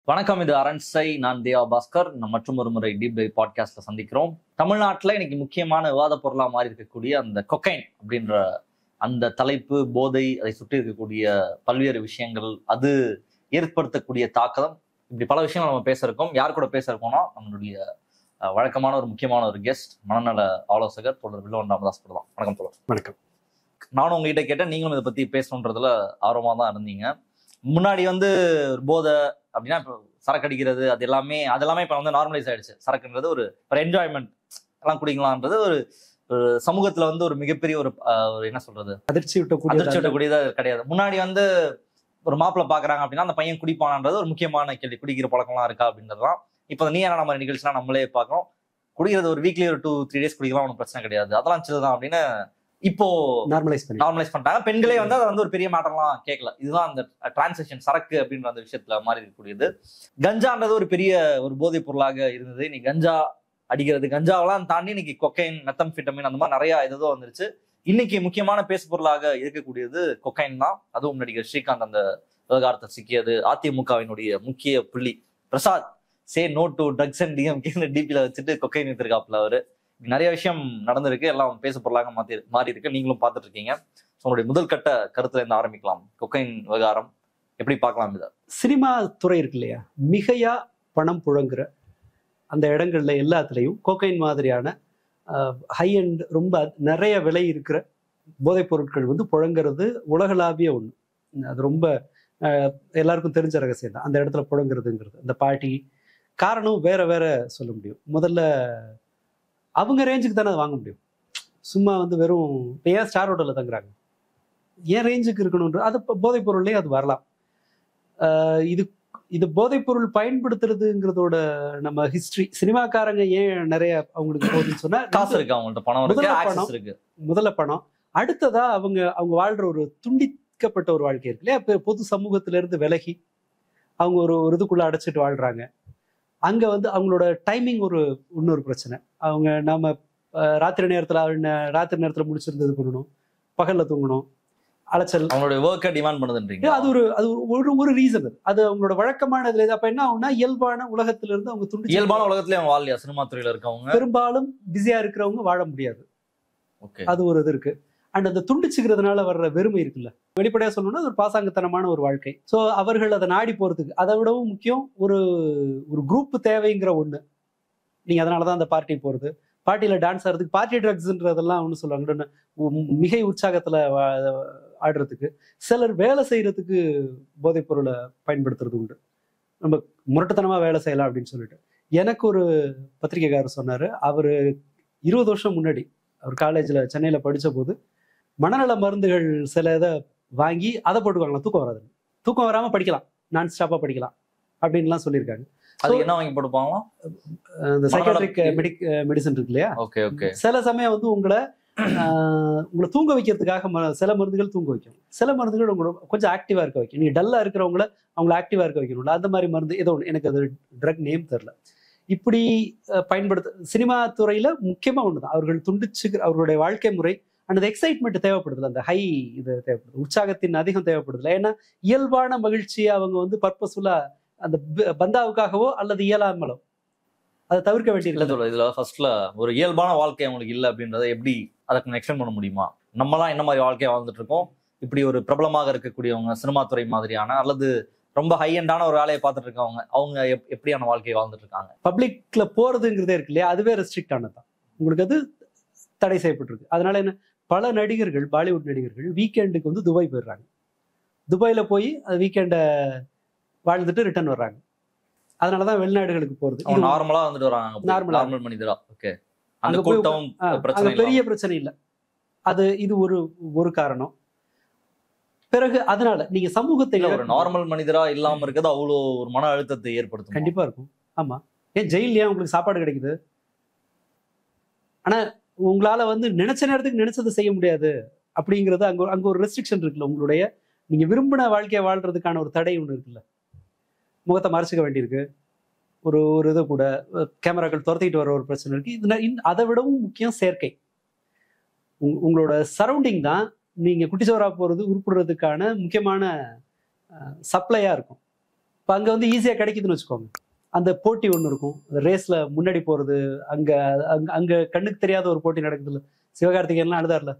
வணக்கம், இது அரண்சை. நான் தேவா பாஸ்கர். மற்றும் ஒரு முறை டீப் டைவ் பாட்காஸ்ட்ல சந்திக்கிறோம். தமிழ்நாட்டில் இன்னைக்கு முக்கியமான விவாத பொருளா மாறி இருக்கக்கூடிய அந்த கொக்கைன் அப்படின்ற அந்த தலைப்பு, போதை, அதை சுற்றி இருக்கக்கூடிய பல்வேறு விஷயங்கள், அது ஏற்படுத்தக்கூடிய தாக்கம், இப்படி பல விஷயங்கள் நம்ம பேச இருக்கோம். யார் கூட பேச இருக்கோம்னா நம்மளுடைய வழக்கமான ஒரு முக்கியமான ஒரு கெஸ்ட், மனநல ஆலோசகர் தொடர் வில்லவன் ராமதாஸ் தான். வணக்கம் தொடர். வணக்கம். நானும் உங்ககிட்ட கேட்டேன், நீங்களும் இதை பத்தி பேசணுன்றதுல ஆர்வமா தான் இருந்தீங்க. முன்னாடி ஒரு போதை அப்படின்னா இப்போ சரக்கு அடிக்கிறது அதெல்லாமே இப்போ நார்மலைஸ் ஆயிடுச்சு. சரக்குன்றது ஒரு என்ஜாய்மெண்ட், எல்லாம் குடிக்கலான்றது ஒரு சமூகத்துல ஒரு மிகப்பெரிய ஒரு என்ன சொல்றது, அதிர்ச்சி விட்டக்கூடியதா கிடையாது. முன்னாடி ஒரு மாப்பிள்ள பாக்குறாங்க அப்படின்னா அந்த பையன் குடிப்பானான்றது ஒரு முக்கியமான கேள்வி. குடிக்கிற பழக்கம்லாம் இருக்கா அப்படின்றதுலாம் இப்போ நீ என்ன நம்ம நிகழ்ச்சிலாம் நம்மளே பார்க்கறோம். குடிக்கிறது ஒரு வீக்லி ஒரு 2-3 days குடிக்கலாம், ஒன்றும் பிரச்சனை கிடையாது, அதெல்லாம் சிலதான் அப்படின்னு இப்போ நார்மலைஸ் பண்ணிட்டாங்க. பெண்களே அதை ஒரு பெரிய மேட்டர்லாம் கேட்கல. இதுதான் அந்த டிரான்சாக்ஷன், சரக்கு அப்படின்ற அந்த விஷயத்துல மாறி இருக்கக்கூடியது. கஞ்சான்றது ஒரு பெரிய ஒரு போதைப் பொருளாக இருந்தது. இன்னைக்கு கஞ்சா அடிக்கிறது, கஞ்சாவெல்லாம் தாண்டி இன்னைக்கு கொக்கைன், மெத்தம்ஃபெட்டமின், அந்த மாதிரி நிறைய ஏதோ வந்துருச்சு. இன்னைக்கு முக்கியமான பேசு பொருளாக இருக்கக்கூடியது கொக்கைன் தான். அதுவும் நடிகர் ஸ்ரீகாந்த் அந்த விவகாரத்தை சிக்கியது. அதிமுகவினுடைய முக்கிய புள்ளி Prasad say no to drugs and DMK டிபில வச்சுட்டு கொக்கைன் எடுத்திருக்காப்புல. அவரு நிறைய விஷயம் நடந்திருக்கு, எல்லாம் பேசு பொருளாக மாறி இருக்கு. நீங்களும் பார்த்துட்டு இருக்கீங்க. உங்களுடைய முதல் கட்ட கருத்துல இருந்து ஆரம்பிக்கலாம். கொக்கைன் விவகாரம் எப்படி பார்க்கலாம்? இதை சினிமா துறை இருக்கு இல்லையா, மிகையா பணம் புழங்குற அந்த இடங்கள்ல எல்லாத்துலேயும் கோக்கைன் மாதிரியான ஹை அண்ட் ரொம்ப நிறைய விலை இருக்கிற போதைப் பொருட்கள் புழங்குறது உலகளாவிய ஒண்ணு. அது ரொம்ப எல்லாருக்கும் தெரிஞ்ச ரகசியம் தான். அந்த இடத்துல புழங்குறதுங்கிறது அந்த பார்ட்டி காரணம் வேற வேற சொல்ல முடியும். முதல்ல அவங்க ரேஞ்சுக்கு தானே அதை வாங்க முடியும். சும்மா வெறும் இப்போ ஏன் ஸ்டார் ஹோட்டலில் தங்குறாங்க, ஏன் ரேஞ்சுக்கு இருக்கணுன்ற அது போதைப் பொருள்லேயே அது வரலாம். இது இது போதைப் பொருள் பயன்படுத்துறதுங்கிறதோட நம்ம ஹிஸ்டரி, சினிமாக்காரங்க ஏன் நிறைய அவங்களுக்கு போகுதுன்னு சொன்னா காசு இருக்கு, அவங்கள்ட்ட பணம் இருக்கு. முதல்ல பணம், அடுத்ததா அவங்க வாழ்ற ஒரு துண்டிக்கப்பட்ட ஒரு வாழ்க்கை இருக்கு இல்லையா. இப்போ பொது சமூகத்துல இருந்து விலகி அவங்க ஒரு இதுக்குள்ள அடைச்சிட்டு வாழ்றாங்க. அங்க அவங்களோட டைமிங் இன்னொரு பிரச்சனை. அவங்க நாம ராத்திரி நேரத்துல முடிச்சிருந்தது பண்ணணும், பகல்ல தூங்கணும், அலைச்சல், அவங்களோட ஒர்க்கை டிமாண்ட் பண்ணுதுன்றீங்க. அது ஒரு ரீசன். அது அவங்களோட வழக்கமான இதுல. அப்ப என்ன ஆகும்னா, இயல்பான உலகத்துல இருந்து அவங்க இயல்பான உலகத்துல அவங்க வாழலையா? சினிமா துறையில இருக்கவங்க பெரும்பாலும் பிஸியா இருக்கிறவங்க வாழ முடியாது. அது ஒரு இது இருக்கு. அண்ட் அந்த துண்டிச்சுக்கிறதுனால வர்ற வெறுமை இருக்குல்ல, வெளிப்படையா சொல்லணும்னா ஒரு பாசாங்கத்தனமான ஒரு வாழ்க்கை. ஸோ அவர்கள் அதை நாடி போறதுக்கு, அதை விடவும் முக்கியம் ஒரு குரூப் தேவைங்கிற ஒண்ணு. நீங்க அதனாலதான் அந்த பார்ட்டி போறது, பார்ட்டியில டான்ஸ் ஆடுறதுக்கு, பார்ட்டி ட்ரக்ஸ்ன்றதெல்லாம் ஒண்ணு சொல்லுவாங்க, மிகை உற்சாகத்துல ஆடுறதுக்கு. சிலர் வேலை செய்யறதுக்கு போதைப் பொருளை பயன்படுத்துறது உண்டு. நம்ம முரட்டுத்தனமா வேலை செய்யலாம் அப்படின்னு சொல்லிட்டு. எனக்கு ஒரு பத்திரிகைக்காரர் சொன்னாரு, அவரு 20 வருஷம் முன்னாடி அவர் காலேஜ்ல சென்னையில படிச்ச போது மனநல மருந்துகள் சில இதை வாங்கி அதை போட்டுக்குவாங்களாம், தூக்கம் வராது, தூக்கம் வராம படிக்கலாம், நான் ஸ்டாப்பா படிக்கலாம் அப்படின்லாம் சொல்லியிருக்காங்க. அது என்ன வாங்கி போட்டுப்பாங்களாம்? இந்த சைக்காட்ரிக் மெடிசன் இருக்கு இல்லையா. சில சமயம் உங்களை தூங்க வைக்கிறதுக்காக சில மருந்துகள் தூங்க வைக்கும், சில மருந்துகள் உங்களை கொஞ்சம் ஆக்டிவா இருக்க வைக்கும். நீங்க டல்லா இருக்கிறவங்கள அவங்களை ஆக்டிவா இருக்க வைக்கணும்ல, அந்த மாதிரி மருந்து ஏதோ ஒன்று, எனக்கு அது ட்ரக் நேம் தெரியல. இப்படி சினிமா துறையில முக்கியமா ஒண்ணுதான், அவர்கள் துண்டிச்சுக்கிற அவர்களுடைய வாழ்க்கை முறை அந்த எக்ஸைட்மெண்ட் தேவைப்படுதுல, அந்த ஹை இது தேவைப்படுது, உற்சாகத்தின் அதிகம் தேவைப்படுதுல. ஏன்னா இயல்பான மகிழ்ச்சியை அவங்க பர்பஸ்ஃபுல்லா அந்த பந்தாவுக்காகவோ அல்லது இயலாமலோ அதை தவிர்க்க வேண்டியது. இதுல ஃபர்ஸ்ட்ல ஒரு இயல்பான வாழ்க்கை அவங்களுக்கு இல்லை அப்படின்றத எப்படி அதுக்கு எக்ஸ்பிளைன் பண்ண முடியுமா? நம்மலாம் என்ன மாதிரி வாழ்க்கையை வாழ்ந்துட்டு இருக்கோம், இப்படி ஒரு பிரபலமாக இருக்கக்கூடியவங்க சினிமா துறை மாதிரியான அல்லது ரொம்ப ஹை எண்டான ஒரு வேலையை பார்த்துட்டு இருக்கவங்க, அவங்க எப்படியான வாழ்க்கையை வாழ்ந்துட்டு இருக்காங்க? பப்ளிக்ல போறதுங்கிறதே இருக்கு இல்லையா, அதுவே ரெஸ்ட்ரிக்ட் ஆனதுதான், உங்களுக்கு அது தடை செய்யப்பட்டிருக்கு. அதனால என்ன, பல நடிகர்கள், பாலிவுட் நடிகர்கள் வீக்கெண்டுக்கு துபாய் போயிடுறாங்க. துபாயில போய் அது வீக்கெண்டை வாழ்ந்துட்டு ரிட்டர்ன் வர்றாங்க. அதனாலதான் வெளிநாடுகளுக்கு போறது நார்மலா வராங்க, நார்மல் மனிதரா. ஓகே, அங்க பெரிய பிரச்சனை இல்லை. இது ஒரு காரணம். பிறகு அதனால நீங்க சமூகத்தை ஒரு நார்மல் மனிதரா இல்லாம இருக்கிறது அவ்வளோ ஒரு மன அழுத்தத்தை ஏற்படுத்தும். கண்டிப்பா இருக்கும். ஆமா, ஏன் ஜெயிலே உங்களுக்கு சாப்பாடு கிடைக்குது, ஆனா உங்களால நினைச்ச நேரத்துக்கு நினைச்சதை செய்ய முடியாது அப்படிங்கிறது அங்க ஒரு ரெஸ்ட்ரிக்ஷன் இருக்குல்ல. உங்களுடைய நீங்க விரும்பின வாழ்க்கையை வாழ்றதுக்கான ஒரு தடை ஒண்ணு இருக்குல்ல. முகத்தை மறைச்சிக்க வேண்டியிருக்கு, ஒரு இது கூட கேமராக்கள் துரத்திட்டு வர ஒரு பிரச்சனை இருக்கு. அதை விடவும் முக்கியம் சேர்க்கை. உங்களோட சரௌண்டிங் தான் நீங்க குட்டிச்சோரா போறது உருப்பிடுறதுக்கான முக்கியமான சப்ளையா இருக்கும். இப்போ அங்கே வந்து ஈஸியாக கிடைக்குதுன்னு வச்சுக்கோங்க. அந்த போட்டி ஒன்று இருக்கும், அந்த ரேஸ்ல முன்னாடி போறது. அங்க அங்க கண்ணுக்கு தெரியாத ஒரு போட்டி நடக்குதுல்ல, சிவகார்த்திகேயன்லாம் அழுதார்ல.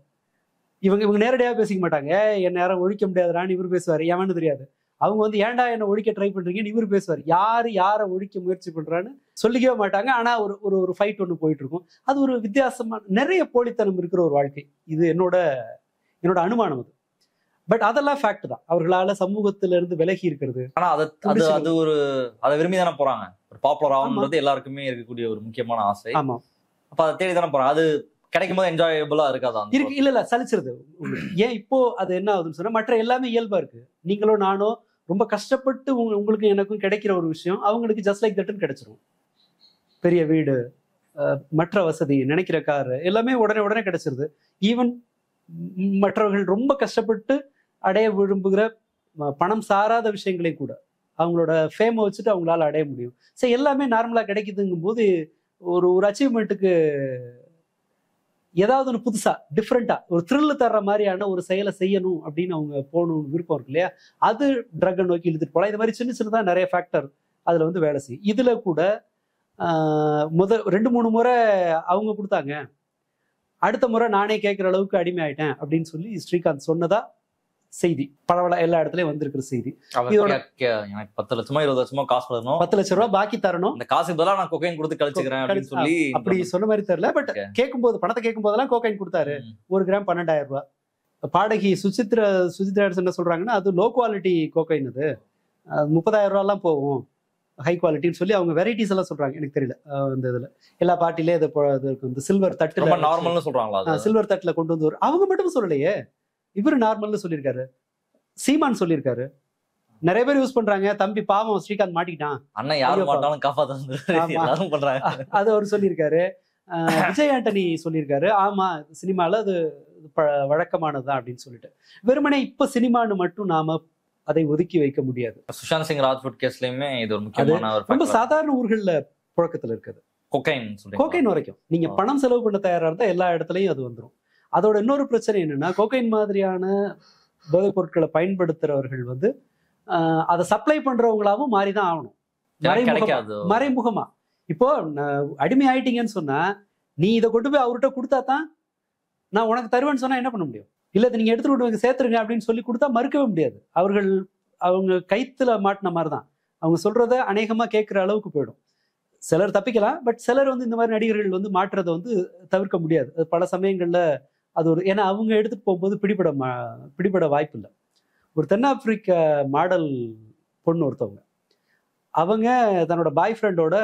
இவங்க நேரடியாக பேசிக்க மாட்டாங்க. என்ன யாரும் ஒழிக்க முடியாதுடான்னு இவர் பேசுவார், எவனு தெரியாது. அவங்க வந்து ஏன்டா என்ன ஒழிக்க ட்ரை பண்றீங்கன்னு இவர் பேசுவார். யாரை ஒழிக்க முயற்சி பண்றான்னு சொல்லிக்கவே மாட்டாங்க. ஆனா ஒரு ஃபைட் ஒன்று போயிட்டு இருக்கும். அது ஒரு வித்தியாசமான நிறைய போலித்தனம் இருக்கிற ஒரு வாழ்க்கை. இது என்னோட அனுமானம். அது பட் அதெல்லாம் ஃபேக்ட் தான். அவர்களால சமூகத்தில இருந்து விலகி இருக்கிறது. ஆனா அது ஒரு அதை விரும்பி தானே போறாங்க. ஒரு பாப்புலர் ஆகணுன்றது எல்லாருக்குமே இருக்கக்கூடிய ஒரு முக்கியமான ஆசை. ஆமா, அப்ப அதை தேடி தானே போறாங்க. அது கிடைக்கும் போது என்ஜாயபிளா இருக்காதா? இருக்கு. இல்ல சலிச்சிருது. ஏன் இப்போ அது என்ன ஆகுதுன்னு சொன்னா, மற்ற எல்லாமே இயல்பா இருக்கு. நீங்களோ நானோ ரொம்ப கஷ்டப்பட்டு உங்களுக்கு எனக்கும் கிடைக்கிற ஒரு விஷயம் அவங்களுக்கு ஜஸ்ட் லைக் தட்னு கிடைச்சிரும். பெரிய வீடு, மற்ற வசதி, நினைக்கிற கார் எல்லாமே உடனே கிடைச்சிருது. ஈவன் மற்றவர்கள் ரொம்ப கஷ்டப்பட்டு அடைய விரும்புகிற பணம் சாராத விஷயங்களை கூட அவங்களோட ஃபேமை வச்சுட்டு அவங்களால அடைய முடியும். சரி, எல்லாமே நார்மலா கிடைக்குதுங்கும் போது ஒரு அச்சீவ்மெண்ட்டுக்கு ஏதாவது ஒன்று புதுசா டிஃப்ரெண்டா ஒரு த்ரில் தர்ற மாதிரியான ஒரு செயலை செய்யணும் அப்படின்னு அவங்க போகணும்னு விருப்பம் இருக்கு இல்லையா? அது ட்ரக்கை நோக்கி இழுத்துட்டு போகலாம். இது மாதிரி சின்னதா நிறைய ஃபேக்டர் அதுல வந்து வேலை செய்யும். இதுல கூட 2-3 முறை அவங்க கொடுத்தாங்க, அடுத்த முறை நானே கேட்கிற அளவுக்கு அடிமை ஆயிட்டேன் அப்படின்னு சொல்லி ஸ்ரீகாந்த் சொன்னதா செய்தி பரவலா எல்லா இடத்துலயும் வந்திருக்கிற செய்தி. இதோட எனக்கு 10 லட்சமோ 20 லட்சமோ காசு வரணும், 10 லட்சம் ரூபாய் பாக்கி தரணும், இந்த காசுக்கு பதிலா நான் கொக்கைன் கொடுத்து கழிச்சுக்கிறேன் அப்படின்னு சொல்லி அப்படி சொன்ன மாதிரி தெரியல. பட் கேட்கும்போது பணத்தை கேட்கும் போதெல்லாம் கோகைன் கொடுத்தாரு. 1 கிராம் 12,000 ரூபாய். பாடகி சுசித்ரா என்ன சொல்றாங்கன்னா, அது லோ குவாலிட்டி கோகைன், அது 30,000 ரூபாய்லாம் போகும், ஹை குவாலிட்டின்னு சொல்லி அவங்க வெரைட்டிஸ் எல்லாம் சொல்றாங்க. எனக்கு தெரியல இந்த இதுல எல்லா பார்ட்டிலே இந்த சில்வர் தட்டுல நார்மல்னு சொல்றாங்களா? சில்வர் தட்டுல கொண்டு வந்து அவங்க மட்டும் சொல்லலையே, இவரு நார்மல்னு சொல்லியிருக்காரு, சீமான் சொல்லியிருக்காரு, நிறைய பேர் யூஸ் பண்றாங்க. தம்பி பாவம் ஸ்ரீகாந்த் மாட்டிக்கிட்டான், அண்ணன் யாரும் மாட்டாலும் காப்பாத்தான் பண்றாங்க, அது அவர் சொல்லியிருக்காரு. விஜய் ஆண்டனி சொல்லியிருக்காரு, ஆமா சினிமால அது வழக்கமானதுதான் அப்படின்னு சொல்லிட்டு. வெறுமனே இப்ப சினிமான்னு மட்டும் நாம அதை ஒதுக்கி வைக்க முடியாது. சுஷாந்த் சிங் ராஜ்புட் கேஸ்லயுமே இது ஒரு முக்கியமான ரொம்ப சாதாரண ஊர்கள்ல புழக்கத்துல இருக்குது கோகைன் வரைக்கும். நீங்க பணம் செலவு பண்ண தயாரா இருந்தா எல்லா இடத்துலயும் அது வந்துடும். அதோட இன்னொரு பிரச்சனை என்னன்னா, கோகைன் மாதிரியான போதைப் பொருட்களை பயன்படுத்துறவர்கள் வந்து அதை சப்ளை பண்றவங்களாவும் மாறிதான் ஆகணும், மறைமுகமா. இப்போ அடிமை ஆயிட்டீங்கன்னு சொன்னா நீ இதை கொண்டு போய் அவர்கிட்ட கொடுத்தா தான் நான் உனக்கு தருவேன்னு சொன்னா என்ன பண்ண முடியும்? இல்ல நீங்க எடுத்துட்டு கொண்டு சேர்த்துருங்க அப்படின்னு சொல்லி கொடுத்தா மறுக்கவே முடியாது. அவங்க கைத்துல மாட்டின மாதிரிதான். அவங்க சொல்றத அநேகமா கேட்கிற அளவுக்கு போயிடும். சிலர் தப்பிக்கலாம், பட் சிலர் வந்து இந்த மாதிரி நடிகர்கள் வந்து மாற்றுறதை வந்து தவிர்க்க முடியாது. பல சமயங்கள்ல அது ஒரு, ஏன்னா அவங்க எடுத்துட்டு போகும்போது பிடிபட வாய்ப்பு இல்லை. ஒரு தென்னாப்பிரிக்க மாடல் பொண்ணு ஒருத்தவங்க, அவங்க தன்னோட பாய் ஃப்ரெண்டோட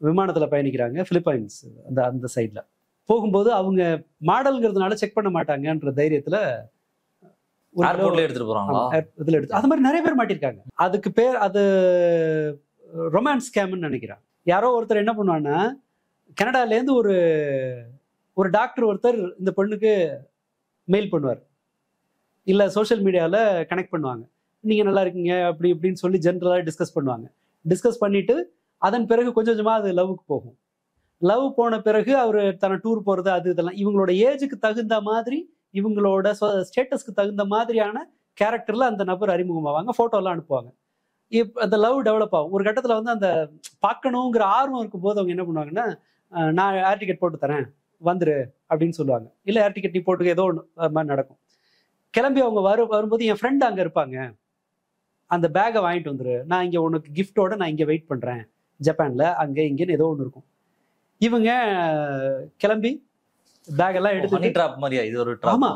விமானத்துல பயணிக்கிறாங்க பிலிப்பைன்ஸ் அந்த சைட்ல. போகும்போது அவங்க மாடல்ங்கிறதுனால செக் பண்ண மாட்டாங்கன்ற தைரியத்துல எடுத்துட்டு போறாங்க. இதுல எடுத்து அது மாதிரி நிறைய பேர் மாட்டிருக்காங்க. அதுக்கு பேர் அது ரொமான்ஸ் ஸ்கேம்னு நினைக்கிறாங்க. யாரோ ஒருத்தர் என்ன பண்ணுவான்னா, கனடால இருந்து ஒரு டாக்டர் ஒருத்தர் இந்த பொண்ணுக்கு மெயில் பண்ணுவார், இல்ல சோசியல் மீடியால கனெக்ட் பண்ணுவாங்க, நீங்க நல்லா இருக்கீங்க அப்படி இப்படின்னு சொல்லி ஜென்ரலா டிஸ்கஸ் பண்ணுவாங்க. டிஸ்கஸ் பண்ணிட்டு அதன் பிறகு கொஞ்சம் கொஞ்சமா அது லவ்வுக்கு போகும். லவ் போன பிறகு அவர் தன்னை டூர் போறது அது இதெல்லாம் இவங்களோட ஏஜுக்கு தகுந்த மாதிரி, இவங்களோட ஸ்டேட்டஸ்க்கு தகுந்த மாதிரியான கேரக்டர்ல அந்த நபர் அறிமுகமாவாங்க, போட்டோலாம் அனுப்புவாங்க. அந்த லவ் டெவலப் ஆகும். ஒரு கட்டத்துல வந்து அந்த பார்க்கணுங்கிற ஆர்வம் இருக்கும் போது அவங்க என்ன பண்ணுவாங்கன்னா, நான் ஏர் டிக்கெட் போட்டு தரேன் வந்துரு அப்படின்னு சொல்லுவாங்க. இல்ல ஏர் டிக்கெட் நீ போட்டுக்க, ஏதோ ஒன்று மாதிரி நடக்கும். கிளம்பி அவங்க வரும்போது என் ஃப்ரெண்ட் அங்க இருப்பாங்க, அந்த பேக்கை வாங்கிட்டு வந்துரு, நான் இங்க உனக்கு கிஃப்டோட நான் இங்க வெயிட் பண்றேன் ஜப்பான்ல, அங்க இங்கன்னு ஏதோ ஒன்று இருக்கும். இவங்க கிளம்பி பேக் எல்லாம் எடுத்து, ஆமா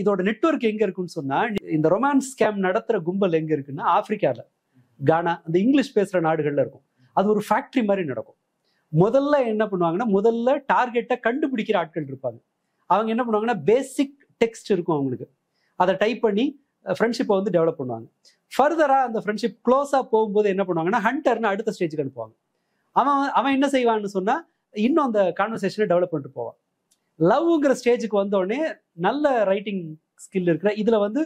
இதோட நெட்வொர்க் எங்க இருக்குன்னு சொன்னா, இந்த ரொமான்ஸ் ஸ்கேம் நடத்துற கும்பல் எங்க இருக்குன்னா ஆப்பிரிக்கால, கானா, அந்த இங்கிலீஷ் பேசுற நாடுகள்ல இருக்கும். அது ஒரு ஃபேக்டரி மாதிரி நடக்கும். முதல்ல என்ன பண்ணுவாங்கன்னா, முதல்ல டார்கெட்டை கண்டுபிடிக்கிற ஆட்கள் இருப்பாங்க. அவங்க என்ன பண்ணுவாங்கன்னா, பேசிக் டெக்ஸ்ட் இருக்கும் அவங்களுக்கு, அதை டைப் பண்ணி ஃப்ரெண்ட்ஷிப்பை வந்து டெவலப் பண்ணுவாங்க. ஃபர்தரா அந்த ஃப்ரெண்ட்ஷிப் க்ளோஸா போகும்போது என்ன பண்ணுவாங்கன்னா, ஹண்டர்னு அடுத்த ஸ்டேஜுக்கு அனுப்புவாங்க. அவன் என்ன செய்வான்னு சொன்னா, இன்னும் அந்த கான்வர்சேஷனை டெவலப் பண்ணிட்டு போவான். லவ்ங்கிற ஸ்டேஜுக்கு வந்தோடனே நல்ல ரைட்டிங் ஸ்கில் இருக்கிற இதுல வந்து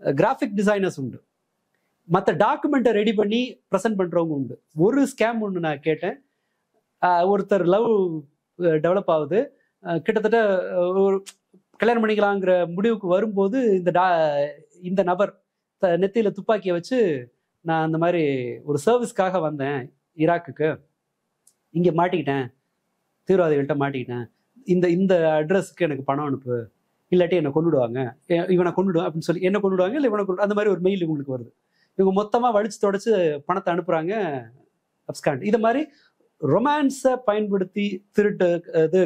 கிராஃபிக் டிசைனர்ஸ் உண்டு, மற்ற டாக்குமெண்ட்டை ரெடி பண்ணி ப்ரெசென்ட் பண்றவங்க உண்டு. ஒரு ஸ்கேம் ஒன்று நான் கேட்டேன், ஒருத்தர் லவ் டெவலப் ஆகுது, கிட்டத்தட்ட ஒரு கல்யாணம் பண்ணிக்கலாங்கிற முடிவுக்கு வரும்போது இந்த நபர் நெத்தியில துப்பாக்கியை வச்சு நான் அந்த மாதிரி ஒரு சர்வீஸ்க்காக வந்தேன் ஈராக்குக்கு, இங்கே மாட்டிக்கிட்டேன், தீவிரவாதிகள்கிட்ட மாட்டிக்கிட்டேன், இந்த இந்த அட்ரஸ்க்கு எனக்கு பணம் அனுப்பு, இல்லாட்டி என்னை கொண்டுடுவாங்க, இவனை கொண்டுடுவேன் அப்படின்னு சொல்லி என்ன கொண்டுடுவாங்க, இல்லை இவனை கொண்டு, அந்த மாதிரி ஒரு மெயில் இவங்களுக்கு வருது. இவங்க மொத்தமாக வலிச்சு தொடச்சு பணத்தை அனுப்புகிறாங்க, அப்ஸ்காண்ட். இது மாதிரி ரொமான்ஸை பயன்படுத்தி திருட்டு இது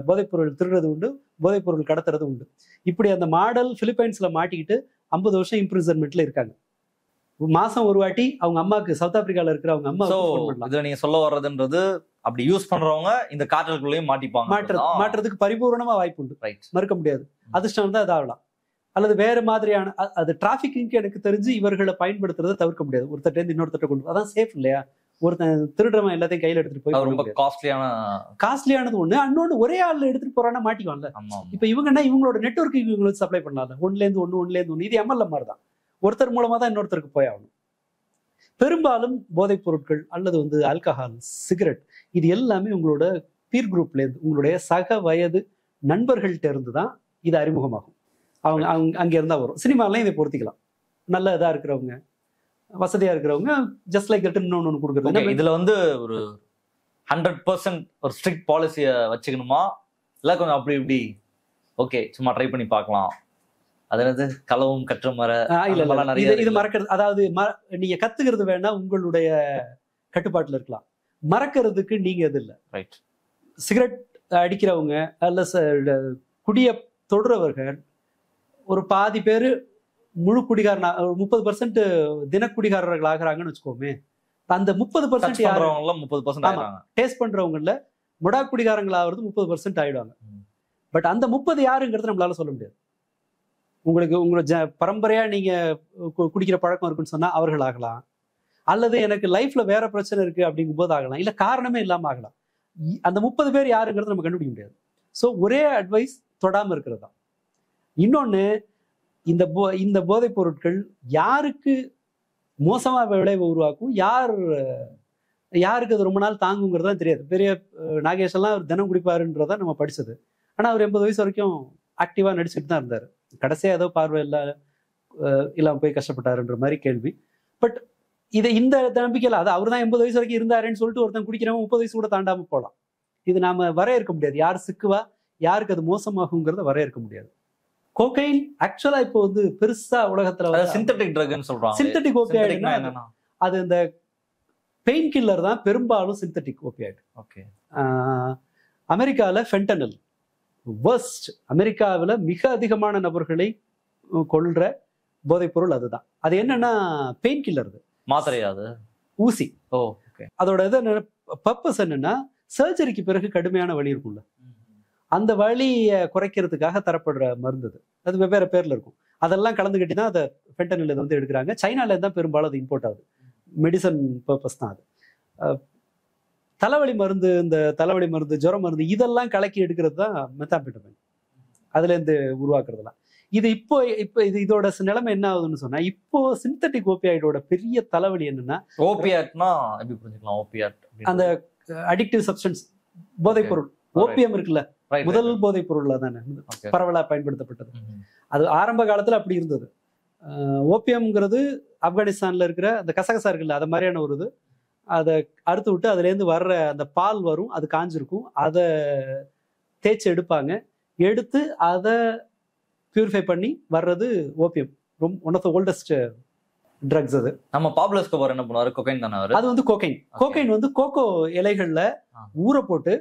போதைப்பொருள் திருடுறது உண்டு, போதைப்பொருள் கடத்துறது உண்டு. இப்படி அந்த மாடல் பிலிப்பைன்ஸில் மாட்டிக்கிட்டு 50 வருஷம் இம்ப்ரிசன்மெண்ட்ல இருக்காங்க. மாசம் ஒரு வாட்டி அவங்க அம்மாவுக்கு, சவுத் ஆப்பிரிக்கால இருக்கிற அவங்க அம்மா இதுல நீங்க சொல்ல வர்றதுன்றது அப்படி யூஸ் பண்றவங்க இந்த காற்றலுக்குள்ளேயும் மாட்டிப்பாங்க. மாற்றுறதுக்கு பரிபூர்ணமா வாய்ப்பு உண்டு, மறுக்க முடியாது. அதிர்ஷ்டம் தான் இதாகலாம், அல்லது வேற மாதிரியான அது டிராபிக்கு எனக்கு தெரிஞ்சு இவர்களை பயன்படுத்துறதை தவிர்க்க முடியாது. ஒருத்தர் இன்னொருத்தட்ட கொண்டு, அதான் சேஃப் இல்லையா? ஒருத்தன் திருடுறவன் எல்லாத்தையும் கையில எடுத்துட்டு போய் ரொம்ப காஸ்ட்லியானது ஒண்ணு, அன்னொன்னு ஒரே ஆள்ல எடுத்துட்டு போறான்னா மாட்டிக்குவான்ல. இப்ப இவங்கன்னா இவங்களோட நெட்வொர்க்கு இவங்களுக்கு சப்ளை பண்ணலாம், ஒன்னுல இருந்து ஒண்ணு. இது எம்எல்ஏ மாதிரி தான், ஒருத்தர் மூலமா தான் இன்னொருத்தருக்கு போய் ஆகணும். பெரும்பாலும் போதைப் பொருட்கள் அல்லது ஆல்கஹால், சிகரெட், இது எல்லாமே உங்களோட பீர் குரூப்ல இருந்து, உங்களுடைய சக வயது நண்பர்கள்ட்ட இருந்து தான் இது அறிமுகமாகும். அவங்க அங்க இருந்தா வரும். சினிமாலாம் இதை பொருத்திக்கலாம். நல்ல இதா இருக்கிறவங்க, வசதியா இருக்கிறவங்க ஜஸ்ட் லைக் தட் இன்னொன்னு கொடுக்குறது. இதுல ஒரு 100% ஒரு ஸ்ட்ரிக்ட் பாலிசிய வச்சுக்கணுமா, இல்ல கொஞ்சம் அப்படி இப்படி ஓகே சும்மா ட்ரை பண்ணி பார்க்கலாம், அதாவது களவும் கற்றும் வர இது மறக்கிறது, அதாவது நீங்க கத்துக்கிறது வேணா உங்களுடைய கட்டுப்பாட்டுல இருக்கலாம், மறக்கிறதுக்கு நீங்க அது இல்லை. ரைட். சிகரெட் அடிக்கிறவங்க அல்ல குடிய தொடுறவர்கள் ஒரு பாதி பேரு முழு குடிகாரனா, 30% தினக்குடிகாரர்கள் ஆகிறாங்கன்னு வச்சுக்கோமே. அந்த 30% டேஸ்ட் பண்றவங்கல முடா குடிகாரங்கள் ஆகிறது 30% ஆயிடுவாங்க. பட் அந்த 30 யாருங்கிறது நம்மளால சொல்ல முடியாது. உங்களோட பரம்பரையா நீங்க குடிக்கிற பழக்கம் இருக்குன்னு சொன்னா அவர்கள் ஆகலாம், அல்லது எனக்கு லைஃப்ல வேற பிரச்சனை இருக்கு அப்படிங்கும் போது ஆகலாம், இல்ல காரணமே இல்லாம ஆகலாம். அந்த 30 பேர் யாருங்கிறது நம்ம கண்டுபிடிக்க முடியாது. ஸோ ஒரே அட்வைஸ், தொடாம இருக்கிறது தான். இன்னொன்னு, இந்த போதைப் பொருட்கள் யாருக்கு மோசமா விளைவை உருவாக்கும், யாருக்கு அது ரொம்ப நாள் தாங்குங்கிறதா தெரியாது. பெரிய நாகேஷ் எல்லாம் தினம் குடிப்பாருன்றதான் நம்ம படிச்சது. ஆனா அவர் 80 வயசு வரைக்கும் ஆக்டிவா நடிச்சுட்டு தான் இருந்தாரு. கடைசியா ஏதோ பார்வை இல்லாம போய் கஷ்டப்பட்டாருன்ற மாதிரி கேள்வி. பட் இந்த நம்பிக்கையில அது அவர் தான் 80 வயசு வரைக்கும் இருந்தாருன்னு சொல்லிட்டு ஒருத்தன் குடிக்கிறவன் 30 வயசு கூட தாண்டாம போகலாம். இது நாம வரையறுக்க முடியாது, யார் சிக்குவா, யாருக்கு அது மோசமாகுங்கிறத வரையறுக்க முடியாது. கோகைன் ஆக்சுவலா இப்போ பெருசா உலகத்துல சிந்தட்டிக் ட்ரக்னு சொல்றாங்க. சிந்தட்டிக் ஓபியாய்டுனா அது இந்த பெயின் கில்லர் தான் பெரும்பாலும் சிந்தட்டிக் ஓபியாய்டு. ஓகே. அமெரிக்காவில் ஃபென்டனில் வர்ஸ்ட், அமெரிக்காவில் மிக அதிகமான நபர்களை கொல்ற போதைப் பொருள் அதுதான். அது என்னன்னா பெயின் கில்லர், மாத்திரையாது, ஊசி. அதோட இது பர்பஸ் என்னன்னா, சர்ஜரிக்கு பிறகு கடுமையான வலி இருக்கும்ல, அந்த வலியை குறைக்கிறதுக்காக தரப்படுற மருந்து. அது வெவ்வேறு பேர்ல இருக்கும். அதெல்லாம் கலந்துக்கிட்டு தான் அதை ஃபென்டனில் எடுக்கிறாங்க. சைனால தான் பெரும்பாலும் அது இம்போர்ட் ஆகுது. மெடிசன் பர்பஸ் தான் அது. தலைவலி மருந்து, இந்த தலைவலி மருந்து, ஜுரம் மருந்து, இதெல்லாம் கலக்கி எடுக்கிறது தான் மெத்தாம்பெட்டமைன். அதுல இருந்து உருவாக்குறதுலாம். இது இப்போ இதோட நிலைமை என்ன ஆகுதுன்னு சொன்னா, இப்போ சிந்தட்டிக் ஓபியாய்டோட பெரிய தலைவலி என்னன்னா, ஓபியாட்னா எப்படி புரிஞ்சுக்கலாம்? ஓபியாட் அந்த அடிக்டிவ் சப்ஸ்டன்ஸ், போதைப் பொருள். ஓபியம் இருக்குல்ல, முதல் போதைப் பொருள் தானே பரவலா பயன்படுத்தப்பட்டது. அது ஆரம்ப காலத்துல அப்படி இருந்தது. ஓபியம்ங்கிறது ஆப்கானிஸ்தான்ல இருக்கிற அந்த கசகசா இருக்குல்ல, அது மாதிரியான ஒரு இது. அதை அறுத்து விட்டு அதுல இருந்து வர்ற அந்த பால் வரும், அது காஞ்சிருக்கும், அதை தேய்ச்சி எடுப்பாங்க. எடுத்து அதை பியூரிஃபை பண்ணி வர்றது ஓபியம். ரொம்ப one of the oldest drugs அது. நம்ம பாப்லோ எஸ்கோபார் என்ன பண்ணுவாரு? கொகைன் தானே அது. கொகைன். கொகைன் கோகோ இலைகள்ல ஊற போட்டு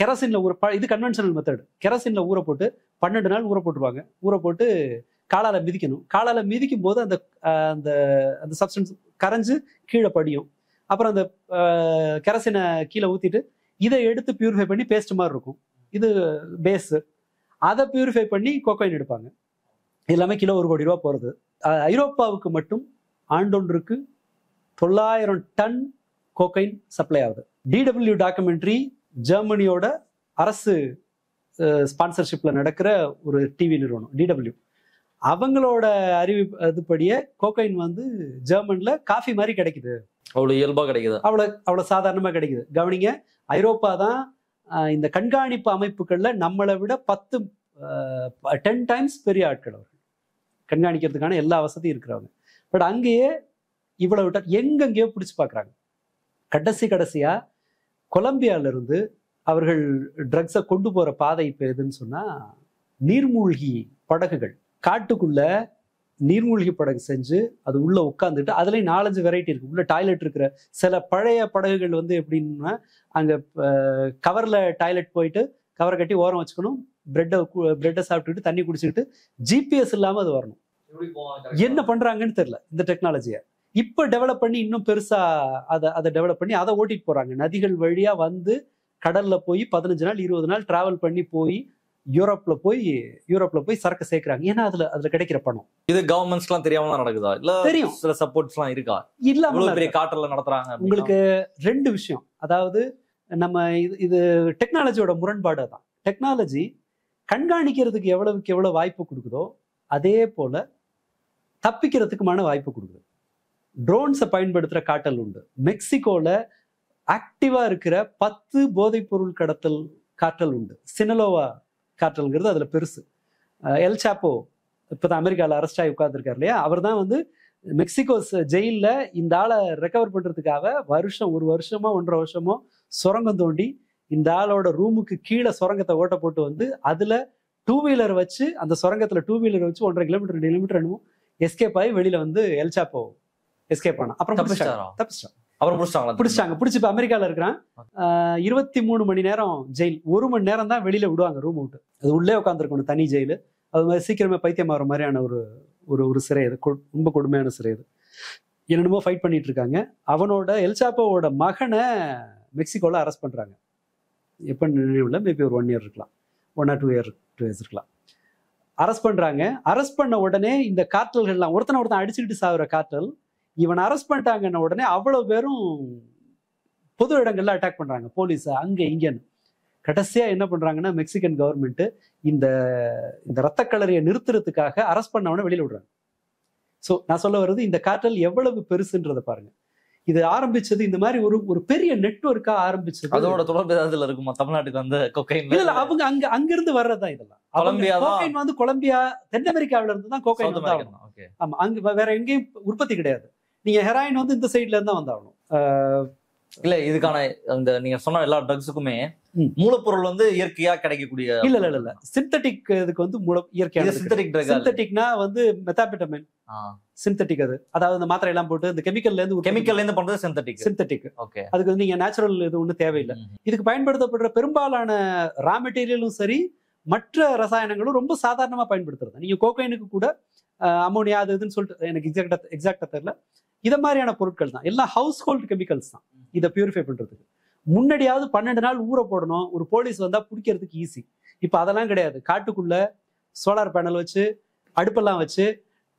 கெரசின்ல இது கன்வென்ஷனல் மெத்தட். கெரசின்ல ஊற போட்டு 12 நாள் ஊற போட்டுருவாங்க. ஊற போட்டு காலால மிதிக்கணும். காலால மிதிக்கும் போது அந்த அந்த சப்ஸ்டன்ஸ் கரைஞ்சு கீழே படியும். அப்புறம் அந்த கெரசினை கீழே ஊத்திட்டு இதை எடுத்து பியூரிஃபை பண்ணி பேஸ்ட் மாதிரி இருக்கும். இது பேஸ். அதை பியூரிஃபை பண்ணி கோகைன் எடுப்பாங்க. எல்லாமே கிலோ 1 கோடி ரூபா போறது. ஐரோப்பாவுக்கு மட்டும் ஆண்டொன்றுக்கு 900 டன் கோகைன் சப்ளை ஆகுது. DW டாக்குமெண்ட்ரி, ஜெர்மனியோட அரசு ஸ்பான்சர்ஷிப்ல நடக்கிற ஒரு டிவி நிறுவனம் DW. அவங்களோட இதுபடியே கோகைன் ஜெர்மன்ல காஃபி மாதிரி கிடைக்குது, அவ்வளவு இயல்பா கிடைக்குது, அவ்வளவு சாதாரணமா கிடைக்குது. கவனிங்க, ஐரோப்பா தான் இந்த கண்காணிப்பு அமைப்புகள்ல நம்மளை விட 10 டைம்ஸ் பெரிய ஆட்கள். அவர்கள் கண்காணிக்கிறதுக்கான எல்லா வசதியும் இருக்கிறவங்க. பட் அங்கேயே இவ்வளவு விட்டா எங்கெங்கேயோ பிடிச்சு பாக்குறாங்க. கடைசியா கொலம்பியால இருந்து அவர்கள் ட்ரக்ஸை கொண்டு போற பாதை இப்ப எதுன்னு சொன்னா நீர்மூழ்கி படகுகள். காட்டுக்குள்ள நீர்மூழ்கி படகு செஞ்சு அது உள்ள உட்காந்துட்டு அதுலயும் 4-5 வெரைட்டி இருக்கு. உள்ள டாய்லெட் இருக்கிற சில பழைய படகுகள் வந்து எப்படின்னா அங்க கவர்ல டாய்லெட் போயிட்டு கவரை கட்டி ஓரம் வச்சுக்கணும், பிரெட்டை சாப்பிட்டுக்கிட்டு தண்ணி குடிச்சுக்கிட்டு ஜிபிஎஸ் இல்லாம அது வரணும். என்ன பண்றாங்கன்னு தெரியல இந்த டெக்னாலஜியை. இப்ப டெவலப் பண்ணி இன்னும் பெருசா அதை டெவலப் பண்ணி அதை ஓட்டிட்டு போறாங்க. நதிகள் வழியா வந்து கடல்ல போய் 15 நாள் 20 நாள் டிராவல் பண்ணி போய் யூரோப்ல போய் சரக்கு சேர்க்கிறாங்க. ஏன்னா அதுல கிடைக்கிற பணம். இது கவர்மெண்ட்ஸ் எல்லாம் தெரியாம நடக்குதா இல்ல தெரியும்? சில சப்போர்ட்ஸ் எல்லாம் இருக்கா? இல்ல பெரிய காட்டல்ல நடத்துறாங்க. உங்களுக்கு 2 விஷயம். அதாவது நம்ம இது டெக்னாலஜியோட முரண்பாடு தான். டெக்னாலஜி கண்காணிக்கிறதுக்கு எவ்வளவுக்கு எவ்வளவு வாய்ப்பு கொடுக்குதோ அதே போல தப்பிக்கிறதுக்குமான வாய்ப்பு கொடுக்குது. ட்ரோன்ஸை பயன்படுத்துற காட்டல் உண்டு. மெக்சிகோல ஆக்டிவா இருக்கிற 10 போதைப் பொருள் கடத்தல் காட்டல் உண்டு. சினலோவா காட்டல்ங்கிறது அதுல பெருசு. எல் சாப்போ இப்பதான் அமெரிக்காவில் அரெஸ்ட் ஆகி உட்கார்ந்துருக்காரு இல்லையா, அவர் தான் வந்து மெக்சிகோ ஜெயிலில் இந்த ஆளை ரெக்கவர் பண்றதுக்காக ஒரு வருஷமோ 1.5 வருஷமோ சுரங்கம் தோண்டி இந்த ஆளோட ரூமுக்கு கீழே சுரங்கத்தை ஓட்ட போட்டு வந்து அதுல 2 வீலர் வச்சு அந்த சுரங்கத்துல 2 வீலர் வச்சு 1.5 கிலோமீட்டர் 2 கிலோமீட்டர் என்னமோ எஸ்கேப் ஆகி வெளியில வந்து எல் சாப்போ எஸ்கேப் ஆனா. அப்புறம் பிடிச்சிட்டாங்க. பிடிச்சி இப்ப அமெரிக்கால இருக்கிறான். 23 மணி நேரம் ஜெயில். 1 மணி நேரம் தான் வெளியில விடுவாங்க ரூம் விட்டு. அது உள்ளே உட்காந்துருக்கணும், தனி ஜெயிலு. அது மாதிரி சீக்கிரமே பைத்தியம் ஆகிற மாதிரியான ஒரு சிறை. அது ரொம்ப கொடுமையான சிறை. அது என்னென்னமோ ஃபைட் பண்ணிட்டு இருக்காங்க. அவனோட எல் சாப்போவோட மகனை மெக்சிகோல அரெஸ்ட் பண்றாங்க. எப்ப நினைவுல மேபி ஒரு 1 இயர் இருக்கலாம், 1 or 2 இயர்ஸ் இருக்கலாம். அரெஸ்ட் பண்றாங்க. அரெஸ்ட் பண்ண உடனே இந்த காட்டல்கள்லாம் ஒருத்தன் அடிச்சுக்கிட்டு சாகுற காட்டல், இவன் அரெஸ்ட் பண்ணிட்டாங்கன்ன உடனே அவ்வளவு பேரும் பொது இடங்கள்ல அட்டாக் பண்றாங்க, போலீஸ் அங்க இங்கன்னு. கடைசியா என்ன பண்றாங்கன்னா மெக்சிகன் கவர்மெண்ட் இந்த ரத்த கலரியை நிறுத்துறதுக்காக அரெஸ்ட் பண்ணவன வெளியில விடுறாங்க. ஸோ நான் சொல்ல வர்றது இந்த காட்டல் எவ்வளவு பெருசுன்றதை பாருங்க. இது ஆரம்பிச்சது இந்த மாதிரி ஒரு பெரிய நெட்வொர்க்கா ஆரம்பிச்சது. அதோட தொடர்பு ஏதாவது இருக்குமா தமிழ்நாட்டுக்கு வந்து கொக்கைன்? இல்ல அவங்க அங்கிருந்து வர்றதுதான் இதெல்லாம். கோகைன் வந்து கொலம்பியா தென் அமெரிக்காவில இருந்து தான் கோகைன் வந்தாகணும். ஆமா, அங்க வேற எங்கேயும் உற்பத்தி கிடையாது. நீங்க ஹெராயின் வந்து இந்த சைட்ல இருந்தா வந்தாகணும். இல்ல இதுக்கான இந்த நீங்க சொன்ன எல்லா ட்ரக்ஸுக்குமே மூலப்பொருள் வந்து இயற்கையா கிடைக்கக்கூடிய இல்ல சிந்தட்டிக். இதுக்கு வந்து இயற்கையான சிந்தட்டிக்னா வந்து மெத்தாபெட்டமைன் சிந்தட்டிக். அதாவது இந்த மாத்திரை எல்லாம் போட்டு இந்த கெமிக்கல்ல இருந்து பண்றது சிந்தட்டிக். ஓகே, அதுக்கு வந்து நீங்க நேச்சுரல் இது ஒண்ணு தேவையில்லை. இதுக்கு பயன்படுத்தப்படுற பெரும்பாலான ரா மெட்டீரியலும் சரி மற்ற ரசாயனங்களும் ரொம்ப சாதாரணமா பயன்படுத்துறது. நீங்க கோகைனுக்கு கூட அமோனியா அது இதுன்னு சொல்லிட்டு எனக்கு எக்ஸாக்டா தெரியல, இத மாதிரியான பொருட்கள் தான். எல்லாம் ஹவுஸ் ஹோல்ட் கெமிக்கல்ஸ் தான் இதை பியூரிஃபை பண்றதுக்கு. முன்னாடியாவது 12 நாள் ஊற போடணும், ஒரு போலீஸ் வந்தா பிடிக்கிறதுக்கு ஈஸி. இப்ப அதெல்லாம் கிடையாது. காட்டுக்குள்ள சோலார் பேனல் வச்சு அடுப்பெல்லாம் வச்சு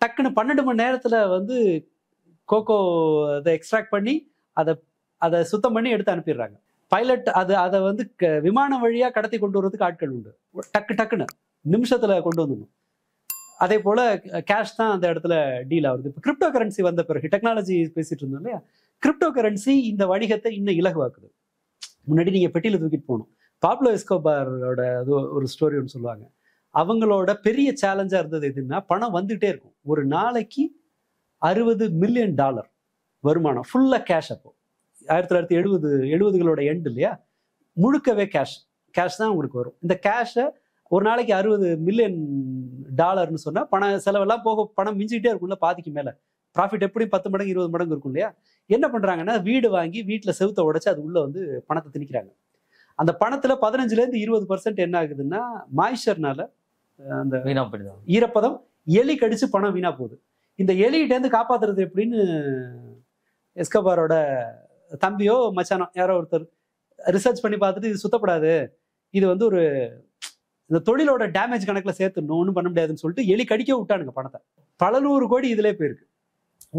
டக்குன்னு 12 மணி நேரத்துல வந்து கோகோ அதை எக்ஸ்ட்ராக்ட் பண்ணி அதை சுத்தம் பண்ணி எடுத்து அனுப்பிடுறாங்க. பைலட் அதை வந்து விமானம் வழியா கடத்தி கொண்டு வர்றதுக்கு ஆட்கள் உண்டு. டக்குன்னு நிமிஷத்துல கொண்டு வந்துடணும். அதே போல கேஷ் தான் அந்த இடத்துல டீல் ஆகுது. இப்போ கிரிப்டோ கரன்சி வந்த பிறகு டெக்னாலஜி பேசிட்டு இருந்தோம் இல்லையா, கிரிப்டோ கரன்சி இந்த வணிகத்தை இன்னும் இலகுவாக்குது. முன்னாடி நீங்க பெட்டியில தூக்கிட்டு போகணும். பாப்லோ எஸ்கோபாரோட ஒரு ஸ்டோரி ஒன்று சொல்லுவாங்க. அவங்களோட பெரிய சேலஞ்சா இருந்தது எதுன்னா, பணம் வந்துகிட்டே இருக்கும். ஒரு நாளைக்கு $60 மில்லியன் வருமானம், ஃபுல்லா கேஷ். அப்போ 1970களோட எண்ட் இல்லையா, முழுக்கவே கேஷ் தான் உங்களுக்கு வரும். இந்த கேஷை ஒரு நாளைக்கு $60 மில்லியன் சொன்னா பணம் செலவெல்லாம் போக பணம் மிஞ்சிக்கிட்டே இருக்கும்ல, பாதிக்கு மேல. ப்ராஃபிட் எப்படி 10 மடங்கு 20 மடங்கு இருக்கும் இல்லையா. என்ன பண்றாங்கன்னா வீடு வாங்கி வீட்டுல செவுத்த உடைச்சு அது உள்ள வந்து பணத்தை திணிக்கிறாங்க. அந்த பணத்துல 15-20% என்ன ஆகுதுன்னா மாய்ச்சர்னால அந்த ஈரப்பதம் எலி கடிச்சு பணம் வீணா போகுது. இந்த எலிகிட்ட இருந்து காப்பாத்துறது எப்படின்னு எஸ்கோபாரோட தம்பியோ மச்சானோ யாரோ ஒருத்தர் ரிசர்ச் பண்ணி பார்த்துட்டு இது சுத்தப்படாது, இது வந்து ஒரு இந்த தொழிலோட டேமேஜ் கணக்குல சேர்த்துடணும், ஒன்றும் பண்ண முடியாதுன்னு சொல்லிட்டு எலி கடிக்க விட்டானுங்க பணத்தை. பல 100 கோடி இதுல போயிருக்கு.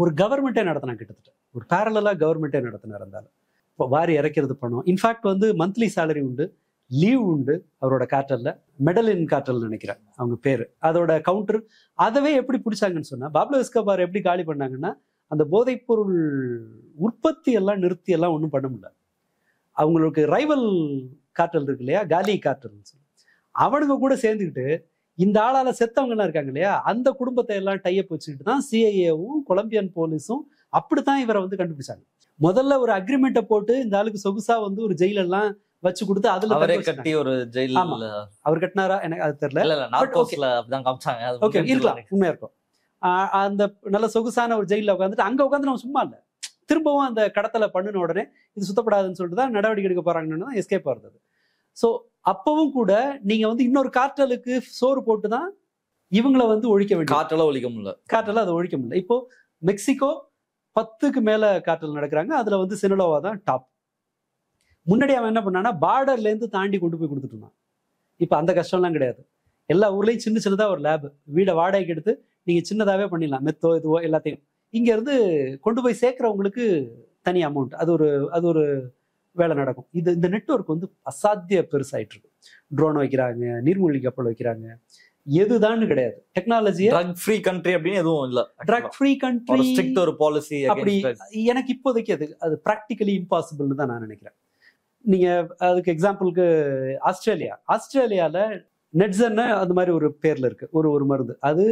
ஒரு கவர்மெண்ட்டே நடத்தினா, கிட்டத்தட்ட ஒரு பேரலா கவர்மெண்ட்டே நடத்தினார். இருந்தாலும் இப்போ வாரி இறக்கிறது பணம். இன்ஃபேக்ட் வந்து மந்த்லி சேலரி உண்டு, லீவ் உண்டு. அவரோட கார்ட்டல்ல மெடலின் கார்ட்டல் நினைக்கிறேன் அவங்க பேரு. அதோட கவுண்டர் அதவே எப்படி பிடிச்சாங்கன்னு சொன்னா, பாப்லோ எஸ்கோபார் எப்படி காலி பண்ணாங்கன்னா, அந்த போதைப்பொருள் உற்பத்தி எல்லாம் நிறுத்தி எல்லாம் ஒன்றும் பண்ண முடியல. அவங்களுக்கு ரைவல் கார்ட்டல் இருக்கு இல்லையா, காலி கார்ட்டல், அவனுங்க கூட சேர்ந்துக்கிட்டு இந்த ஆளால செத்தவங்க எல்லாம் இருக்காங்க இல்லையா, அந்த குடும்பத்தை எல்லாம் டைப் வச்சுக்கிட்டு தான் சிஐஏவும் கொலம்பியன் போலீஸும் அப்படித்தான் இவரை வந்து கண்டுபிடிச்சாங்க. முதல்ல ஒரு அக்ரிமெண்ட்டை போட்டு இந்த ஆளுக்கு சொகுசா வந்து ஒரு ஜெயில எல்லாம் வச்சு கொடுத்து அதுல அவரே கட்டி ஒரு ஜெயில். அவர் கட்டினாரா எனக்கு அது தெரியல. இல்ல நார்த் கோஸ்ட்ல அப்படிதான் காமிச்சாங்க. ஓகே, இருக்கலாம், உண்மையா இருக்கும். அந்த நல்ல சொகுசான ஒரு ஜெயில உட்காந்துட்டு அங்க உட்காந்து நம்ம சும்மா இல்ல, திரும்பவும் அந்த கடத்தலை பண்ணின உடனே இது சுத்தப்படாதுன்னு சொல்லிட்டு தான் நடவடிக்கை எடுக்க போறாங்கன்னு தான் எஸ்கேப் ஆகுது. ஸோ அப்பவும் கூட நீங்க வந்து இன்னொரு கார்ட்டலுக்கு சோறு போட்டு தான் இவங்களை வந்து ஒழிக்க வேண்டிய. கார்ட்டெல்லாம் ஒழிக்க முடியல, கார்ட்டெல்லாம் அதை ஒழிக்க முடியல. இப்போ மெக்சிகோ 10க்கு மேல கார்ட்டல் நடக்கிறாங்க. அதுல வந்து சினலோவா தான் டாப். முன்னாடி அவன் என்ன பண்ணான்னா பார்டர்ல இருந்து தாண்டி கொண்டு போய் கொடுத்துட்டு இருந்தான். இப்ப அந்த கஷ்டம்லாம் கிடையாது. எல்லா ஊர்லயும் சின்ன சின்னதா ஒரு லேப், வீடை வாடகைக்கு எடுத்து நீங்க சின்னதாவே பண்ணிடலாம். மெத்தோ இதுவோ எல்லாத்தையும் இங்க இருந்து கொண்டு போய் சேர்க்கிறவங்களுக்கு தனி அமௌண்ட். அது ஒரு வேலை நடக்கும். இந்த நெட்வொர்க் வந்து அசாத்திய பெருசாயிட்டு இருக்கு. ட்ரோன் வைக்கிறாங்க, நீர்மூழ்கி கப்பல் வைக்கிறாங்க, எதுதான் கிடையாது. டெக்னாலஜியை ட்ரக் ஃப்ரீ கண்ட்ரி அப்படின்னு எதுவும் இல்ல. ட்ரக் ஃப்ரீ கண்ட்ரி ஸ்ட்ரிக்ட் ஒரு பாலிசி அப்படி எனக்கு இப்போதைக்கு அது ப்ராக்டிகலி இம்பாசிபிள்னு தான் நான் நினைக்கிறேன். நீங்க அதுக்கு எக்ஸாம்பிளுக்கு ஆஸ்திரேலியால நெட்ஸன்னு அந்த மாதிரி ஒரு பேர்ல இருக்கு ஒரு மருந்து. அது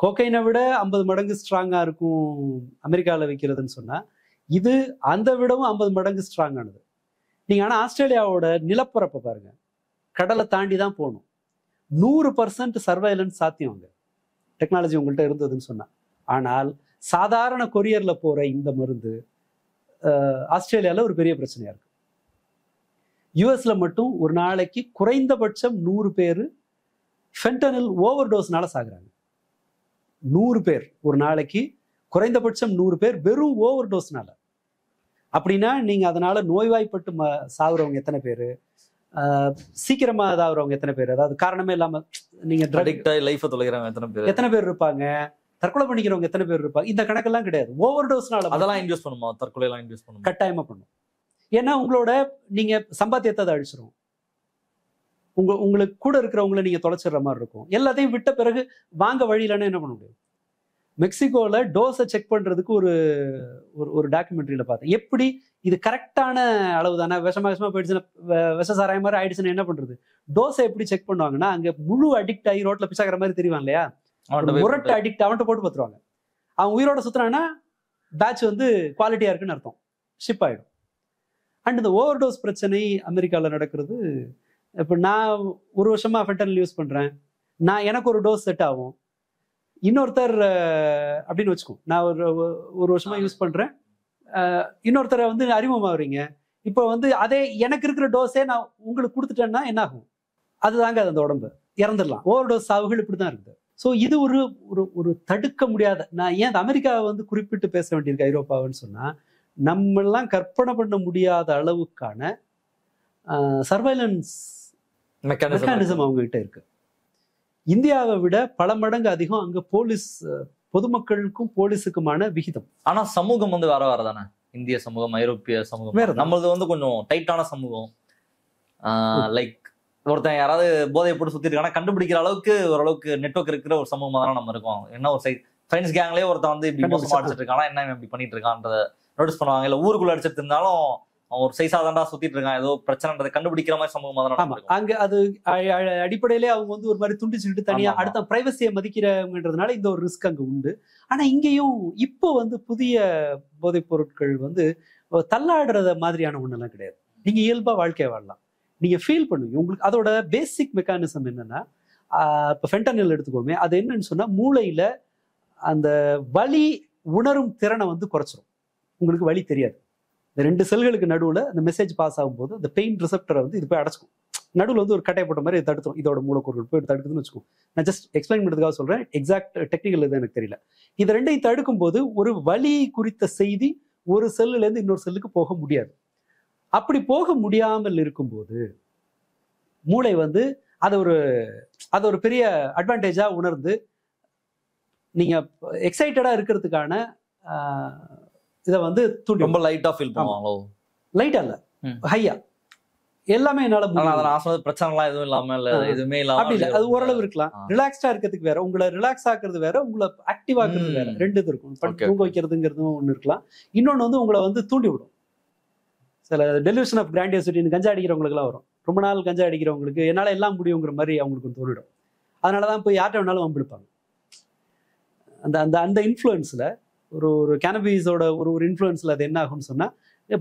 கோகைனை விட 50 மடங்கு ஸ்ட்ராங்கா இருக்கும் அமெரிக்காவில் விற்கிறதுன்னு சொன்னா, இது அந்த விடவும் 50 மடங்கு ஸ்ட்ராங்கானது. நீங்க ஆனா ஆஸ்திரேலியாவோட நிலப்பரப்பை பாருங்க, கடலை தாண்டி தான் போகணும். 100% சர்வைலன்ஸ் சாத்தியம் அங்க, டெக்னாலஜி உங்கள்கிட்ட இருந்ததுன்னு சொன்னா. ஆனால் சாதாரண கொரியர்ல போற இந்த மருந்து ஆஸ்திரேலியால ஒரு பெரிய பிரச்சனையா இருக்கு. யூஎஸ்ல மட்டும் ஒரு நாளைக்கு குறைந்தபட்சம் 100 பேர் ஃபென்டனில் ஓவர் டோஸ்னால சாகுறாங்க. 100 பேர் ஒரு நாளைக்கு, குறைந்தபட்சம் 100 பேர் வெறும் ஓவர் டோஸ்னால. அப்படின்னா நீங்க அதனால நோய்வாய்ப்பட்டு சாகுறவங்க எத்தனை பேரு, சீக்கிரமா சாகுறவங்க எத்தனை பேர், அதாவது காரணமே இல்லாம நீங்க லைஃப் தொலைகிறவங்க எத்தனை பேர் இருப்பாங்க, தற்கொலை பண்ணிக்கிறவங்க எத்தனை பேர் இருப்பாங்க, இந்த கணக்கெல்லாம் கிடையாது. ஓவர் டோஸ்னால அதெல்லாம் இன்டியூஸ் பண்ணுமா, தற்கொலை எல்லாம் இன்டியூஸ் பண்ணுமா? கட்டாயமா பண்ணும். ஏன்னா உங்களோட நீங்க சம்பாத்தியத்தை அதை அழிச்சிரும். உங்களுக்கு கூட இருக்கிறவங்களை நீங்க தொலைச்சிடுற மாதிரி இருக்கும். எல்லாத்தையும் விட்ட பிறகு வாங்க வழியிலன்னு என்ன பண்ண முடியும்? மெக்சிகோல டோஸை செக் பண்றதுக்கு ஒரு டாக்குமெண்ட்ரியில பார்த்தேன். எப்படி இது கரெக்டான அளவு தானே, விஷமா போயிடுச்சுன்னா, விஷ சாராய மாதிரி ஆயிடுச்சுன்னா என்ன பண்றது? டோஸை எப்படி செக் பண்ணுவாங்கன்னா, அங்க முழு அடிக்ட் ஆகி ரோட்ல பிச்சாக்கிற மாதிரி தெரியும் இல்லையா, முரட்டு அடிக்ட் அவன்கிட்ட போட்டு பார்த்துருவாங்க. அவன் உயிரோட சுத்துறான்னா பேட்ச் வந்து குவாலிட்டியா இருக்குன்னு அர்த்தம், ஷிப் ஆயிடும். அண்ட் இந்த ஓவர் டோஸ் பிரச்சனை அமெரிக்காவில் நடக்கிறது. இப்போ நான் ஒரு வருஷமா ஃபென்டனில் யூஸ் பண்றேன், எனக்கு ஒரு டோஸ் செட் ஆகும், இன்னொருத்தர் அப்படின்னு வச்சுக்கோ, நான் ஒரு வருஷமா யூஸ் பண்றேன், இன்னொருத்தரை வந்து அறிமுகமாகறீங்க. இப்போ வந்து அதே எனக்கு இருக்கிற டோஸே நான் உங்களுக்கு கொடுத்துட்டேன்னா என்ன ஆகும்? அதுதாங்க அந்த உடம்பு இறந்துடலாம். ஓவர் டோஸ் சாவுகள் இப்படிதான் இருக்குது. ஸோ இது ஒரு தடுக்க முடியாத, நான் ஏன் அமெரிக்காவை வந்து குறிப்பிட்டு பேச வேண்டியிருக்கு ஐரோப்பாவுன்னு சொன்னா, நம்மெல்லாம் கற்பனை பண்ண முடியாத அளவுக்கான சர்வைலன்ஸ் மெக்கானிசம் அவங்க கிட்ட இருக்கு. இந்தியாவை விட பல மடங்கு அதிகம் அங்க போலீஸ், பொதுமக்களுக்கும் போலீஸுக்குமான விகிதம். ஆனா சமூகம் வந்து வேற தானே. இந்திய சமூகம், ஐரோப்பிய சமூகம் வேற. நம்மளது வந்து கொஞ்சம் டைட்டான சமூகம். லைக் ஒருத்தன் யாராவது போதையை போட்டு சுத்தி இருக்கானா கண்டுபிடிக்கிற அளவுக்கு ஓரளவுக்கு நெட்வொர்க் இருக்கிற ஒரு சமூகமா தான் நம்ம இருக்கோம். என்ன ஒரு ஃப்ரெண்ட்ஸ் கேங்லயே ஒருத்தன் வந்து இப்படி மோசமா அடிச்சிட்டு இருக்கானா, என்ன இப்படி பண்ணிட்டு இருக்கான்றத நோட்டீஸ் பண்ணுவாங்க. இல்ல ஊருக்குள்ள அடிச்சிட்டு இருந்தாலும் அவன் ஒரு சைஸா தாண்டா சுத்திட்டு இருக்கான், ஏதோ பிரச்சனைன்றதை கண்டுபிடிக்கிற மாதிரி சமூகமா தான். அங்க அது அடிப்படையிலே அவங்க வந்து ஒரு மாதிரி துண்டிச்சுட்டு தனியா அடுத்த பிரைவசியை மதிக்கிறவங்கன்றதுனால இந்த ஒரு ரிஸ்க் அங்க உண்டு. ஆனா இங்கேயும் இப்போ வந்து புதிய போதைப் பொருட்கள் வந்து தள்ளாடுறத மாதிரியான ஒண்ணெல்லாம் கிடையாது. நீங்க இயல்பா வாழ்க்கையை வாழலாம், நீங்க ஃபீல் பண்ணுவீங்க. உங்களுக்கு அதோட பேசிக் மெக்கானிசம் என்னன்னா, இப்போ ஃபென்டனில் எடுத்துக்கோமே, அது என்னன்னு சொன்னா மூளையில அந்த வலி உணரும் திறனை வந்து குறைச்சிரும். உங்களுக்கு வலி தெரியாது. இந்த 2 செல்களுக்கு நடுவுல அந்த மெசேஜ் பாஸ் ஆகும்போது அந்த பெயின் ரிசெப்டரை வந்து இது போய் அடைச்சிக்கும். நடுவில் வந்து ஒரு கட்டையை போட்ட மாதிரி தடுத்துரும். இதோட மூலக்கூறுகள் போய் தடுக்குதுன்னு வச்சுக்கோம். நான் ஜஸ்ட் எக்ஸ்பிளைன் பண்ணுறதுக்காக சொல்றேன், எக்ஸாக்ட் டெக்னிக்கல் இது எனக்கு தெரியல. இது ரெண்டையும் தடுக்கும் போது ஒரு வலி குறித்த செய்தி ஒரு செல்லுல இருந்து இன்னொரு செல்லுக்கு போக முடியாது. அப்படி போக முடியாமல் இருக்கும்போது மூளை வந்து அதை ஒரு பெரிய அட்வான்டேஜா உணர்ந்து நீங்க எக்ஸைட்டடா இருக்கிறதுக்கான இதை வந்து தூண்டி ரொம்ப லைட்டா ஃபீல் பண்ணுவாங்களோ? லைட்டா இல்ல, ஹையா எல்லாமே என்னால பிரச்சனை எதுவும் இல்லாம இல்ல, எதுவுமே இல்லாம அப்படி இல்ல, அது ஓரளவு இருக்கலாம். ரிலாக்ஸ்டா இருக்கிறதுக்கு வேற, உங்களை ரிலாக்ஸ் ஆக்குறது வேற, உங்களை ஆக்டிவ் ஆக்குறது வேற, ரெண்டு இது இருக்கும். தூங்க வைக்கிறதுங்கிறதும் ஒண்ணு இருக்கலாம். இன்னொன்னு வந்து உங்களை வந்து தூண்டி விடும். சில டெலிவிஷன் ஆஃப் கிராண்டியோசிட்டின்னு கஞ்சா அடிக்கிறவங்களுக்கு எல்லாம் வரும். ரொம்ப நாள் கஞ்சா அடிக்கிறவங்களுக்கு என்னால எல்லாம் முடியுங்கிற மாதிரி அவங்களுக்கு தோணிடும். அதனாலதான் போய் யார்கிட்ட வேணாலும் வம்பிடுப்பாங்க. அந்த அந்த அந்த இன்ஃப்ளூயன்ஸ்ல ஒரு ஒரு கேனபீஸோட ஒரு இன்ஃப்ளூயன்ஸ்ல அது என்ன ஆகும்னு சொன்னா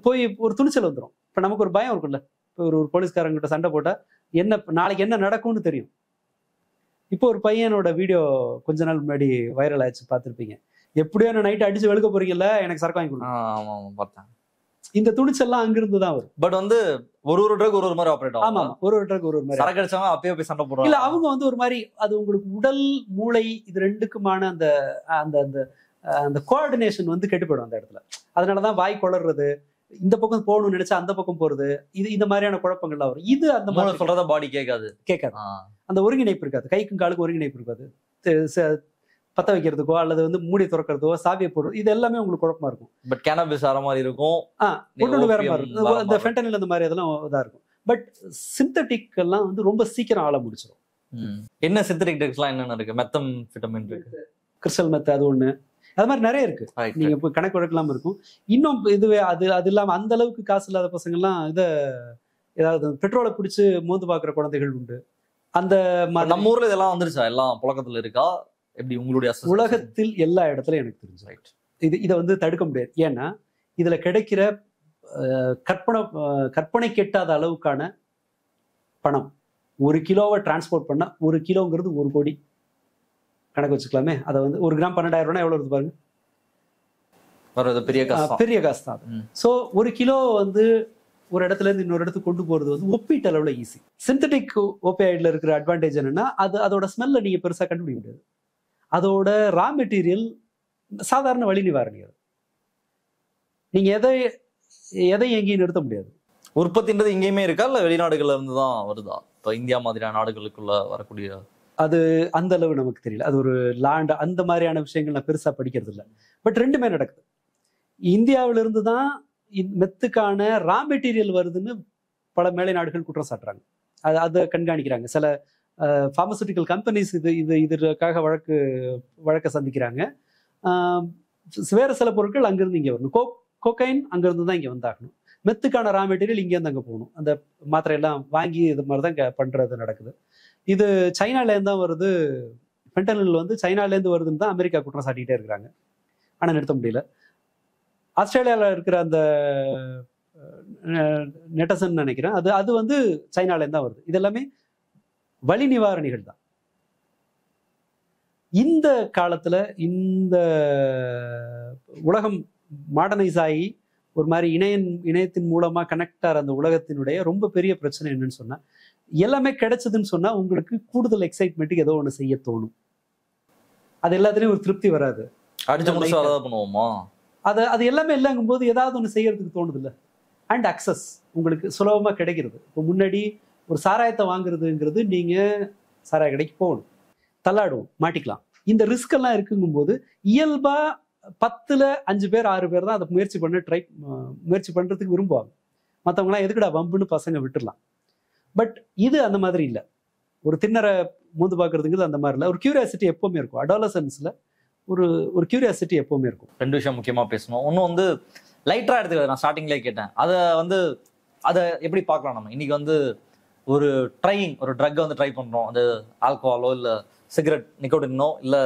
போய் ஒரு துணிச்சல் வந்துடும். இப்போ நமக்கு ஒரு பயம் இருக்குல்ல, இப்போ ஒரு போலீஸ்காரங்கிட்ட சண்டை போட்டா நாளைக்கு என்ன நடக்கும்னு தெரியும். இப்போ ஒரு பையனோட வீடியோ கொஞ்ச நாள் முன்னாடி வைரல் ஆச்சு, பார்த்துருப்பீங்க. எப்படியோ நைட் அடிச்சு வெளுக்க போறீங்கல்ல, எனக்கு சரக்கு வாங்கி கொடுங்க. பார்த்தேன். இந்த துணிச்சல்லாம் அங்கிருந்து தான் வரும். பட் வந்து ஒரு ட்ரக் ஒரு மாதிரி ஆப்ரேட் ஆகும். ஆமா, ஒரு ட்ரக் ஒரு மாதிரி சரக்கு அடிச்சவங்க அப்பயே போய் சண்டை போடுறாங்க. இல்ல, அவங்க வந்து ஒரு மாதிரி அது உங்களுக்கு உடல் மூளை இது ரெண்டுக்குமான அந்த அந்த அந்த அந்த கோஆர்டினேஷன் வந்து கெட்டு போயிடும் அந்த இடத்துல. அதனாலதான் வாய் குளறது, இந்த பக்கம் போகணும்னு நினைச்சா அந்த பக்கம் போறது, இந்த மாதிரியான குழப்பங்கள்லாம் வரும். இது அந்த மாதிரி சொல்றத பாடி கேட்காது. அந்த ஒருங்கிணைப்பு இருக்காது, கைக்கும் காலுக்கு ஒருங்கிணைப்பு இருக்காது. பத்த வைக்கிறதுக்கோ அல்லது வந்து மூடி திறக்கிறதோ சாவியை போடுறது, இது எல்லாமே உங்களுக்கு குழப்பமா இருக்கும். பட் கேனபிஸ் வேற மாதிரி இருக்கும், வேற மாதிரி இருக்கும். இந்த ஃபென்டனில் இந்த மாதிரி அதெல்லாம் இதா இருக்கும். பட் சிந்தட்டிக் எல்லாம் வந்து ரொம்ப சீக்கிரம் ஆள முடிச்சிடும். என்ன சிந்தட்டிக் ட்ரக்ஸ்லாம் என்னென்ன இருக்கு? மெத்தம்ஃபெட்டமைன் இருக்கு, கிறிஸ்டல் மெத் அது ஒண்ணு, அது மாதிரி நிறைய இருக்கு. நீங்க இப்போ கணக்கு வழக்கெல்லாம் இருக்கும். இன்னும் இதுவே அது இல்லாம அந்த அளவுக்கு காசு இல்லாத பசங்க எல்லாம் ஏதாவது பெட்ரோலை பிடிச்சு மோந்து பாக்குற குழந்தைகள் உண்டு. அந்த நம்ம ஊர்ல இதெல்லாம் வந்துருச்சா? எல்லாம் புழக்கத்துல இருக்கா? எப்படி உங்களுடைய உலகத்தில் எல்லா இடத்துலயும் எனக்கு தெரிஞ்சு இதை வந்து தடுக்க முடியாது. ஏன்னா இதுல கிடைக்கிற கற்பனை கெட்டாத அளவுக்கான பணம். 1 கிலோவை டிரான்ஸ்போர்ட் பண்ணா 1 கிலோங்கிறது 1 கோடி கணக்கு வச்சுக்கலாமே. அதை வந்து 1 கிராம் 12,000 ரூபாய் எவ்வளவு இருக்கு பாருங்க, பெரிய காசு தான். ஸோ 1 கிலோ வந்து ஒரு இடத்துல இருந்து இன்னொரு இடத்துக்கு கொண்டு போறது வந்து ஒப்பீட்டு அளவுல ஈஸி. சிந்தட்டிக் ஓபியாய்டில் இருக்கிற அட்வான்டேஜ் என்னன்னா, அதோட ஸ்மெல்ல நீங்க பெருசா கண்டுபிடிக்க முடியாது. அதோட ரா மெட்டீரியல் சாதாரண வலி நிவாரணி. நீங்க எதை எங்கேயும் நிறுத்த முடியாது. உற்பத்தின்றது இங்கேயுமே இருக்கா, இல்ல வெளிநாடுகள்ல இருந்து தான் வருதா? இப்போ இந்தியா மாதிரியான நாடுகளுக்குள்ள வரக்கூடிய அது அந்த அளவு நமக்கு தெரியல. அது ஒரு லேண்ட் அந்த மாதிரியான விஷயங்கள் நான் பெருசா படிக்கிறது இல்லை. பட் ரெண்டுமே நடக்குது. இந்தியாவில இருந்து தான் மெத்துக்கான ரா மெட்டீரியல் வருதுன்னு பல மேலை நாடுகள் குற்றம் சாட்டுறாங்க. அதை கண்காணிக்கிறாங்க. சில ஃபார்மசூட்டிக்கல் கம்பெனிஸ் இதற்காக வழக்க சந்திக்கிறாங்க. வேற சில பொருட்கள் அங்கிருந்து இங்கே வரணும். கோக்கைன் அங்கிருந்து தான் இங்கே வந்தாகணும். மெத்துக்கான ரா மெட்டீரியல் இங்கேருந்து அங்கே போகணும். அந்த மாத்திரையெல்லாம் வாங்கி இது மாதிரி தான் பண்ணுறது நடக்குது. இது சைனாலேருந்து தான் வருது. ஃபென்டனில் வந்து சைனாலேருந்து வருதுன்னு தான் அமெரிக்கா குற்றம் சாட்டிக்கிட்டே இருக்கிறாங்க. ஆனால் நிறுத்த முடியல. ஆஸ்திரேலியாவில் இருக்கிற அந்த நெட்டசன் நினைக்கிறேன், அது வந்து சைனாலேருந்து தான் வருது. இது எல்லாமே வலி நிவாரணிகள் தான். இந்த காலத்துல இந்த உலகம் மாடர்னைஸ் ஆகி ஒரு மாதிரி இணையத்தின் மூலமா கனெக்ட் ஆகிற அந்த உலகத்தினுடைய ரொம்ப பெரிய பிரச்சனை என்னன்னு சொன்னா, எல்லாமே கிடைச்சதுன்னு சொன்னா உங்களுக்கு கூடுதல் எக்ஸைட்மெண்ட்டுக்கு ஏதோ ஒன்று செய்ய தோணும். அது எல்லாத்துலயும் ஒரு திருப்தி வராது. அது எல்லாமே இல்லைங்கும் போது ஏதாவது ஒன்று செய்யறதுக்கு தோணுது இல்லை. அண்ட் அக்சஸ் உங்களுக்கு சுலபமா கிடைக்கிறது. இப்போ முன்னாடி ஒரு சாராயத்தை வாங்குறதுங்கிறது நீங்க சாராய கடைக்கு போகணும், தள்ளாடுவோம், மாட்டிக்கலாம். இந்த ரிஸ்க் எல்லாம் இருக்குங்கும் போது இயல்பா 10ல் 5 பேர் 6 பேர் தான் அதை முயற்சி பண்றதுக்கு விரும்புவாங்க. மற்றவங்களாம் எதுக்குடா வம்புன்னு பசங்க விட்டுடலாம். பட் இது அந்த மாதிரி இல்லை. ஒரு திண்ணறை மூந்து பார்க்கறதுங்கிறது அந்த மாதிரி இல்லை. ஒரு கியூரியாசிட்டி எப்பவுமே இருக்கும். அடாலசன்ஸ்ல ஒரு கியூரியாசிட்டி எப்பவுமே இருக்கும். 2 விஷயம் முக்கியமா பேசணும். ஒன்னும் வந்து லைட்டரா எடுத்துக்கிறது. நான் ஸ்டார்டிங்லேயே கேட்டேன், அதை எப்படி பார்க்கலாம் நம்ம இன்னைக்கு வந்து ஒரு ட்ரக்கை வந்து ட்ரை பண்றோம். அது ஆல்கஹாலோ இல்லை சிகரெட் நிக்கோட்டினோ இல்லை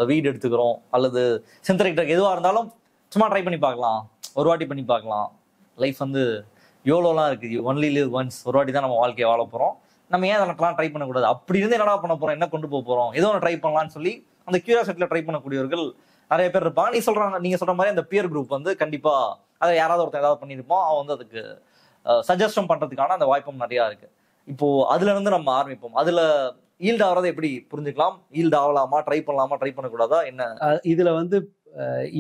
வீட் எடுத்துக்கிறோம் அல்லது சிந்தட்டிக் ட்ரக் எதுவாக இருந்தாலும் சும்மா ட்ரை பண்ணி பார்க்கலாம், ஒரு வாட்டி பண்ணி பார்க்கலாம். லைஃப் வந்து யோலோலாம் இருக்குது, ஒன்லி லிவ் ஒன்ஸ், ஒரு வாட்டி தான் நம்ம வாழ்க்கையை வாழ போகிறோம். நம்ம ஏன் அதெல்லாம் ட்ரை பண்ணக்கூடாது? அப்படி இருந்து என்னடா பண்ண போகிறோம், என்ன கொண்டு போக போகிறோம், ஏதோ ஒன்று ட்ரை பண்ணலான்னு சொல்லி அந்த கியூரியாசிட்டியில் ட்ரை பண்ணக்கூடியவர்கள் நிறைய பேர் இருப்பாங்க. நீங்கள் சொல்கிற மாதிரி அந்த பியர் குரூப் வந்து கண்டிப்பாக அதை யாராவது ஒருத்தர் ஏதாவது பண்ணியிருப்போம், அவன் வந்து அதுக்கு சஜஷன் பண்ணுறதுக்கான அந்த வாய்ப்பும் நிறையா இருக்குது. இப்போது அதுலேருந்து நம்ம ஆரம்பிப்போம். அதில் ஈல்ட் ஆகிறத எப்படி புரிஞ்சுக்கலாம்? ஈல்ட் ஆகலாமா, ட்ரை பண்ணலாமா, ட்ரை பண்ணக்கூடாதா, என்ன? இதில் வந்து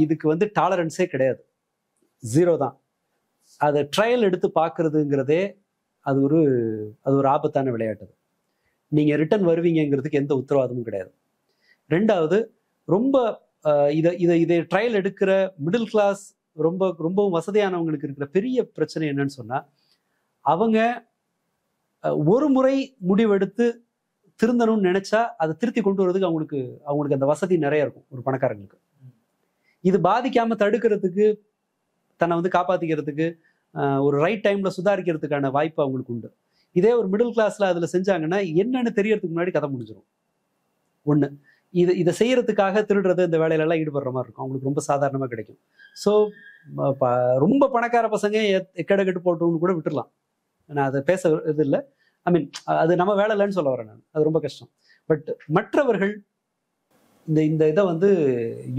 இதுக்கு வந்து டாலரன்ஸே கிடையாது, 0 தான். அதை ட்ரையல் எடுத்து பார்க்கறதுங்கிறதே அது ஒரு ஆபத்தான விளையாட்டு. நீங்கள் ரிட்டர்ன் வருவீங்கிறதுக்கு எந்த உத்தரவாதமும் கிடையாது. 2வது, ரொம்ப இதை ட்ரையல் எடுக்கிற மிடில் கிளாஸ் ரொம்பவும் வசதியானவங்களுக்கு இருக்கிற பெரிய பிரச்சனை என்னன்னு சொன்னா, அவங்க ஒரு முறை முடிவெடுத்து திருந்தணும்னு நினைச்சா அதை திருத்தி கொண்டு வரதுக்கு அவங்களுக்கு அந்த வசதி நிறைய இருக்கும். ஒரு பணக்காரங்களுக்கு இது பாதிக்காம தடுக்கிறதுக்கு, தன்னை வந்து காப்பாத்திக்கிறதுக்கு, ஒரு ரைட் டைம்ல சுதாரிக்கிறதுக்கான வாய்ப்பு அவங்களுக்கு உண்டு. இதே ஒரு மிடில் கிளாஸ்ல அதுல செஞ்சாங்கன்னா என்னன்னு தெரியறதுக்கு முன்னாடி கதை முடிஞ்சிடும். 1. இதை செய்யறதுக்காக திருடுறது இந்த வேலையிலெல்லாம் ஈடுபடுற மாதிரி இருக்கும். அவங்களுக்கு ரொம்ப சாதாரணமாக கிடைக்கும். ஸோ ரொம்ப பணக்கார பசங்க எக்கட கெட்டு போட்டோம்னு கூட விட்டுடலாம். நான் அதை பேச இது இல்லை. ஐ மீன் அது நம்ம வேலை இல்லைன்னு சொல்ல வரேன் நான். அது ரொம்ப கஷ்டம். பட் மற்றவர்கள் இந்த இதை வந்து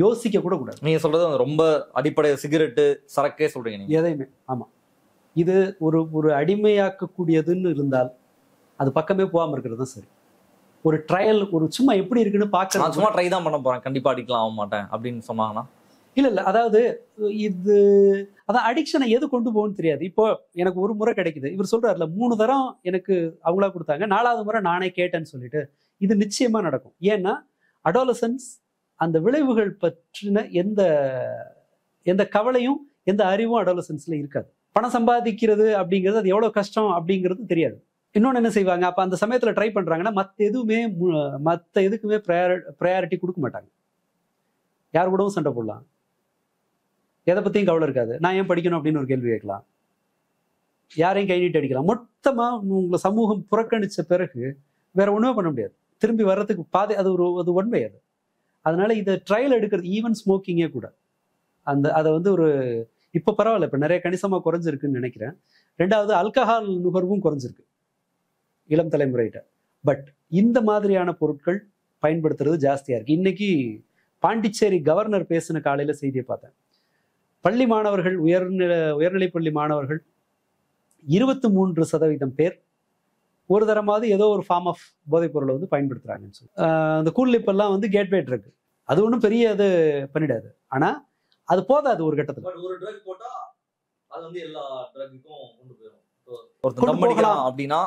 யோசிக்க கூட கூடாது. நீங்க சொல்றது ரொம்ப அடிப்படை சிகரெட்டு சரக்கே சொல்றீங்க நீங்க. எதையுமே. ஆமா, இது ஒரு அடிமையாக்கக்கூடியதுன்னு இருந்தால் அது பக்கமே போகாம இருக்கிறது தான் சரி. ஒரு ட்ரையல், ஒரு சும்மா எப்படி இருக்குன்னு பார்க்க, நான் சும்மா ட்ரை தான் பண்ண போறேன், கண்டிப்பா அடிக்கலாம் ஆக மாட்டேன் அப்படின்னு சொன்னாங்கன்னா இல்ல அதாவது இது அதான் அடிக்ஷனை எது கொண்டு போகும்னு தெரியாது. இப்போ எனக்கு ஒரு முறை கிடைக்குது, இவர் சொல்றாருல 3 தரம் எனக்கு அவங்களா கொடுத்தாங்க, 4வது முறை நானே கேட்டேன்னு சொல்லிட்டு, இது நிச்சயமா நடக்கும். ஏன்னா அடாலசன்ஸ் அந்த விளைவுகள் பற்றின எந்த கவலையும் எந்த அறிவும் அடாலசன்ஸ்ல இருக்காது. பணம் சம்பாதிக்கிறது அப்படிங்கிறது அது எவ்வளவு கஷ்டம் அப்படிங்கிறது தெரியாது. இன்னொன்னு என்ன செய்வாங்க, அப்ப அந்த சமயத்துல ட்ரை பண்றாங்கன்னா மத்த எதுக்குமே ப்ரையாரிட்டி கொடுக்க மாட்டாங்க. யார் கூடவும் சண்டை போடலாம், எதை பத்தியும் கவலை இருக்காது. நான் ஏன் படிக்கணும் அப்படின்னு ஒரு கேள்வி கேட்கலாம், யாரையும் கை நீட்டு அடிக்கலாம். மொத்தமா உங்களை சமூகம் புறக்கணிச்ச பிறகு வேற ஒண்ணுமே பண்ண முடியாது. திரும்பி வர்றதுக்கு பாதை அது ஒன்மை. அது அதனால இதை ட்ரையல் எடுக்கிறது, ஈவன் ஸ்மோக்கிங்கே கூட அதை வந்து இப்போ பரவாயில்ல, இப்போ நிறைய கணிசமாக குறைஞ்சிருக்குன்னு நினைக்கிறேன். 2வது ஆல்கஹால் நுகர்வும் குறைஞ்சிருக்கு இளம் தலைமுறைகிட்ட. பட் இந்த மாதிரியான பொருட்கள் பயன்படுத்துறது ஜாஸ்தியா இருக்கு. இன்னைக்கு பாண்டிச்சேரி கவர்னர் பேசின காலையில செய்தியை பார்த்தேன். பள்ளி மாணவர்கள், உயர்நிலை பள்ளி மாணவர்கள் 23% பேர் ஒரு தரமாவது ஏதோ ஒரு ஃபார்ம் ஆஃப் போதைப் பொருளை வந்து பயன்படுத்துறாங்கன்னு சொல்லி. அந்த கூல்லிப் எல்லாம் வந்து கேட்வே ட்ரக், அது ஒன்றும் பெரிய அது பண்ணிடாது. ஆனா அது போதாது ஒரு கட்டத்துல. ஒரு ட்ரக் போட்டா அது வந்து எல்லா ட்ரக்குக்கும் கொண்டு போயிடும். ஒருத்தர் தம் அடிக்கலாம் அப்படின்னா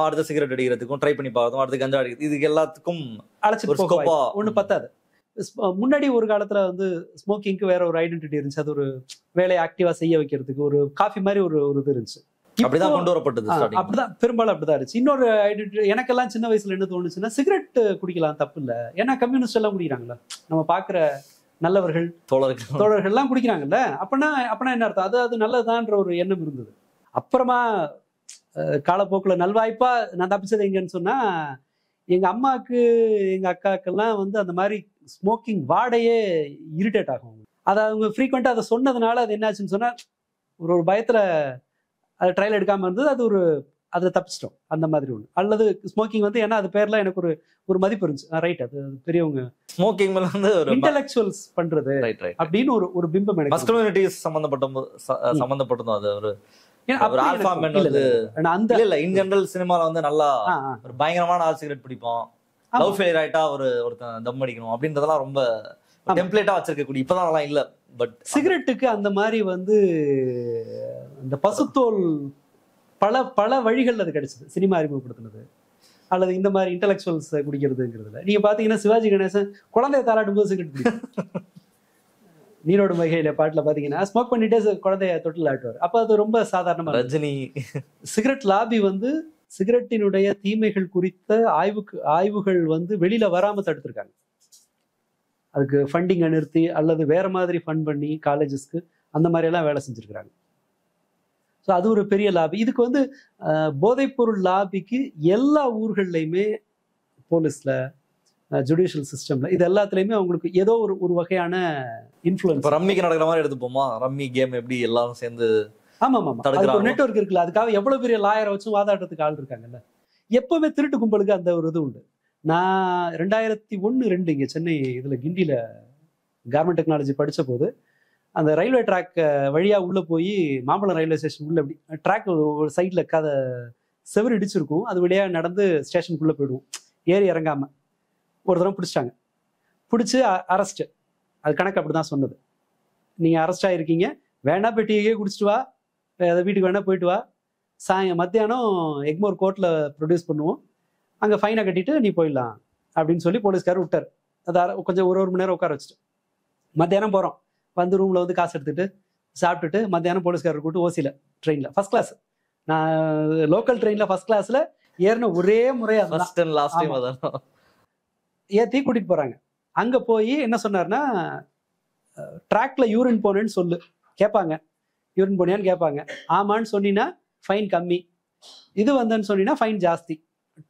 அடுத்த சிகரெட் அடிக்கிறதுக்கும் ட்ரை பண்ணி பார்க்கணும், அடுத்து கஞ்சா அடிக்கிறது, இதுக்கு எல்லாத்துக்கும் அழைச்சிட்டு போக ஒண்ணு பத்தாது. முன்னாடி ஒரு காலத்துல வந்து ஸ்மோக்கிங்க்கு வேற ஒரு ஐடென்டிட்டி இருந்துச்சு. அது ஒரு வேலையை ஆக்டிவா செய்ய வைக்கிறதுக்கு ஒரு காஃபி மாதிரி ஒரு இது இருந்துச்சு. அப்படிதான் கொண்டு வரப்பட்டது. அப்படிதான் பெரும்பாலும் அப்படிதான் இருந்துச்சு. இன்னொரு ஐடென்டிட்டி எனக்கெல்லாம் சின்ன வயசுல என்ன தோணுச்சுன்னா, சிகரெட் குடிக்கலாம் தப்பு இல்லை, ஏன்னா கம்யூனிஸ்ட் எல்லாம் குடிக்கிறாங்களா, நம்ம பாக்குற நல்லவர்கள் தோழர்கள் எல்லாம் குடிக்கிறாங்கல்ல, அப்படின்னா என்ன அர்த்தம், அது நல்லதுதான்ற ஒரு எண்ணம் இருந்தது. அப்புறமா காலப்போக்கில் நல்வாய்ப்பா நான் தப்பிச்சது எங்கன்னு சொன்னா, எங்க அம்மாவுக்கு எங்க அக்காக்கெல்லாம் வந்து அந்த மாதிரி ஸ்மோக்கிங் வாடையே இரிட்டேட் ஆகும். அதை அவங்க ஃப்ரீக்வெண்டா அதை சொன்னதுனால அது என்னாச்சுன்னு சொன்னா, ஒரு பயத்துல அதை ட்ரையல் எடுக்காம இருந்தது. அதை தப்பிச்சிட்டோம் அந்த மாதிரி ஒன்று. அல்லது ஸ்மோக்கிங் வந்து ஏன்னா அது பேர்ல எனக்கு ஒரு மதிப்பு இருந்துச்சு. ரைட், அது பெரியவங்க ஸ்மோக்கிங் வந்து ஒரு இன்டெலெக்சுவல்ஸ் பண்றது அப்படின்னு ஒரு பிம்பம் எனக்கு. மஸ்குலினிட்டிஸ் சம்பந்தப்பட்டதும் அது ஒரு ஆல்பா மேன் வந்து இல்ல இன் ஜெனரல் சினிமால வந்து நல்லா ஒரு பயங்கரமான ஆல் சிகரெட் பிடிப்போம், லவ் ஃபெயிலியர் ஆயிட்டா ஒருத்தன் தம் அடிக்கணும் அப்படின்றதெல்லாம் ரொம்ப டெம்ப்ளேட்டா வச்சிருக்கக்கூடிய. இப்பதான் அதெல்லாம் இல்ல. பட் சிகரெட்டுக்கு அந்த மாதிரி வந்து இந்த பசுத்தோல் பல வழிகள் அது கிடைச்சது. சினிமா அறிமுகப்படுத்தினது அல்லது இந்த மாதிரி இன்டெலெக்சுவல்ஸ் குடிக்கிறதுங்கிறதுல நீங்க பாத்தீங்கன்னா, சிவாஜி கணேசன் குழந்தைய தாளாட்டும் போது சிகரெட் குடிக்கும். நீரோடு மகையில பாட்டுல பாத்தீங்கன்னா ஸ்மோக் பண்ணிட்டே குழந்தைய தொட்டில் ஆட்டுவார். அப்ப அது ரொம்ப சாதாரணமா. ரஜினி சிகரெட் லாபி வந்து சிகரெட்டினுடைய தீமைகள் குறித்த ஆய்வுகள் வந்து வெளியில வராம தடுத்திருக்காங்க. அதுக்கு ஃபண்டிங்கை நிறுத்தி அல்லது வேற மாதிரி ஃபண்ட் பண்ணி காலேஜஸ்க்கு அந்த மாதிரி எல்லாம் வேலை செஞ்சிருக்கிறாங்க. ஸோ அது ஒரு பெரிய லாபி. இதுக்கு வந்து போதைப்பொருள் லாபிக்கு எல்லா ஊர்கள்லையுமே, போலீஸ்ல, ஜுடிஷியல் சிஸ்டம்ல, இது எல்லாத்துலயுமே அவங்களுக்கு ஏதோ ஒரு வகையான இன்ஃப்ளூயன்ஸ். ரம்மிக்கு நடக்கிற மாதிரி எடுத்துப்போமா, ரம்மி கேம் எப்படி எல்லாரும் சேர்ந்து. ஆமா, ஒரு நெட்வொர்க் இருக்குல்ல, அதுக்காக எவ்வளவு பெரிய லாயரை வச்சு வாதாடுறதுக்கு ஆள் இருக்காங்கல்ல. எப்பவுமே திருட்டு கும்பலுக்கு அந்த ஒரு இது உண்டு. நான் 2001-2 இங்க சென்னை இதுல கிண்டியில கார்மெண்ட் டெக்னாலஜி படிச்ச போது, அந்த ரயில்வே ட்ராக் வழியா உள்ள போய் மாம்பழம் ரயில்வே ஸ்டேஷன் உள்ள அப்படி ட்ராக் ஒரு சைட்ல செவரு இடிச்சிருக்கும், அது வழியா நடந்து ஸ்டேஷனுக்குள்ள போயிடுவோம் ஏறி இறங்காம. ஒரு தடவை பிடிச்சிட்டாங்க, பிடிச்சி அரெஸ்ட். அது கணக்கு அப்படிதான் சொன்னது. நீங்க அரெஸ்ட் ஆயிருக்கீங்க, வேணா பெட்டியே குடிச்சிட்டு வா, வீட்டுக்கு வேணா போயிட்டு வா, மத்தியானம் எக்மோர் கோர்ட்ல ப்ரொடியூஸ் பண்ணுவோம், அங்கே ஃபைனை கட்டிட்டு நீ போயிடலாம் அப்படின்னு சொல்லி போலீஸ்காரர் விட்டார். அது கொஞ்சம் ஒரு மணி நேரம் உட்கார வச்சுட்டு மத்தியானம் போகிறோம். வந்து ரூமில் வந்து காசு எடுத்துட்டு சாப்பிட்டுட்டு மத்தியானம் போலீஸ்காரர் கூட்டு ஓசியில் ட்ரெயினில் ஃபர்ஸ்ட் கிளாஸ், நான் லோக்கல் ட்ரெயினில் ஃபர்ஸ்ட் கிளாஸில் ஏறின ஒரே முறையாக ஏற்றி கூட்டிகிட்டு போகிறாங்க. அங்கே போய் என்ன சொன்னார்னா, ட்ராக்ல யூரின் போனேன்னு சொல்லு கேட்பாங்க, யூரின் போனியான்னு கேட்பாங்க. ஆமான்னு சொன்னீங்கன்னா ஃபைன் கம்மி, இது வந்தேன்னு சொன்னீங்கன்னா ஃபைன் ஜாஸ்தி,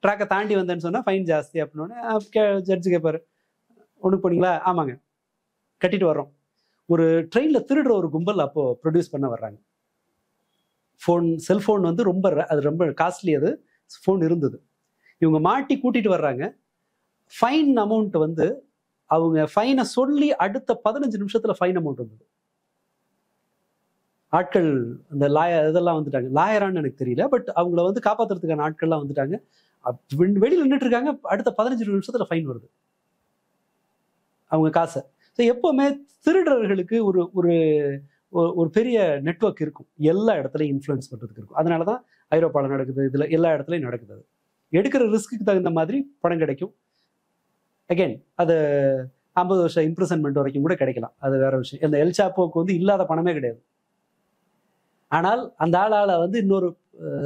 ட்ராக்கை தாண்டி வந்தேன்னு சொன்னா ஃபைன் ஜாஸ்தி அப்படின்னு ஜட்ஜு கேட்பாரு. ஒன்றுக்கு போனீங்களா? ஆமாங்க, கட்டிட்டு வர்றோம். ஒரு ட்ரெயினில் திருடுற ஒரு கும்பல் அப்போ ப்ரொடியூஸ் பண்ண வர்றாங்க. ஃபோன், செல்ஃபோன் வந்து ரொம்ப அது ரொம்ப காஸ்ட்லி. அது ஃபோன் இருந்தது. இவங்க மாட்டி கூட்டிட்டு வர்றாங்க. ஃபைன் அமௌண்ட் வந்து அவங்க ஃபைனை சொல்லி அடுத்த 15 நிமிஷத்துல ஃபைன் அமௌண்ட் வந்தது. ஆட்கள் அந்த இதெல்லாம் வந்துட்டாங்க. லாயரான்னு எனக்கு தெரியல, பட் அவங்கள வந்து காப்பாத்துறதுக்கான ஆட்கள்லாம் வந்துட்டாங்க. வெளியில் நின்றுட்டு இருக்காங்க. அடுத்த 15 நிமிஷத்துல ஃபைன் வருது அவங்க காசை. ஸோ எப்பவுமே திருடர்களுக்கு ஒரு ஒரு ஒரு பெரிய நெட்வொர்க் இருக்கும். எல்லா இடத்துலையும் இன்ஃப்ளூயன்ஸ் பண்றதுக்கு இருக்கும். அதனாலதான் ஐரோப்பாவில் நடக்குது, இதுல எல்லா இடத்துலையும் நடக்குது. அது எடுக்கிற ரிஸ்க்கு தகுந்த மாதிரி பணம் கிடைக்கும். அகைன் அது 50 வருஷம் இம்ப்ரிசன்மெண்ட் வரைக்கும் கூட கிடைக்கலாம். அது வேற விஷயம். இந்த எல் சாப்போக்கு வந்து இல்லாத பணமே கிடையாது. ஆனால் அந்த ஆளால வந்து இன்னொரு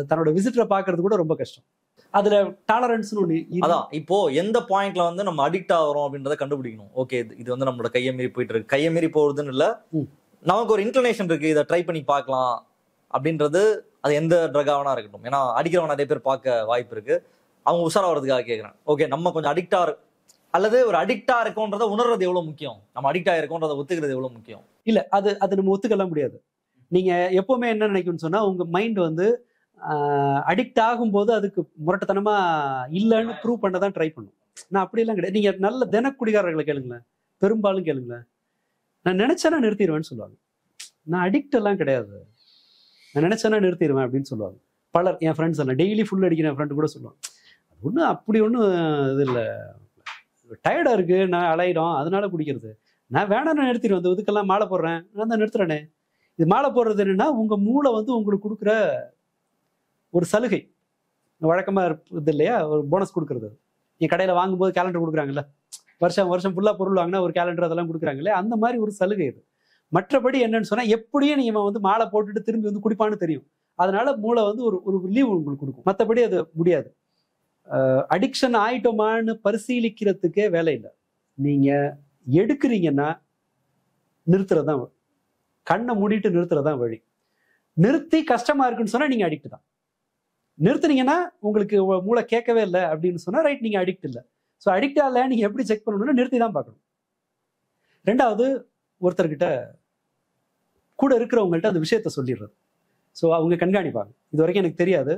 தன்னோட விசிட்டரை பாக்குறது கூட ரொம்ப கஷ்டம். அதுல டாலரன்ஸ்னு ஒண்ணு. அதான் இப்போ எந்த பாயிண்ட்ல வந்து நம்ம அடிக்ட் ஆகிறோம் அப்படின்றத கண்டுபிடிக்கணும். ஓகே, இது வந்து நம்மளோட கையை மீறி போயிட்டு இருக்கு. கையை மீறி போறதுன்னு இல்ல, நமக்கு ஒரு இன்க்ளினேஷன் இருக்கு, இதை ட்ரை பண்ணி பார்க்கலாம் அப்படின்றது. அது எந்த ட்ரகாவனா இருக்கட்டும். ஏன்னா அடிக்கிறவங்க நிறைய பேர் பார்க்க வாய்ப்பு இருக்கு. அவங்க உஷாராகிறதுக்காக கேட்கறேன். ஓகே, நம்ம கொஞ்சம் அடிக்டா அல்லது ஒரு அடிக்டா இருக்கோன்றத உணர்றது எவ்வளவு முக்கியம், நம்ம அடிக்டா இருக்கோன்றதை ஒத்துக்கிறது எவ்வளவு முக்கியம். இல்ல, அது நம்ம ஒத்துக்கலாம் முடியாது. நீங்க எப்பவுமே என்ன நினைக்கணும்னு சொன்னா, உங்க மைண்ட் வந்து அடிக்ட் ஆகும்போது அதுக்கு முரட்டத்தனமா இல்லைன்னு ப்ரூவ் பண்ண தான் ட்ரை பண்ணும். நான் அப்படியெல்லாம் கிடையாது. நீங்க நல்ல தினக்குடிகாரர்களை கேளுங்களேன், பெரும்பாலும் கேளுங்களேன், நான் நினைச்சேன்னா நிறுத்திடுவேன்னு சொல்லுவாங்க. நான் அடிக்ட் எல்லாம் கிடையாது, நான் நினைச்சேன்னா நிறுத்திடுவேன் அப்படின்னு சொல்லுவாங்க. பலர் என் ஃப்ரெண்ட்ஸ் எல்லாம் டெய்லி ஃபுல் அடிக்கிற என் ஃப்ரெண்டு கூட சொல்லுவாங்க, ஒன்றும் அப்படி ஒன்றும் இது இல்லை, டயர்டா இருக்கு, நான் அலையிடும் அதனால குடிக்கிறது, நான் வேணாம் நிறுத்திடுவேன், அந்த இதுக்கெல்லாம் மாலை போடுறேன், நான் தான் நிறுத்துறேனே. இது மாலை போடுறது என்னன்னா, உங்க மூளை வந்து உங்களுக்கு கொடுக்குற ஒரு சலுகை, வழக்கமா இருப்பது இல்லையா, ஒரு போனஸ் கொடுக்கறது. என் கடையில வாங்கும்போது கேலண்டர் கொடுக்குறாங்கல்ல, வருஷம் ஃபுல்லா பொருள் வாங்கினா ஒரு கேலண்டர் அதெல்லாம் கொடுக்குறாங்களே, அந்த மாதிரி ஒரு சலுகை இது. மற்றபடி என்னன்னு சொன்னா, எப்படியும் நீங்க வந்து மாலை போட்டுட்டு திரும்பி வந்து குடிப்பான்னு தெரியும். அதனால மூளை வந்து ஒரு லீவ் உங்களுக்கு கொடுக்கும். மற்றபடி அது முடியாது. அடிக்ஷன் ஆயிட்டோமான்னு பரிசீலிக்கிறதுக்கே வேலை இல்லை. நீங்க எடுக்கிறீங்கன்னா நிறுத்துறதுதான், கண்ணை மூடிட்டு நிறுத்துறதுதான் வழி. நிறுத்தி கஷ்டமா இருக்குன்னு சொன்னா நீங்க அடிக்ட் தான். நிறுத்துனீங்கன்னா உங்களுக்கு மூளை கேட்கவே இல்லை அப்படின்னு சொன்னா ரைட், நீங்க அடிக்ட் இல்லை. ஸோ அடிக்டா இல்லை நீங்க எப்படி செக் பண்ணணும்னா நிறுத்தி தான் பார்க்கணும். ரெண்டாவது, ஒருத்தர்கிட்ட கூட இருக்கிறவங்கள்ட்ட அந்த விஷயத்த சொல்லிடுறது. ஸோ அவங்க கண்காணிப்பாங்க. இது வரைக்கும் எனக்கு தெரியாது,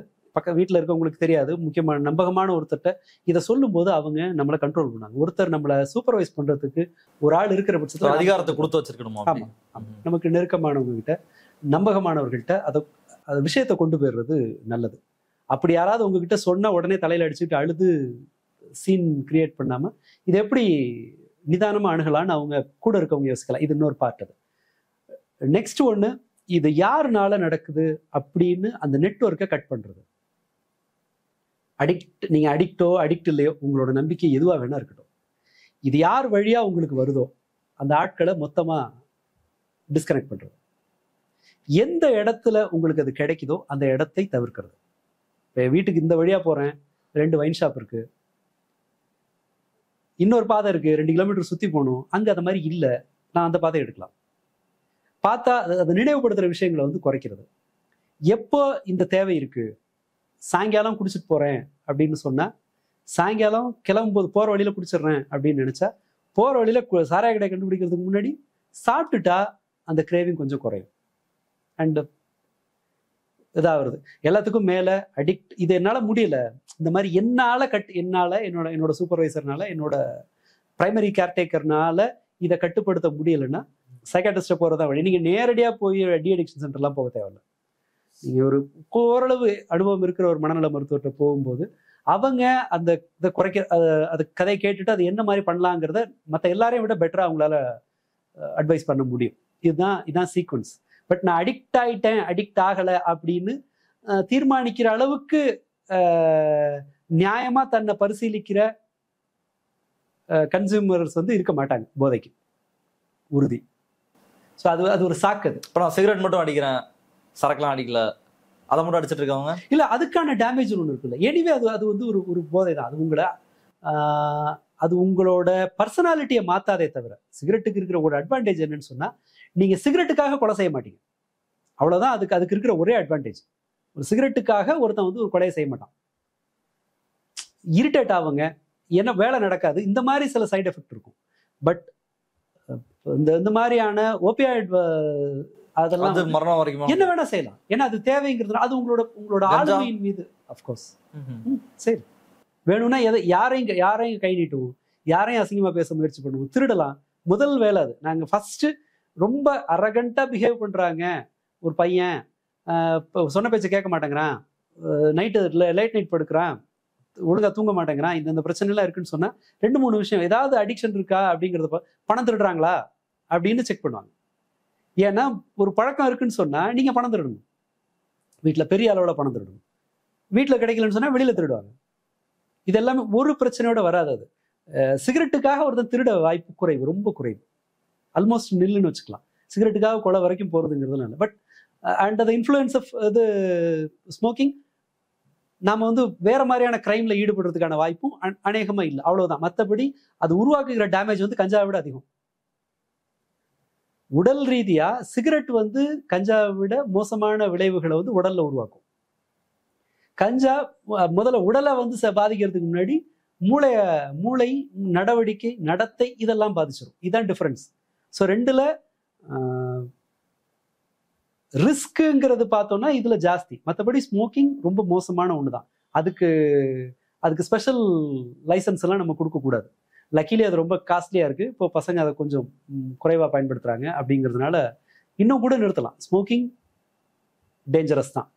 வீட்டில் இருக்கவங்களுக்கு தெரியாது, முக்கியமான நம்பகமான ஒருத்தர்கிட்ட இதை சொல்லும் போது அவங்க நம்மளை கண்ட்ரோல் பண்ணாங்க. ஒருத்தர் நம்மளை சூப்பர்வைஸ் பண்றதுக்கு ஒரு ஆள் இருக்கிற பட்சத்தில் அதிகாரத்தை கொடுத்து வச்சிருக்கணுமா? ஆமா, நமக்கு நெருக்கமானவங்க கிட்ட, நம்பகமானவர்கள்ட்ட அதை விஷயத்தை கொண்டு போயிடுறது நல்லது. அப்படி யாராவது உங்ககிட்ட சொன்னா உடனே தலையில அடிச்சுட்டு அழுது சீன் கிரியேட் பண்ணாம இது எப்படி நிதானமா அணுகலான்னு அவங்க கூட இருக்கவங்க யோசிக்கலாம். இது இன்னொரு பார்ட். அது நெக்ஸ்ட் ஒண்ணு, இது யாருனால நடக்குது அப்படின்னு அந்த நெட்வொர்க்கை கட் பண்றது. நீங்க அடிக்ட் இல்லையோ, உங்களோட நம்பிக்கை எதுவா வேணா இருக்கட்டும், இது யார் வழியா உங்களுக்கு வருதோ அந்த ஆட்களை மொத்தமா டிஸ்கனெக்ட் பண்றது. எந்த இடத்துல உங்களுக்கு அது கிடைக்குதோ அந்த இடத்தை தவிர்க்கிறது. இப்போ வீட்டுக்கு இந்த வழியா போறேன், 2 வைன் ஷாப் இருக்கு, இன்னொரு பாதை இருக்கு, 2 கிலோமீட்டர் சுத்தி போகணும், அங்க அந்த மாதிரி இல்லை, நான் அந்த பாதை எடுக்கலாம். பார்த்தா அதை நினைவுபடுத்துற விஷயங்களை வந்து குறைக்கிறது. எப்போ இந்த தேவை இருக்கு, சாயங்காலம் குடிச்சிட்டு போறேன் அப்படின்னு சொன்னா, சாயங்காலம் கிளம்பும்போது போற வழியில குடிச்சிடுறேன் அப்படின்னு நினைச்சா, போற வழியில சாராய கடை கண்டுபிடிக்கிறதுக்கு முன்னாடி சாப்பிட்டுட்டா அந்த கிரேவிங் கொஞ்சம் குறையும். அண்ட் இதாகிறது எல்லாத்துக்கும் மேல அடிக்ட், இது என்னால முடியல, இந்த மாதிரி என்னால என்னோட சூப்பர்வைசர்னால, என்னோட பிரைமரி கேர்டேக்கர்னால இதை கட்டுப்படுத்த முடியலைன்னா சைக்காட்ரிஸ்ட போறதா வழி. நீங்க நேரடியா போய் டி அடிக்ஷன் சென்டர்லாம் போக தேவையில்ல. நீங்க ஒரு ஓரளவு அனுபவம் இருக்கிற ஒரு மனநல மருத்துவர்கிட்ட போகும்போது அவங்க அந்த இதை அது கதையை கேட்டுட்டு அது என்ன மாதிரி பண்ணலாங்கிறத மற்ற எல்லாரையும் விட பெட்டரா அவங்களால அட்வைஸ் பண்ண முடியும். இதுதான் சீக்வன்ஸ். பட் நான் அடிக்ட் ஆயிட்டேன், அடிக்ட் ஆகலை அப்படின்னு தீர்மானிக்கிற அளவுக்கு நியாயமா தன்னை பரிசீலிக்கிற கன்சியூமர்ஸ் வந்து இருக்க மாட்டாங்க போதைக்கு, உறுதி. ஸோ அது ஒரு சாக்கு. இப்போ நான் சிகரெட் மட்டும் அடிக்கிறேன், சரக்குலாம் அடிக்கல, அதை மட்டும் அடிச்சிட்டு இருக்காங்க. இல்லை, அதுக்கான டேமேஜ் ஒன்று இருக்குல்ல. எனிவே அது வந்து ஒரு போதை தான். அது உங்களோட பர்சனாலிட்டியை மாத்தாதே தவிர, சிகரெட்டுக்கு இருக்கிற ஒரு அட்வான்டேஜ் என்னன்னு சொன்னா, நீங்க சிகரெட்டுக்காக கொலை செய்ய மாட்டீங்க, அவ்வளவுதான். அதுக்கு இருக்கிற ஒரே அட்வான்டேஜ். ஒரு சிகரெட்டுக்காக ஒருத்தன் வந்து ஒரு கொலையை செய்ய மாட்டான். இரிட்டேட் ஆகுங்க, என்ன வேலை நடக்காது, இந்த மாதிரி சில சைடு எஃபெக்ட் இருக்கும். பட் இந்த மாதிரியான ஓபியாய்டு அதெல்லாம் அது மரணம் வரைக்கும் என்ன வேணா செய்யலாம். ஏன்னா அது தேவைங்கிறது, அது உங்களோட கஞ்சா? ஆளுமையின் மீது அஃப்கோர்ஸ். சரி, வேணும்னா யாரையும் கை நீட்டுவோம், யாரையும் அசிங்கமா பேச முயற்சி பண்ணுவோம், திருடலாம். முதல் வேலை அது. நாங்க ஃபர்ஸ்ட் ரொம்ப அரகண்டா பிஹேவ் பண்றாங்க ஒரு பையன், சொன்ன பேச்சை கேட்க மாட்டேங்கிறான், நைட்டு லேட் நைட் படுக்கிறான், ஒழுங்கா தூங்க மாட்டேங்கிறான், இந்த பிரச்சனை எல்லாம் இருக்குன்னு சொன்னா 2-3 விஷயம், ஏதாவது அடிக்ஷன் இருக்கா அப்படிங்கறத, பணம் திருடுறாங்களா அப்படின்னு செக் பண்ணுவாங்க. ஏன்னா ஒரு பழக்கம் இருக்குன்னு சொன்னா நீங்க பணம் திருடணும், வீட்டுல பெரிய அளவுல பணம் திருடணும். வீட்டுல கிடைக்கலன்னு சொன்னா வெளியில திருடுவாங்க. இது எல்லாமே ஒரு பிரச்சனையோட வராது. அது சிகரெட்டுக்காக ஒருத்தன் திருட வாய்ப்பு குறைவு, ரொம்ப குறைவு, ஆல்மோஸ்ட் நில்லுன்னு வச்சுக்கலாம். சிகரெட்டுக்காக கொலை வரைக்கும் போறதுங்கிறது இல்லை. But and the influence of இது ஸ்மோக்கிங், நாம வேற மாதிரியான கிரைம்ல ஈடுபடுறதுக்கான வாய்ப்பும் அநேகமா இல்லை, அவ்வளவுதான். மற்றபடி அது உருவாக்குகிற டேமேஜ் கஞ்சாவை விட அதிகம். உடல் ரீதியா சிகரெட் கஞ்சாவை விட மோசமான விளைவுகளை உடல்ல உருவாக்கும். கஞ்சா முதல்ல உடலை பாதிக்கிறதுக்கு முன்னாடி மூளை நடவடிக்கை, நடத்தை இதெல்லாம் பாதிச்சிடும். இதுதான் டிஃபரன்ஸ். ஸோ ரெண்டுல ரிஸ்க்குங்கிறது பார்த்தோம்னா இதுல ஜாஸ்தி. மற்றபடி ஸ்மோக்கிங் ரொம்ப மோசமான ஒண்ணுதான். அதுக்கு ஸ்பெஷல் லைசன்ஸ் எல்லாம் நம்ம கொடுக்க கூடாது. லக்கிலி அது ரொம்ப காஸ்ட்லியா இருக்கு. இப்போ பசங்க அதை கொஞ்சம் குறைவா பயன்படுத்துறாங்க. அப்படிங்கிறதுனால இன்னும் கூட நிறுத்தலாம். ஸ்மோக்கிங் டேஞ்சரஸ் தான்,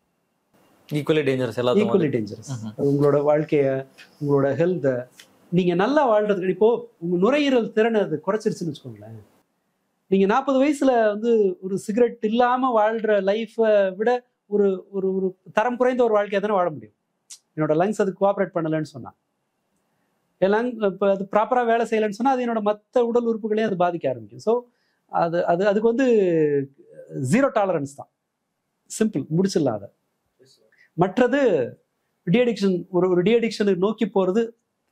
ஈக்குவலி டேஞ்சரஸ். Equally dangerous. உங்களோட வாழ்க்கைய, உங்களோட ஹெல்த்தை நீங்க நல்லா வாழ்றதுக்கு, இப்போ உங்க நுரையீரல் திறனை அது குறைச்சிருச்சுன்னு வச்சுக்கோங்களேன். நீங்க 40 வயசுல ஒரு சிகரெட் இல்லாம வாழ்ற லைஃபை விட ஒரு ஒரு ஒரு தரம் குறைந்த ஒரு வாழ்க்கையை தானே வாழ முடியும். என்னோட லங்ஸ் அது கோஆப்ரேட் பண்ணலன்னு சொன்னா, எல்லாம் இப்போ அது ப்ராப்பரா வேலை செய்யலைன்னு சொன்னா அது என்னோட மற்ற உடல் உறுப்புகளையும் அது பாதிக்க ஆரம்பிக்கும். ஸோ அதுக்கு 0 டாலரன்ஸ் தான். சிம்பிள், முடிச்சிடலாம் அதை. மற்றது டிஅடிக்ஷன், ஒரு டிஅடிக்ஷனை நோக்கி போறது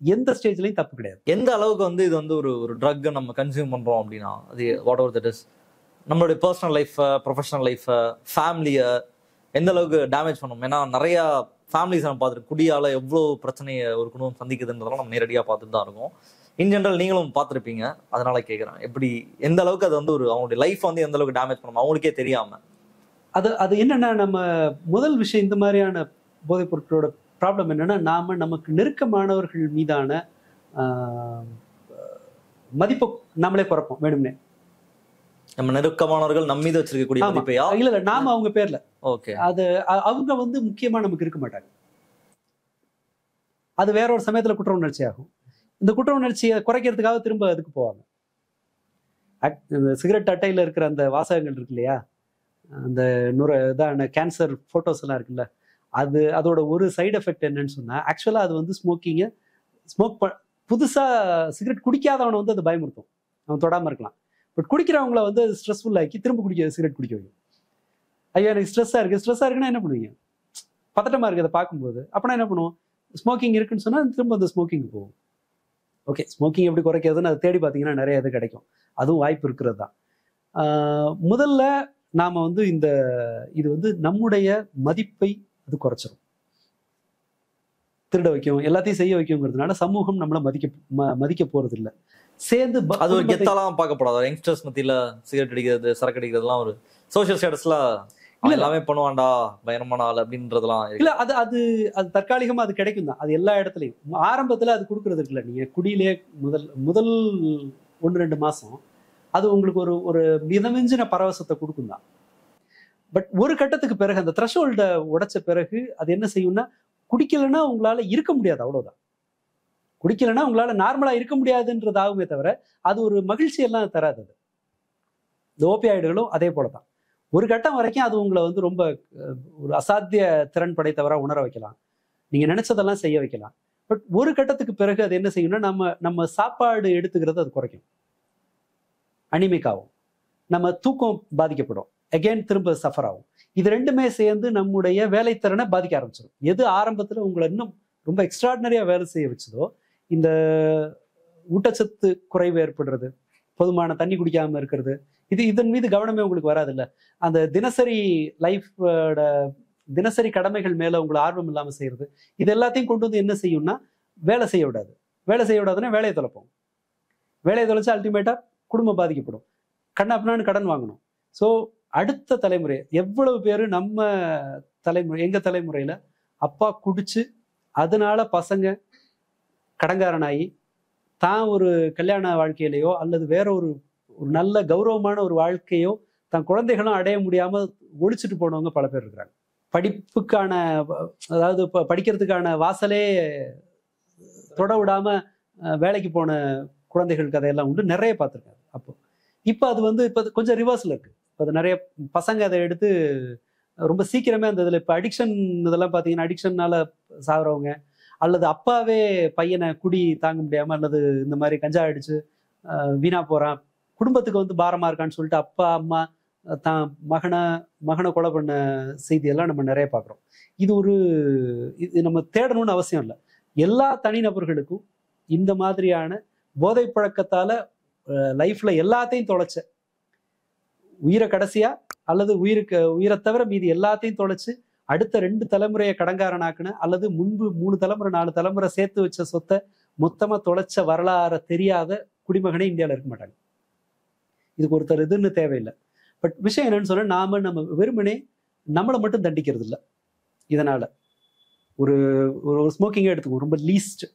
எந்த ஸ்டேஜ்லயும் தப்பு கிடையாது. எந்த அளவுக்கு இது ஒரு ட்ரக் நம்ம கன்சியூம் பண்றோம் அப்படின்னா, அது வாட் எவர் தட் இஸ், நம்மளுடைய பர்சனல் லைஃப், ப்ரொஃபஷனல் லைஃப், ஃபேமிலியை எந்த அளவுக்கு டேமேஜ் பண்ணும். ஏன்னா நிறைய ஃபேமிலிஸ் நம்ம பார்த்துட்டு குடியால எவ்வளோ பிரச்சனையை ஒரு குடும்பம் சந்திக்குதுன்றதெல்லாம் நம்ம நேரடியாக பார்த்துட்டு தான் இருக்கோம். இன் ஜென்ரல் நீங்களும் பார்த்துருப்பீங்க. அதனால கேட்குறேன், எப்படி எந்த அளவுக்கு அது அவங்களுடைய லைஃப் எந்த அளவுக்கு டேமேஜ் பண்ணும் அவங்களுக்கே தெரியாம. அது என்னன்னா, நம்ம முதல் விஷயம், இந்த மாதிரியான போதைப் பொருட்களோட ப்ராப்ளம் என்னன்னா, நமக்கு நெருக்கமானவர்கள் மீதான மதிப்பை நம்மளே குறைப்போம் வேணும்னே. நம்ம நெருக்கமானவர்கள் நம்ம மீது வச்சிருக்கக்கூடிய மதிப்பையா? இல்ல, நாம அவங்க பேர்ல. ஓகே. அது அவங்க முக்கியமா நமக்கு இருக்க மாட்டாங்க. அது வேற ஒரு சமயத்துல குற்ற உணர்ச்சி ஆகும். இந்த குற்ற உணர்ச்சியை குறைக்கிறதுக்காக திரும்ப அதுக்கு போவாங்க. சிகரெட் அட்டையில இருக்கிற அந்த வாசகங்கள் இருக்கு இல்லையா, அந்த இதான கேன்சர் போட்டோஸ் எல்லாம் இருக்குல்ல, அதோட ஒரு சைடு எஃபெக்ட் என்னன்னு சொன்னா, ஆக்சுவலா அது புதுசா சிகரெட் குடிக்காதவனை அது பயமுறுத்தும். அவன் தொடாம இருக்கலாம். பட் குடிக்கிறவங்கள அது ஸ்ட்ரெஸ்ஃபுல் ஆக்கி திரும்ப சிகரெட் குடிக்க வைக்கும். ஐயோ எனக்கு ஸ்ட்ரெஸ்ஸா இருக்குன்னா என்ன பண்ணுவீங்க? பதட்டமா இருக்கு அதை பார்க்கும்போது. அப்படின்னா என்ன பண்ணுவோம்? ஸ்மோக்கிங் இருக்குன்னு சொன்னா திரும்ப அந்த ஸ்மோக்கிங் போகும். ஓகே, ஸ்மோக்கிங் எப்படி குறைக்கிறதுன்னு அதை தேடி பார்த்தீங்கன்னா நிறைய இது கிடைக்கும். அதுவும் வாய்ப்பு இருக்கிறது தான். முதல்ல நாம இது நம்முடைய மதிப்பை அது குறைச்சிரும், திருட வைக்கும், எல்லாத்தையும் செய்ய வைக்குங்கிறதுனால சமூகம் நம்மள மதிக்க போறது இல்லை. சேர்ந்து அது ஒரு கெத்தாலாம் பார்க்கப்படாது. யங்ஸ்டர்ஸ் மத்தியில சிகரெட் அடிக்கிறது, சரக்கு அடிக்கிறதுலாம் ஒரு சோசியல் ஸ்டேட்டஸ்ல எல்லாமே பண்ணுவான்டா, பயங்கரமான ஆள் அப்படின்றதுலாம் இல்ல. அது தற்காலிகமா அது கிடைக்கும் தான். அது எல்லா இடத்துலயும் ஆரம்பத்துல அது கொடுக்கறது இருக்குல்ல. நீங்க குடியிலே முதல் 1-2 மாசம் அது உங்களுக்கு ஒரு மிதமிஞ்சின பரவசத்தை கொடுக்கும் தான். பட் ஒரு கட்டத்துக்கு பிறகு அந்த த்ரெஷோல்ட உடைச்ச பிறகு அது என்ன செய்யும்னா, குடிக்கலைன்னா உங்களால இருக்க முடியாது, அவ்வளவுதான். குடிக்கலைன்னா உங்களால நார்மலா இருக்க முடியாதுன்றது ஆகுமே தவிர அது ஒரு மகிழ்ச்சி எல்லாம் தராது. அது இந்த ஓபியாய்டுகளும் அதே போலதான். ஒரு கட்டம் வரைக்கும் அது உங்களை ரொம்ப ஒரு அசாத்திய திறன் படைத்தவரா உணர வைக்கலாம், நீங்க நினைச்சதெல்லாம் செய்ய வைக்கலாம். பட் ஒரு கட்டத்துக்கு பிறகு அது என்ன செய்யும்னா, நம்ம சாப்பாடு எடுத்துக்கிறது அது குறைக்கும், அனிமிக் ஆகும், நம்ம தூக்கம் பாதிக்கப்படும், அகெயின் திரும்ப சஃபர் ஆகும். இது ரெண்டுமே சேர்ந்து நம்முடைய வேலைத்திறனை பாதிக்க ஆரம்பிச்சிடும். எது ஆரம்பத்துல உங்களை இன்னும் ரொம்ப எக்ஸ்ட்ராடினரியா வேலை செய்ய வச்சதோ, இந்த ஊட்டச்சத்து குறைவு ஏற்படுறது, போதுமான தண்ணி குடிக்காம இருக்கிறது, இதன் மீது கவனமே உங்களுக்கு வராதுல்ல. அந்த தினசரி லைஃபோட தினசரி கடமைகள் மேல உங்களை ஆர்வம் இல்லாம செய்யறது, இது எல்லாத்தையும் கொண்டு என்ன செய்யும்னா வேலை செய்ய விடாது. வேலை செய்ய விடாதுன்னா வேலையை தொலைப்போம். வேலையை தொலைச்சா அல்டிமேட்டா குடும்பம் பாதிக்கப்படும். கண்ணாப்பினான்னு கடன் வாங்கணும். ஸோ அடுத்த தலைமுறை எவ்வளவு பேர் நம்ம தலைமுறை, எங்க தலைமுறையில அப்பா குடிச்சு அதனால பசங்க கடன்காரனாகி தான் ஒரு கல்யாண வாழ்க்கையிலையோ அல்லது வேற ஒரு நல்ல கௌரவமான ஒரு வாழ்க்கையோ தன் குழந்தைகளும் அடைய முடியாம ஒழிச்சிட்டு போனவங்க பல பேர் இருக்கிறாங்க. படிப்புக்கான, அதாவது படிக்கிறதுக்கான வாசலே தொட விடாம வேலைக்கு போன குழந்தைகள் கதையெல்லாம் உண்டு, நிறைய பார்த்துருக்காரு. அப்போ இப்போ அது வந்து இப்போ கொஞ்சம் ரிவர்ஸ்ல இருக்கு. இப்போ அது நிறைய பசங்க அதை எடுத்து ரொம்ப சீக்கிரமே அந்த இதில் இப்போ அடிக்ஷன் இதெல்லாம் பார்த்தீங்கன்னா அடிக்ஷன்னால சாகுறவங்க, அல்லது அப்பாவே பையனை குடி தாங்க முடியாம அல்லது இந்த மாதிரி கஞ்சா அடிச்சு வீணா போறான், குடும்பத்துக்கு வந்து பாரமா இருக்கான்னு சொல்லிட்டு அப்பா அம்மா தான் மகனை கொலை பண்ண செய்தியெல்லாம் நம்ம நிறைய பார்க்குறோம். இது நம்ம தேடணும்னு அவசியம் இல்லை. எல்லா தனிநபர்களுக்கும் இந்த மாதிரியான போதை பழக்கத்தால லைஃப்ல எல்லாத்தையும் தொலைச்ச, உயிரை கடைசியா அல்லது உயிரை தவிர மீதி எல்லாத்தையும் தொலைச்சு அடுத்த 2 தலைமுறையை கடன்காரனாக்குன, அல்லது முன்பு 3 தலைமுறை 4 தலைமுறை சேர்த்து வச்ச சொத்தை மொத்தமா தொலைச்ச வரலாறு தெரியாத குடிமகனே இந்தியாவில் இருக்க மாட்டாங்க. இதுக்கு ஒருத்தர் இதுன்னு தேவையில்லை. பட் விஷயம் என்னன்னு சொன்னா, நம்ம வெறுமனே நம்மளை மட்டும் தண்டிக்கிறது இல்லை. இதனால ஒரு ஸ்மோக்கிங்கை எடுத்துக்குவோம், ரொம்ப லீஸ்ட்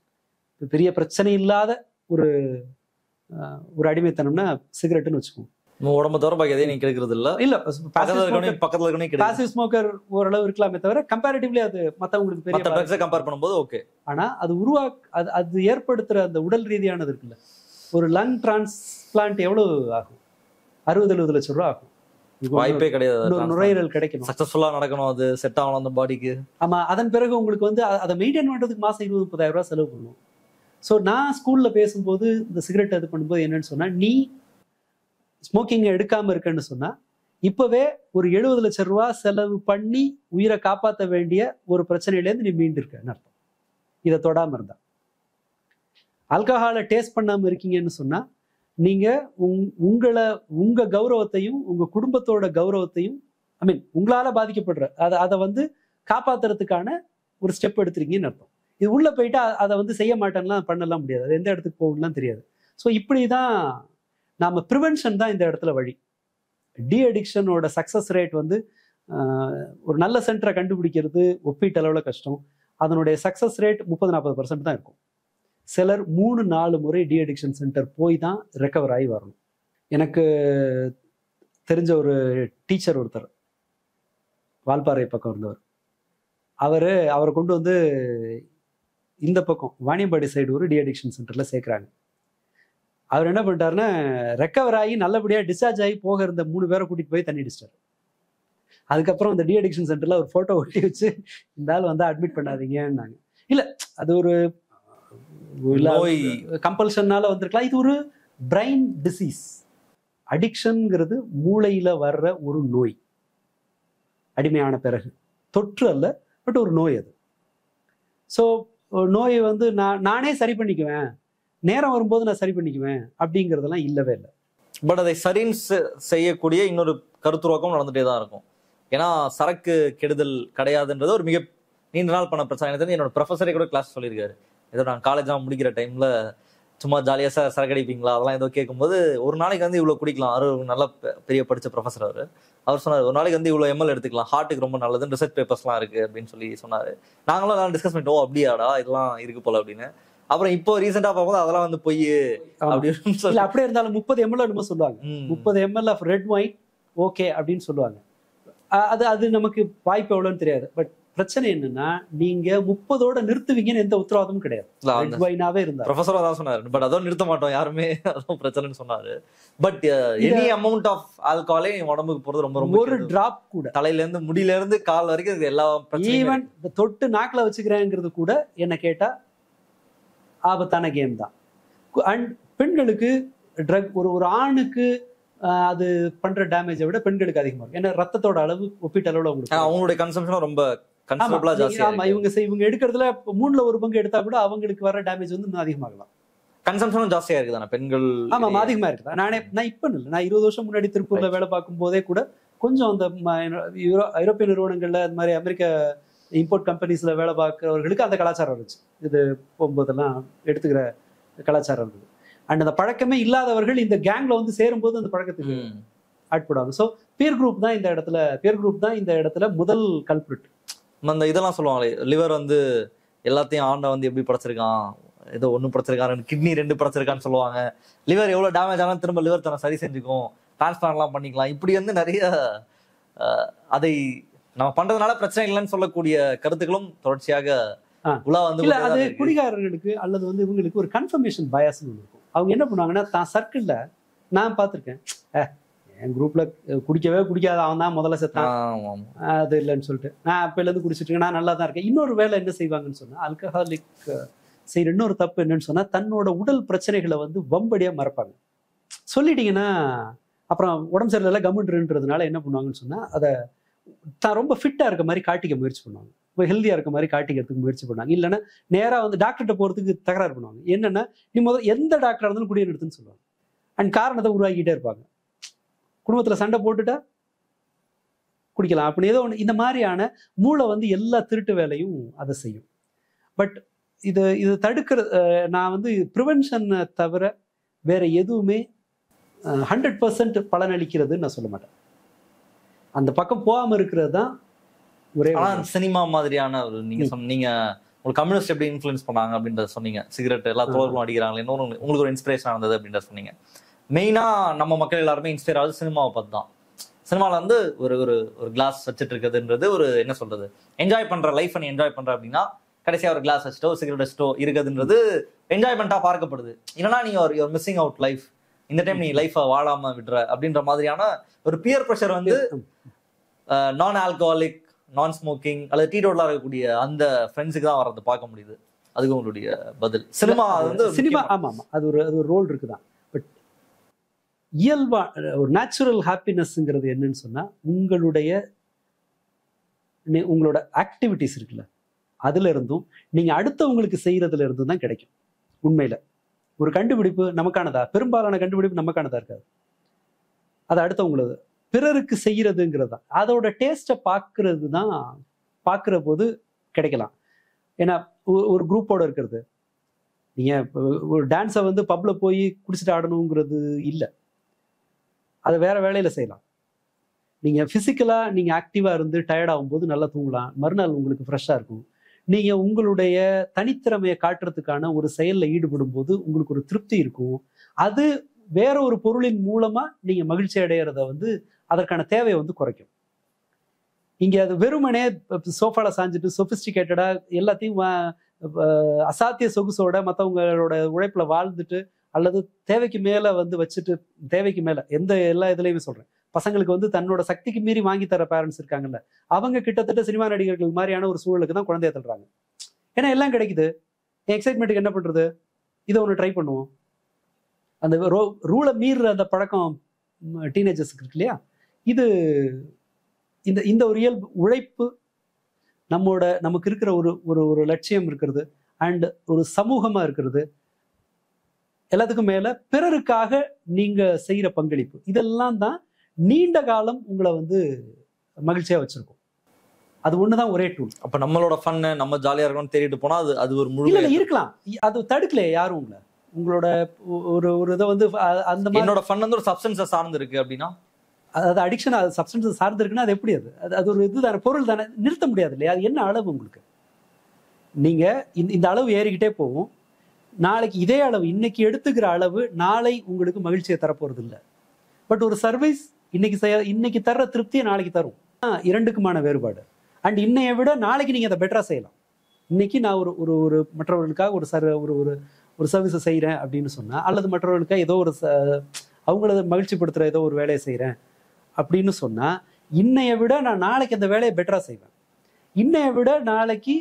பெரிய பிரச்சனை இல்லாத ஒரு அடிமைத்தனம்னா சிகரெட்டுன்னு வச்சுக்குவோம். உடம்பு தவிர பாக்கி எதையும் நீங்க கிடைக்கிறது இல்ல பக்கத்துல பாசிவ் ஸ்மோக்கர் ஓரளவு இருக்கலாமே தவிர கம்பேரிட்டிவ்லி அது மத்தவங்களுக்கு பெரிய கம்பேர் பண்ணும்போது ஓகே. ஆனா அது அது ஏற்படுத்துற அந்த உடல் ரீதியானது இருக்குல்ல, ஒரு லங் டிரான்ஸ்பிளான்ட் எவ்வளவு ஆகும்? 60-70 லட்சம் ரூபா ஆகும். வாய்ப்பே கிடையாது. நுரையீரல் கிடைக்கணும், சக்சஸ்ஃபுல்லா நடக்கணும், அது செட் ஆகணும் அந்த பாடிக்கு. ஆமா, அதன் பிறகு உங்களுக்கு வந்து அதை மெயின்டைன் பண்றதுக்கு மாசம் 20-30,000 ரூபாய் செலவு பண்ணுவோம். ஸோ நான் ஸ்கூல்ல பேசும்போது இந்த சிகரெட் இது பண்ணும்போது என்னன்னு சொன்னா, நீ ஸ்மோக்கிங் எடுக்காம இருக்கன்னு சொன்னா இப்பவே ஒரு 70 லட்சம் ரூபாய் செலவு பண்ணி உயிரை காப்பாற்ற வேண்டிய ஒரு பிரச்சனையிலேருந்து நீ மீண்டு இருக்கன்னு அர்த்தம். இதை தொடாம இருந்தா. ஆல்கஹாலை டேஸ்ட் பண்ணாம இருக்கீங்கன்னு சொன்னா நீங்க உங்க கௌரவத்தையும் உங்க குடும்பத்தோட கௌரவத்தையும் உங்களால பாதிக்கப்படுற அதை வந்து காப்பாத்துறதுக்கான ஒரு ஸ்டெப் எடுத்துருக்கீங்கன்னு அர்த்தம். இது உள்ள போயிட்டு அதை வந்து செய்ய மாட்டேன்லாம் பண்ணலாம் முடியாது, அது எந்த இடத்துக்கு போகணும்லாம் தெரியாது. ஸோ இப்படிதான் நாம ப்ரிவென்ஷன் தான் இந்த இடத்துல வழி. டி அடிக்ஷனோட சக்சஸ் ரேட் வந்து ஒரு நல்ல சென்டரை கண்டுபிடிக்கிறது ஒப்பீட்டளவில் கஷ்டம். அதனுடைய சக்சஸ் ரேட் 30-40% தான் இருக்கும். சிலர் 3-4 முறை டி அடிக்ஷன் சென்டர் போய் தான் ரெக்கவர் ஆகி வரணும். எனக்கு தெரிஞ்ச ஒரு டீச்சர் ஒருத்தர் வால்பாறை பக்கம் இருந்தவர், அவரை கொண்டு வந்து இந்த பக்கம் வாணியம்பாடி சைடு ஒரு டி அடிக்ஷன் சென்டர்ல சேர்க்குறாங்க. அவர் என்ன பண்ணிட்டாருன்னா, ரெக்கவர் ஆகி நல்லபடியா டிஸ்சார்ஜ் ஆகி போக இருந்த 3 பேரை கூட்டிட்டு போய் தண்ணி அடிச்சிட்டாரு. அதுக்கப்புறம் அந்த டி அடிக்ஷன் சென்டர்ல ஒரு போட்டோ ஒட்டி வச்சு இந்த ஆள் வந்து அட்மிட் பண்ணாதீங்கன்னாங்க. இல்ல, அது ஒரு கம்பல்ஷன்னால வந்திருக்கலாம். இது ஒரு பிரைன் டிசீஸ். அடிக்ஷன்ங்கிறது மூளையில வர்ற ஒரு நோய். அடிமையான பிறகு தொற்று அல்ல, பட் ஒரு நோய் அது. ஸோ நோயை வந்து நானே சரி பண்ணிக்குவேன், நேரம் வரும்போது நான் சரி பண்ணிக்குவேன் அப்படிங்கிறதெல்லாம் இல்லவே இல்லை. பட் அதை சரின்னு செய்யக்கூடிய இன்னொரு கருத்துருவாக்கம் நடந்துட்டே தான் இருக்கும். ஏன்னா சரக்கு கெடுதல் கிடையாதுன்றது ஒரு மிக நீண்ட நாள் பண்ண பிரச்சனை. எனக்கு என்னோட ப்ரொஃபஸரே கூட கிளாஸ் சொல்லியிருக்காரு. ஏதோ நான் காலேஜ்லாம் முடிக்கிற டைம்ல சும்மா ஜாலியாக சரக்கு அடிப்பீங்களா அதெல்லாம் ஏதோ கேட்கும்போது, ஒரு நாளைக்கு வந்து இவ்வளோ குடிக்கலாம். நல்ல பெரிய படித்த ப்ரொஃபஸர் அவர் சொன்னார், ஒரு நாளைக்கு வந்து இவ்வளோ ml எடுத்துக்கலாம், ஹார்ட்டுக்கு ரொம்ப நல்லதுன்னு ரிசர்ச் பேப்பர்ஸ்லாம் இருக்குது அப்படின்னு சொல்லி சொன்னார். நாங்களும் அதெல்லாம் டிஸ்கஸ் பண்ணிட்டோம், அப்படியாடா இதெல்லாம் இருக்கு போல அப்படின்னு. அப்புறம் இப்போ ரீசெண்டாக பார்க்கும்போது அதெல்லாம் வந்து பொய் அப்படின்னு சொல்லி, அப்படியே இருந்தாலும் 30 ml என்னமோ சொல்லுவாங்க, 30 ml of red wine okay அப்படின்னு சொல்லுவாங்க. அது நமக்கு வாய்ப்பு எவ்வளோன்னு தெரியாது. பட் பிரச்சனை என்னன்னா, நீங்க 30ஓட நிறுத்துவீங்கன்னு எந்த உத்தரவாதமும் கிடையாது. ப்ரொஃபஸரா தான் சொன்னாரு, பட் அதோ நிறுத்த மாட்டோம் யாருமே, அதான் பிரச்சனைன்னு சொன்னாரு. பட் எனி அமௌண்ட் ஆஃப் ஆல்கஹாலே உடம்புக்கு போறது ரொம்ப ரொம்ப ஒரு டிராப் கூட, தலையில இருந்து முடியில இருந்து கால் வரைக்கும் எல்லா பிரச்சனையும், ஈவன் தொட்டு நாக்குல வச்சுக்கிறேங்கிறது கூட என்ன கேட்டா ஆபத்தான கேம் தான். அண்ட் பெண்களுக்கு ட்ரக் ஒரு ஆணுக்கு அது பண்ற டேமேஜை விட பெண்களுக்கு அதிகமா இருக்கும். ஏன்னா ரத்தத்தோட அளவு ஒப்பீட்டு அளவுல அவங்களுடைய கன்சம்ஷன் ரொம்ப கன்சிடரபிளா ஜாஸ்தியா இருக்கு. இவங்க எடுக்கிறதுல 3ல 1 பங்கு எடுத்தா கூட அவங்களுக்கு வர டேமேஜ் வந்து இன்னும் அதிகமாகலாம். கன்சம்ஷனும் ஜாஸ்தியா இருக்குதானே பெண்கள்? ஆமா, அதிகமா இருக்குதா. நான் இப்ப இல்லை, நான் 20 வருஷம் முன்னாடி திருப்பூர்ல வேலை பார்க்கும் போதே கூட கொஞ்சம் அந்த ஐரோப்பிய நிறுவனங்கள்ல அந்த மாதிரி அமெரிக்க இம்போர்ட் கம்பெனிஸ்ல வேலை பார்க்கிறவர்களுக்கு அந்த கலாச்சாரம் இருந்துச்சு. இது போகும்போதெல்லாம் எடுத்துக்கிற கலாச்சாரம் இருக்குது. அண்ட் அந்த பழக்கமே இல்லாதவர்கள் இந்த கேங்ல வந்து சேரும்போது அந்த பழக்கத்துக்கு ஆட்படுவாங்க. ஸோ பியர் குரூப் தான் இந்த இடத்துல முதல் கல்பிரிட். அந்த இதெல்லாம் சொல்லுவாங்களே, லிவர் வந்து எல்லாத்தையும் ஆண்ட வந்து எப்படி படைச்சிருக்கான், ஏதோ ஒண்ணு படைச்சிருக்கான், கிட்னி 2 படைச்சிருக்கான்னு சொல்லுவாங்க. லிவர் எவ்வளவு டேமேஜ் ஆனாலும் திரும்ப லிவர் தன்னை சரி செஞ்சுக்கும், டிரான்ஸ்பிளான்ட்லாம் பண்ணிக்கலாம். இப்படி வந்து நிறைய அதை நம்ம பண்றதுனால பிரச்சனை இல்லைன்னு சொல்லக்கூடிய கருத்துக்களும் தொடர்ச்சியாக உலா வந்து இல்ல. அது குடிகாரர்களுக்கு அல்லது வந்து இவங்களுக்கு ஒரு கன்ஃபர்மேஷன் பயாஸ்னு ஒன்று இருக்கும். அவங்க என்ன பண்ணுவாங்கன்னா, தான் சர்க்கிள்ல நான் பார்த்துருக்கேன், என் குரூப்ல குடிக்காத அவன் தான் முதல்ல செத்தான், அது இல்லைன்னு சொல்லிட்டு நான் அப்பையில இருந்து குடிச்சிட்டு இருக்கேன், நான் நல்லா தான் இருக்கேன். இன்னொரு வேலை என்ன செய்வாங்கன்னு சொன்னா, ஆல்கஹாலிக் செய்யற இன்னொரு தப்பு என்னன்னு சொன்னா, தன்னோட உடல் பிரச்சனைகளை வந்து வம்படியா மறப்பாங்க. சொல்லிட்டீங்கன்னா அப்புறம் உடம்பு சரியில்லை கம்முன்றதுனால என்ன பண்ணுவாங்கன்னு சொன்னா, அதை தான் ரொம்ப ஃபிட்டா இருக்க மாதிரி காட்டிக்க முயற்சி பண்ணுவாங்க, ஹெல்தியா இருக்க மாதிரி காட்டிக்கிறதுக்கு முயற்சி பண்ணுவாங்க. இல்லைன்னா நேரா வந்து டாக்டர்கிட்ட போறதுக்கு தகராறு பண்ணுவாங்க. என்னன்னா, நீ முதல் எந்த டாக்டரா இருந்தாலும் குடியை நிறுத்துன்னு சொல்லுவாங்க. அண்ட் காரணத்தை உருவாக்கிட்டே இருப்பாங்க. குடும்பத்துல சண்டை போட்டுட்டா குடிக்கலாம் அப்படின்னு ஏதோ ஒன்று. இந்த மாதிரியான மூளை வந்து எல்லா திருட்டு வேலையும் அதை செய்யும். பட் இது தடுக்கிற நான் வந்து ப்ரிவென்ஷனை தவிர வேற எதுவுமே 100% பலனளிக்கிறதுன்னு நான் சொல்ல மாட்டேன். அந்த பக்கம் போகாம இருக்கிறது தான் ஒரே. சினிமா மாதிரியான ஒரு நீங்க உங்களுக்கு கம்யூனிஸ்ட் எப்படி இன்ஃப்ளூயன்ஸ் பண்ணாங்க அப்படின்றத சொன்னீங்க. சிகரெட் எல்லா தோழர்களும் அடிக்கிறாங்களே, இன்னொரு உங்களுக்கு ஒரு இன்ஸ்பிரேஷன் இருந்தது அப்படின்றத சொன்னீங்க. மெயினா நம்ம மக்கள் எல்லாருமே இன்ஸ்பயர் ஆகுது சினிமாவை பார்த்து தான். சினிமாவில் வந்து ஒரு ஒரு ஒரு கிளாஸ் வச்சுட்டு இருக்குதுன்றது ஒரு என்ன சொல்றது, என்ஜாய் பண்ற லைஃப் நீ என்ஜாய் பண்ற அப்படின்னா கடைசியா ஒரு கிளாஸ் வச்சுட்டோ சிகரெட் வச்சுட்டோ இருக்குதுன்றது என்ஜாய்மெண்டா பார்க்கப்படுது. இல்லைன்னா நீ ஒரு மிஸ்ஸிங் அவுட் லைஃப், இந்த டைம் நீ லைஃபை வாழாம விடுற அப்படின்ற மாதிரியான ஒரு பியர் ப்ரெஷர் வந்து நான் ஆல்கஹாலிக், நான் ஸ்மோக்கிங் அல்லது டீடோட்டலா இருக்கக்கூடிய அந்த ஃப்ரெண்ட்ஸுக்கு தான் வரது பார்க்க முடியுது. அதுக்கு உங்களுடைய பதில்? சினிமா வந்து சினிமா ஆமா ஆமா அது ஒரு ரோல் இருக்குதான். பட் இயல்பா ஒரு நேச்சுரல் ஹாப்பினஸ்ங்கிறது என்னன்னு சொன்னா, உங்களோட ஆக்டிவிட்டிஸ் இருக்குல்ல, அதுல இருந்தும் நீங்க அடுத்தவங்களுக்கு செய்யறதுல இருந்தும் தான் கிடைக்கும். உண்மையில ஒரு கண்டுபிடிப்பு நமக்கானதா? பெரும்பாலான கண்டுபிடிப்பு நமக்கானதா இருக்காது. அது அடுத்தவங்களது. பிறருக்கு செய்யறதுங்கிறது தான் அதோட டேஸ்ட்டை பார்க்கிற போது கிடைக்கலாம். ஏன்னா ஒரு குரூப்போட இருக்கிறது, நீங்க ஒரு டான்ஸை வந்து பப்ல போய் குடிச்சிட்டு ஆடணுங்கிறது இல்லை, அதை வேற வேலையில செய்யலாம். நீங்க பிசிக்கலா நீங்க ஆக்டிவா இருந்து டயர்ட் ஆகும்போது நல்லா தூங்கலாம், மறுநாள் உங்களுக்கு ஃப்ரெஷ்ஷா இருக்கும். நீங்க உங்களுடைய தனித்திறமையை காட்டுறதுக்கான ஒரு செயல்ல ஈடுபடும் போது உங்களுக்கு ஒரு திருப்தி இருக்கும். அது வேற ஒரு பொருளின் மூலமா நீங்க மகிழ்ச்சி அடைகிறத வந்து அதற்கான தேவையை வந்து குறைக்கும். இங்க அது வெறுமனே சோஃபால சாஞ்சிட்டு சொபிஸ்டிகேட்டடா எல்லாத்தையும் அசாத்திய சொகுசோட மற்றவங்களோட உழைப்புல வாழ்ந்துட்டு அல்லது தேவைக்கு மேல வந்து வச்சுட்டு, தேவைக்கு மேல எல்லா இதுலயுமே சொல்றேன், பசங்களுக்கு வந்து தன்னோட சக்திக்கு மீறி வாங்கி தர பேரண்ட்ஸ் இருக்காங்கல்ல, அவங்க கிட்டத்தட்ட சினிமா நடிகர்கள் மாதிரியான ஒரு சூழலுக்கு தான் குழந்தைய தள்ளுறாங்க. ஏன்னா எல்லாம் கிடைக்குது, எக்ஸைட்மெண்ட்டுக்கு என்ன பண்றது, இதை ஒன்று ட்ரை பண்ணுவோம். அந்த ரூலை மீறுற அந்த பழக்கம் டீனேஜர்ஸுக்கு இருக்கு இல்லையா, இது இந்த ஒரு இயல்பு உழைப்பு, நமக்கு இருக்கிற ஒரு லட்சியம் இருக்கிறது அண்ட் ஒரு சமூகமா இருக்கிறது, எல்லாத்துக்கும் மேல பிறருக்காக நீங்க செய்யற பங்களிப்பு, இதெல்லாம் தான் நீண்ட காலம் உங்களை வந்து மகிழ்ச்சியா வச்சிருக்கும். அது ஒண்ணுதான் ஒரே டூல். அப்ப நம்மளோட ஃபன் நம்ம ஜாலியா இருக்கணும்னு தேடிட்டு போனா அது ஒரு முழு இருக்கலாம். அது தடுக்கலையே யாரும் உங்களோட ஒரு இதை வந்து அந்த மாதிரி. என்னோட ஃபன் வந்து ஒரு சப்ஸ்டன்ஸை சார்ந்து இருக்கு அப்படின்னா, அது அடிக்ஷன், அது சப்ஸ்டன்ஸ் சார்ந்து இருக்குன்னா அது எப்படி? அது ஒரு இதுதானே, பொருள் தானே, நிறுத்த முடியாது இல்லையா? அது என்ன அளவு உங்களுக்கு? நீங்க இந்த அளவு ஏறிக்கிட்டே போகும். நாளைக்கு இதே அளவு, இன்னைக்கு எடுத்துக்கிற அளவு நாளை உங்களுக்கு மகிழ்ச்சியை தரப்போறது இல்லை. பட் ஒரு சர்வீஸ் இன்னைக்கு தர்ற திருப்தியை நாளைக்கு தரும். இரண்டுக்குமான வேறுபாடு. அண்ட் இன்னைய விட நாளைக்கு நீங்க அதை பெட்டரா செய்யலாம். இன்னைக்கு நான் ஒரு மற்றவர்களுக்காக ஒரு சர்வீஸை செய்யறேன் அப்படின்னு சொன்னா, அல்லது மற்றவர்களுக்காக ஏதோ அவங்கள மகிழ்ச்சிப்படுத்துற ஏதோ ஒரு வேலையை செய்யறேன் அப்படின்னு சொன்னா, இன்னைய விட நான் நாளைக்கு அந்த வேலையை பெட்டரா செய்வேன். இன்னைய விட நாளைக்கு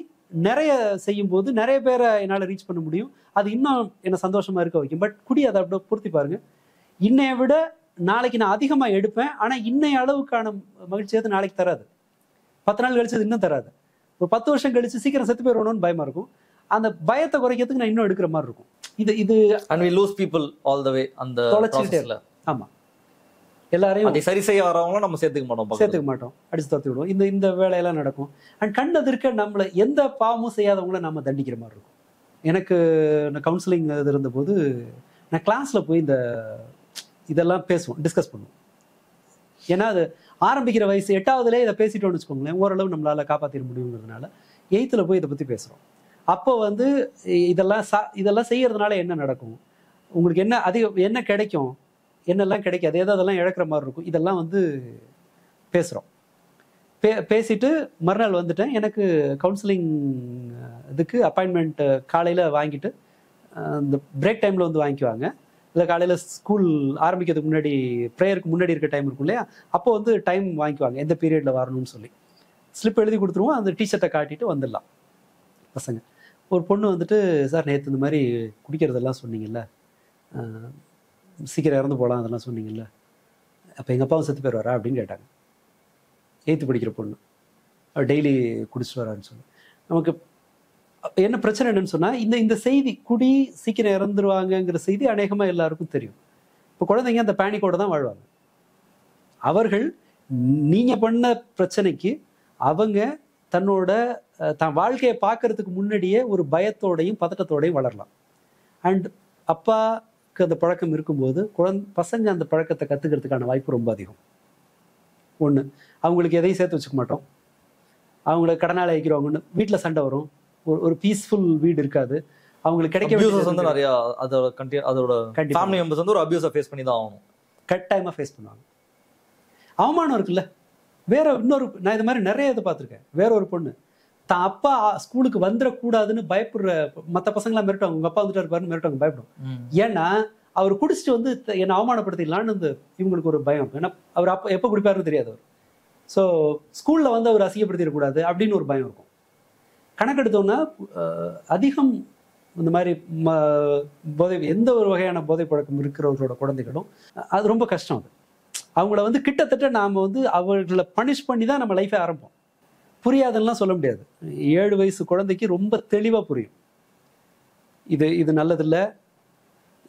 நிறைய செய்யும் போது நிறைய பேரை என்னால் ரீச் பண்ண முடியும். அது இன்னும் என்ன சந்தோஷமா இருக்க வைக்கும். பட் அதை அப்படி பொருத்தி பாருங்க, இன்னைய விட நாளைக்கு நான் அதிகமா எடுப்பேன், ஆனா இன்னைய அளவுக்கான மகிழ்ச்சியாவது நாளைக்கு தராது. 10 நாள் கழிச்சது இன்னும் தராது. ஒரு 10 வருஷம் கழிச்சு சீக்கிரம் செத்து போயிடணும்னு பயமா இருக்கும். அந்த பயத்தை குறைக்கிறதுக்கு நான் இன்னும் எடுக்கிற மாதிரி இருக்கும். இது and we lose people all the way. அந்த தொலைச்சிட்டே. ஆமா, எல்லாரையும் அதை சரி செய்ய வரவங்களும் நம்ம சேர்த்துக்க மாட்டோம், அடிச்சு துரத்தி விடுவோம். இந்த வேலையெல்லாம் நடக்கும். அண்ட் கண்ணெதிர்க்க நம்மளை எந்த பாவமும் செய்யாதவங்கள நம்ம தண்டிக்கிற மாதிரி இருக்கும். எனக்கு கவுன்சிலிங் இது இருந்தபோது நான் கிளாஸ்ல போய் இதெல்லாம் பேசுவோம், டிஸ்கஸ் பண்ணுவோம். ஏன்னா அது ஆரம்பிக்கிற வயசு 8வதுலேயே இதை பேசிட்டோம்னு வச்சுக்கோங்களேன், ஓரளவு நம்மளால காப்பாற்றிட முடியுங்கிறதுனால 8th போய் இதை பற்றி பேசுகிறோம். அப்போ இதெல்லாம் செய்யறதுனால என்ன நடக்கும், உங்களுக்கு என்ன கிடைக்கும், என்னெல்லாம் கிடைக்காது, அதெல்லாம் இழக்கிற மாதிரி இருக்கும், இதெல்லாம் பேசுகிறோம். பேசிட்டு மறுநாள் வந்துட்டேன். எனக்கு கவுன்சிலிங் இதுக்கு அப்பாயின்மெண்ட் காலையில் வாங்கிட்டு, இந்த பிரேக் டைமில் வாங்கிக்குவாங்க. இல்லை காலையில் ஸ்கூல் ஆரம்பிக்கிறதுக்கு முன்னாடி, ப்ரேயருக்கு முன்னாடி இருக்க டைம் இருக்கும் இல்லையா, அப்போ டைம் வாங்கிக்குவாங்க எந்த பீரியடில் வரணும்னு சொல்லி. ஸ்லிப் எழுதி கொடுத்துருவோம், அந்த டிஷர்ட்டை காட்டிட்டு வந்துடலாம் பசங்க. ஒரு பொண்ணு சார் நேற்று இந்த மாதிரி குடிக்கிறதெல்லாம் சொன்னீங்கல்ல, சீக்கிரம் இறந்து போகலாம் அதெல்லாம் சொன்னீங்கல்ல, அப்போ எங்கள் அப்பாவும் செத்து போயிடுவாரா அப்படின்னு கேட்டாங்க. 8th படிக்கிற பொண்ணு, அவர் டெய்லி குடிச்சிட்டு வரான்னு சொல்லி. நமக்கு என்ன பிரச்சனை என்னன்னு சொன்னால், இந்த செய்தி, குடி சீக்கிரம் இறந்துருவாங்கங்கிற செய்தி அநேகமாக எல்லாருக்கும் தெரியும். இப்போ குழந்தைங்க அந்த பேனிக்கோட தான் வாழ்வாங்க. அவர்கள் நீங்கள் பண்ண பிரச்சனைக்கு அவங்க தன் வாழ்க்கையை பார்க்கறதுக்கு முன்னாடியே ஒரு பயத்தோடையும் பதட்டத்தோடையும் வளரலாம். அண்ட் அப்பாவுக்கு அந்த பழக்கம் இருக்கும்போது பசங்க அந்த பழக்கத்தை கற்றுக்கிறதுக்கான வாய்ப்பு ரொம்ப அதிகம். ஒன்று, அவங்களுக்கு எதையும் சேர்த்து வச்சுக்க மாட்டோம், அவங்கள கடனால வைக்கிறவங்கன்னு வீட்டில் சண்டை வரும், ஒரு பீஸ்ஃபுல் வீடு இருக்காது, அவங்களுக்கு கிடைக்க நிறைய அதோட ஃபேமிலி மெம்பர்ஸ் ஒரு அபியூஸை ஃபேஸ் பண்ணி தான் ஆகணும், கட்டாயமாக ஃபேஸ் பண்ணுவாங்க. அவமானம் இருக்குல்ல. நான் இது மாதிரி நிறைய இதை பார்த்துருக்கேன். வேற ஒரு பொண்ணு தான் அப்பா ஸ்கூலுக்கு வந்துடக்கூடாதுன்னு பயப்படுற மற்ற பசங்களாம் மிரட்டுவாங்க, உங்க அப்பா வந்துட்டு பாருன்னு மிரட்டுவாங்க, பயப்படும். ஏன்னா அவர் குடிச்சிட்டு என்னை அவமானப்படுத்திடலான்னு இவங்களுக்கு ஒரு பயம். ஏன்னா அவர் அப்போ எப்போ குடிப்பாருன்னு தெரியாது அவர். ஸோ ஸ்கூலில் அவர் அசிங்கப்படுத்திடக்கூடாது அப்படின்னு ஒரு பயம் இருக்கும். கணக்கெடுத்தோன்னா அதிகம் இந்த மாதிரி எந்த ஒரு வகையான போதை பழக்கம் இருக்கிறவர்களோட குழந்தைகளும் அது ரொம்ப கஷ்டம். அது அவங்கள கிட்டத்தட்ட நாம் அவர்களை பனிஷ் பண்ணி தான் நம்ம லைஃபை ஆரம்பிப்போம். புரியாதுன்னெலாம் சொல்ல முடியாது. 7 வயசு குழந்தைக்கு ரொம்ப தெளிவாக புரியும், இது நல்லதில்லை,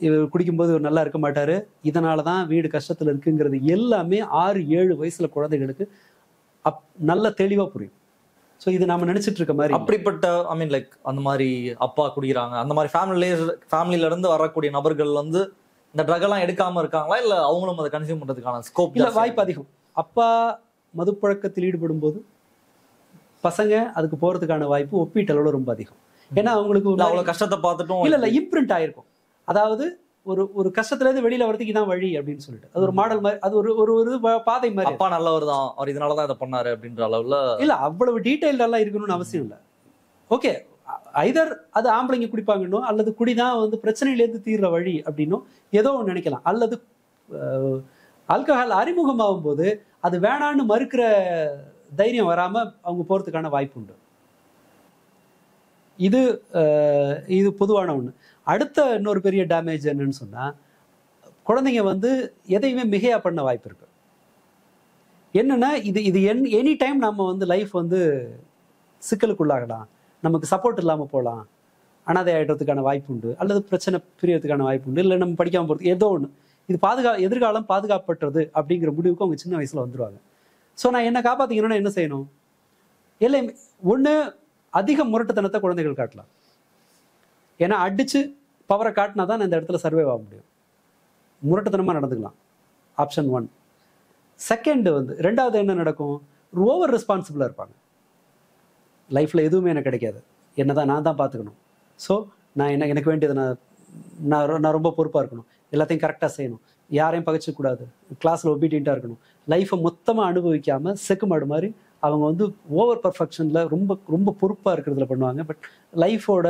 இவர் குடிக்கும்போது இவர் நல்லா இருக்க மாட்டார், இதனால தான் வீடு கஷ்டத்தில் இருக்குங்கிறது எல்லாமே 6-7 வயசுல குழந்தைகளுக்கு நல்ல தெளிவாக புரியும். ஸோ இது நாம நினைச்சிட்டு இருக்க மாதிரி அப்படிப்பட்ட லைக் அந்த மாதிரி அப்பா குடிக்கிறாங்க, அந்த மாதிரி ஃபேமிலியில இருந்து வரக்கூடிய நபர்கள் இந்த ட்ரக் எல்லாம் எடுக்காம இருக்காங்களா, இல்ல அவங்களும் அதை கன்சியூம் பண்றதுக்கான ஸ்கோப் இல்ல வாய்ப்பு அதிகம். அப்பா மதுப்பழக்கத்தில் ஈடுபடும் போது பசங்க அதுக்கு போறதுக்கான வாய்ப்பு ஒப்பீட்டளவுல ரொம்ப அதிகம். ஏன்னா அவங்களுக்கு அவ்வளவு கஷ்டத்தை பார்த்துட்டும் இல்ல இம்ப்ரிண்ட் ஆயிருக்கும். அதாவது ஒரு கஷ்டத்துல இருந்து வெளியில வரதுக்கு இதான் வழி அப்படின்னு சொல்லிட்டு அது ஒரு மாடல் மாதிரி, அது ஒரு பாதை மாதிரி. அப்பா நல்லவர் தான், அவர் இதனாலதான் இதை பண்ணாரு அப்படின்ற அளவுல இல்ல அவ்வளவு டீடைல் எல்லாம் இருக்கணும்னு அவசியம் இல்லை. ஓகே, ஐதர் அது ஆம்பளைங்க குடிப்பாங்கன்னோ, அல்லது குடிதான் பிரச்சனையிலேருந்து தீர்ற வழி அப்படின்னும் ஏதோ ஒன்று நினைக்கலாம். அல்லது ஆல்கஹால் அறிமுகமாகும் போது அது வேணான்னு மறுக்கிற தைரியம் வராம அவங்க போறதுக்கான வாய்ப்பு உண்டு. இது பொதுவான ஒண்ணு. அடுத்த இன்னொரு பெரிய டேமேஜ் என்னன்னு சொன்னா, குழந்தைங்க எதையுமே மிகையா பண்ண வாய்ப்பு இருக்கு. என்னன்னா இது எனி டைம் நம்ம லைஃப் சிக்கலுக்குள்ளாகலாம், நமக்கு சப்போர்ட் இல்லாமல் போகலாம், அனாதை ஆயிடுறதுக்கான வாய்ப்பு உண்டு, அல்லது பிரச்சனை பிரியறதுக்கான வாய்ப்பு உண்டு, இல்லை நம்ம படிக்காமல் போகிறது ஏதோ ஒன்று. இது எதிர்காலம் பாதுகாப்பற்றது அப்படிங்கிற முடிவுக்கு அவங்க சின்ன வயசுல வந்துடுவாங்க. ஸோ நான் என்ன காப்பாற்றிக்கணும்னா என்ன செய்யணும்? இல்லை ஒன்று, அதிக முரட்டுத்தனத்தை குழந்தைகள் காட்டலாம். ஏன்னா அடிச்சு பவரை காட்டினா தான் இந்த இடத்துல சர்வைவ் ஆக முடியும். முரட்டுத்தனமாக நடந்துக்கலாம், ஆப்ஷன் 1. செகண்ட் ரெண்டாவது என்ன நடக்கும்? ஓவர் ரெஸ்பான்சிபிளாக இருப்பாங்க. லைஃப்பில் எதுவுமே எனக்கு கிடைக்காது, என்னதான் நான் தான் பார்த்துக்கணும், ஸோ எனக்கு வேண்டியது நான் ரொம்ப பொறுப்பாக இருக்கணும், எல்லாத்தையும் கரெக்டாக செய்யணும், யாரையும் பகைச்சக்கூடாது, கிளாஸில் ஒபீடியண்ட்டாக இருக்கணும். லைஃப்பை மொத்தமாக அனுபவிக்காமல் செக்குமாடு மாதிரி அவங்க ஓவர் பர்ஃபெக்ஷனில் ரொம்ப ரொம்ப பொறுப்பாக இருக்கிறதுல பண்ணுவாங்க. பட் லைஃபோட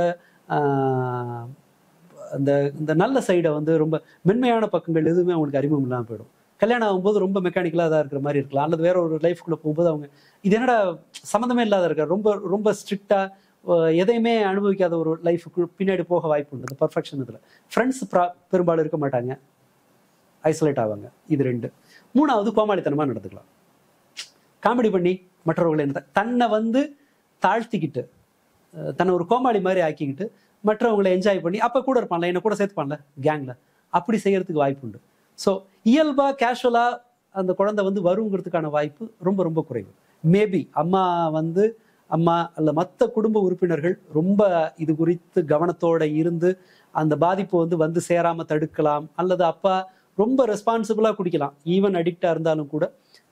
இந்த நல்ல சைடை ரொம்ப மென்மையான பக்கங்கள் எதுவுமே அவங்களுக்கு அறிமுகம் இல்லாமல் போயிடும். கல்யாணம் ஆகும்போது ரொம்ப மெக்கானிக்கலாக தான் இருக்கிற மாதிரி இருக்கலாம், அல்லது வேற ஒரு லைஃப்குள்ளே போகும்போது அவங்க இது என்னடா சம்மந்தமே இல்லாத இருக்கார், ரொம்ப ரொம்ப ஸ்ட்ரிக்டாக எதையுமே அனுபவிக்காத ஒரு லைஃபுக்கு பின்னாடி போக வாய்ப்பு உண்டு. இந்த பர்ஃபெக்ஷன் இதில் ஃப்ரெண்ட்ஸ் பெரும்பாலும் இருக்க மாட்டாங்க, ஐசோலேட் ஆவாங்க. இது 2. 3வது கோமாளித்தனமாக நடந்துக்கலாம். காமெடி பண்ணி மற்றவர்களை தன்னை தாழ்த்திக்கிட்டு, தன்னை ஒரு கோமாளி மாதிரி ஆக்கிக்கிட்டு மற்றவங்களை என்ஜாய் பண்ணி அப்போ கூட இருப்பான்ல, என்னை கூட சேர்த்துப்பான்ல கேங்கில், அப்படி செய்யறதுக்கு வாய்ப்பு உண்டு. ஸோ இயல்பாக கேஷுவலாக அந்த குழந்தை வருங்கிறதுக்கான வாய்ப்பு ரொம்ப ரொம்ப குறைவு. மேபி அம்மா அல்ல மற்ற குடும்ப உறுப்பினர்கள் ரொம்ப இது குறித்து கவனத்தோடு இருந்து அந்த பாதிப்பு வந்து சேராம தடுக்கலாம், அல்லது அப்பா ரொம்ப ரெஸ்பான்சிபிளா குடிக்கலாம், ஈவன் அடிக்டா இருந்தாலும் கூட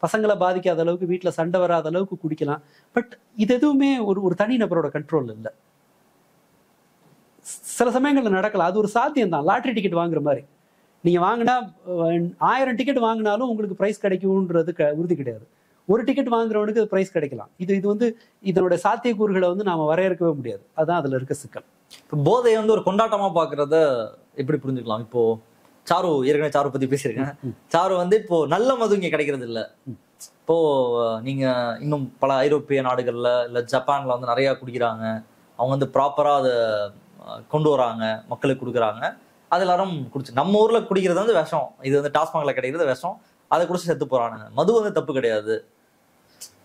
பசங்களை பாதிக்காத அளவுக்கு, வீட்டுல சண்டை வராத அளவுக்கு குடிக்கலாம். பட் இது எதுவுமே ஒரு தனிநபரோட கண்ட்ரோல் இல்லை. சில சமயங்கள்ல நடக்கலாம், அது ஒரு சாத்தியம் தான். லாட்டரி டிக்கெட் வாங்குற மாதிரி நீங்க வாங்கினா 1000 டிக்கெட் வாங்கினாலும் உங்களுக்கு பிரைஸ் கிடைக்கும்ன்றது உறுதி கிடையாது. ஒரு டிக்கெட் வாங்குறவனுக்கு அது பிரைஸ் கிடைக்கலாம். இது வந்து இதனோட சாத்தியக்கூறுகளை வந்து நாம வரையறுக்கவே முடியாது. அதான் அதுல இருக்க சிக்கல். இப்போ போதையை வந்து ஒரு கொண்டாட்டமா பாக்குறத எப்படி புரிஞ்சுக்கலாம்? இப்போ சாரு, ஏற்கனவே சாரு பத்தி பேசியிருக்கேன். சாரு வந்து இப்போ நல்ல மது இங்க கிடைக்கிறது இல்ல. இப்போ நீங்க இன்னும் பல ஐரோப்பிய நாடுகள்ல இல்ல ஜப்பான்ல வந்து நிறைய குடிக்கிறாங்க. அவங்க வந்து ப்ராப்பரா அதை கொண்டு வராங்க, மக்களுக்கு கொடுக்குறாங்க. அது எல்லாரும் குடிச்சு, நம்ம ஊர்ல குடிக்கிறது வந்து விஷம். இது வந்து டாஸ்மாக்ல கிடைக்கிறது விஷம். அதை குடிச்சு செத்து போறானுங்க. மது வந்து தப்பு கிடையாது.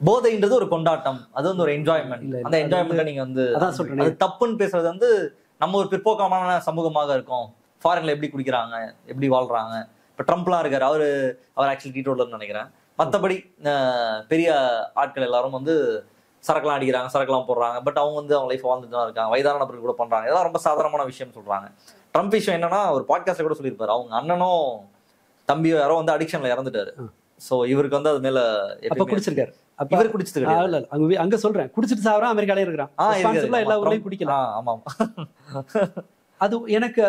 போதைன்றது ஒரு கொண்டாட்டம், அது வந்து ஒரு என்ஜாய்மெண்ட். அந்த என்ஜாய்மெண்ட்டை நீங்க வந்து அதான் சொல்றேன், அது தப்புன்னு பேசுறது வந்து நம்ம ஒரு பிற்போக்கமான சமூகமாக இருக்கும். ஃபாரின்ல எப்படி குடிக்கிறாங்க, எப்படி வாழ்றாங்க. இப்ப ட்ரம்ப்லாம் இருக்காரு, அவர் ஆக்சுவலி டீடோலர்னு நினைக்கிறேன். மற்றபடி பெரிய ஆட்கள் எல்லாரும் வந்து சரக்குலாம் அடிக்கிறாங்க, சரக்குலாம் போடுறாங்க. பட் அவங்க வந்து அவங்க லைஃப் வாழ்ந்துட்டு தான் இருக்காங்க. வயதான நபர்கள் கூட பண்றாங்க. இதெல்லாம் ரொம்ப சாதாரணமான விஷயம் சொல்றாங்க. ட்ரம்ப் விஷயம் என்னன்னா, ஒரு பாட்காஸ்ட்ல கூட சொல்லியிருப்பாரு, அவங்க அண்ணனும் தம்பியோ யாரோ வந்து அடிக்ஷன்ல இறந்துட்டாரு. சோ இவருக்கு வந்து அது மேல குடிச்சிருக்காரு. இவர் குடிச்சது கிடையாது. அங்க சொல்றேன், குடிச்சிட்டு சாவறான், அமெரிக்காலே இருக்கிறான். எல்லா ஊர்லயும் குடிக்கலாம். ஆமா. அது எனக்கு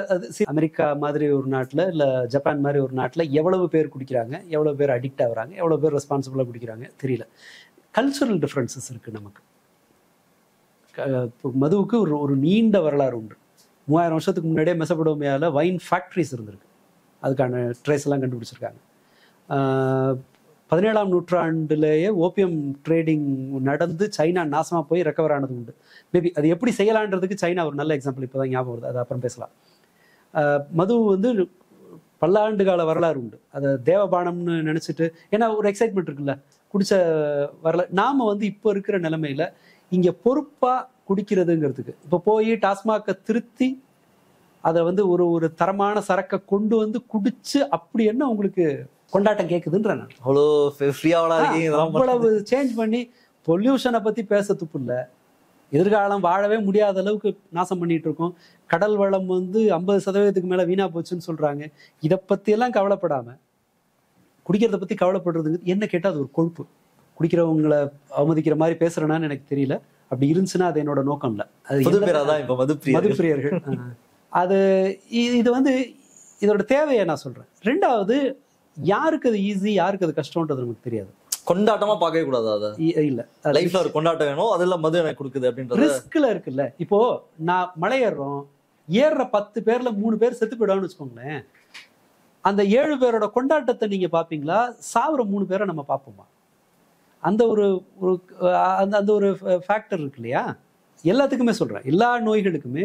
அமெரிக்கா மாதிரி ஒரு நாட்டுல இல்ல ஜப்பான் மாதிரி ஒரு நாட்டுல எவ்வளவு பேர் குடிக்கிறாங்க, எவ்வளவு பேர் அடிக்ட் ஆகுறாங்க, எவ்வளவு பேர் ரெஸ்பான்சிபிளா குடிக்கிறாங்க தெரியல. கல்ச்சுரல் டிஃபரன்சஸ் இருக்கு நமக்கு. மதுவுக்கு ஒரு நீண்ட வரலாறு உண்டு. 3000 வருஷத்துக்கு முன்னாடியே மெசபடோமியால வைன் ஃபேக்டரிஸ் இருந்திருக்கு. அதுக்கான ட்ரேஸ் எல்லாம் கண்டுபிடிச்சிருக்காங்க. 17ஆம் நூற்றாண்டுலேயே ஓபியம் ட்ரேடிங் நடந்து சைனா நாசமா போய் ரெக்கவர் ஆனது உண்டு. மேபி அது எப்படி செய்யலான்றதுக்கு சைனா ஒரு நல்ல எக்ஸாம்பிள். இப்போதான் ஞாபகம் வருது, அது அப்புறம் பேசலாம். மது வந்து பல்லாண்டு கால வரலாறு உண்டு. அதை தேவபானம்னு நினைச்சிட்டு, ஏன்னா ஒரு எக்ஸைட்மெண்ட் இருக்குல்ல, குடிச்ச வரல. நாம வந்து இப்போ இருக்கிற நிலைமையில இங்க பொறுப்பா குடிக்கிறதுங்கிறதுக்கு, இப்போ போய் டாஸ்மாகை திருத்தி அதை வந்து ஒரு தரமான சரக்கை கொண்டு வந்து குடிச்சு அப்படி என்ன உங்களுக்கு கொண்டாட்டம் கேட்குதுன்ற, அவ்வளவு சேஞ்ச் பண்ணி பொல்யூஷனை பத்தி பேச துப்பு இல்லை. எதிர்காலம் வாழவே முடியாத அளவுக்கு நாசம் பண்ணிட்டு இருக்கோம். கடல் வளம் வந்து 50% மேல வீணா போச்சுன்னு சொல்றாங்க. இதை பத்தி எல்லாம் கவலைப்படாம குடிக்கிறத பத்தி கவலைப்படுறது என்ன கேட்டா அது ஒரு கொழுப்பு. குடிக்கிறவங்களை அவமதிக்கிற மாதிரி பேசுறேனான்னு எனக்கு தெரியல. அப்படி இருந்துச்சுன்னா அது என்னோட நோக்கம் இல்லை. அது மதுப்பிரியர்கள். அது இது வந்து இதோட தேவையை நான் சொல்றேன். ரெண்டாவது, யாருக்கு அது ஈஸி, யாருக்கு அது கஷ்டம்ன்றது நமக்கு தெரியாது. கொண்டாட்டமா பார்க்கவே கூடாது. அது இல்ல, லைஃப்ல ஒரு கொண்டாட்டம் வேணும். அதெல்லாம் மது எனக்கு கொடுக்குது அப்படின்றது ரிஸ்க்ல இருக்குல்ல. இப்போ நான் மலை ஏறுறோம், ஏறுற 10 பேர்ல 3 பேர் செத்து போயிடுவான்னு வச்சுக்கோங்களேன். அந்த 7 பேரோட கொண்டாட்டத்தை நீங்க பாப்பீங்களா? சாவுற 3 பேரை நம்ம பார்ப்போமா? அந்த அந்த ஒரு ஃபேக்டர் இருக்கு இல்லையா? எல்லாத்துக்குமே சொல்றேன், எல்லா நோய்களுக்குமே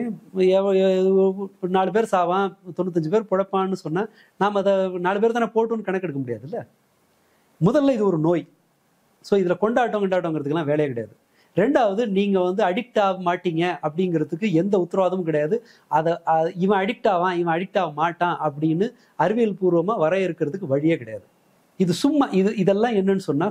4 பேர் சாவான், 95 பேர் பிழைப்பான்னு சொன்னா நாம அதை 4 பேர் தானே போட்டோன்னு கணக்கெடுக்க முடியாதுல்ல. முதல்ல இது ஒரு நோய். ஸோ இதுல கொண்டாட்டங்கிறதுக்கெல்லாம் வேலையே கிடையாது. ரெண்டாவது, நீங்க வந்து அடிக்ட் ஆக மாட்டீங்க அப்படிங்கிறதுக்கு எந்த உத்தரவாதமும் கிடையாது. அதை இவன் அடிக்ட் ஆவான், இவன் அடிக்ட் ஆக மாட்டான் அப்படின்னு அறிவியல் பூர்வமா வரையறுக்கிறதுக்கு வழியே கிடையாது. இது சும்மா இதெல்லாம் என்னன்னு சொன்னா,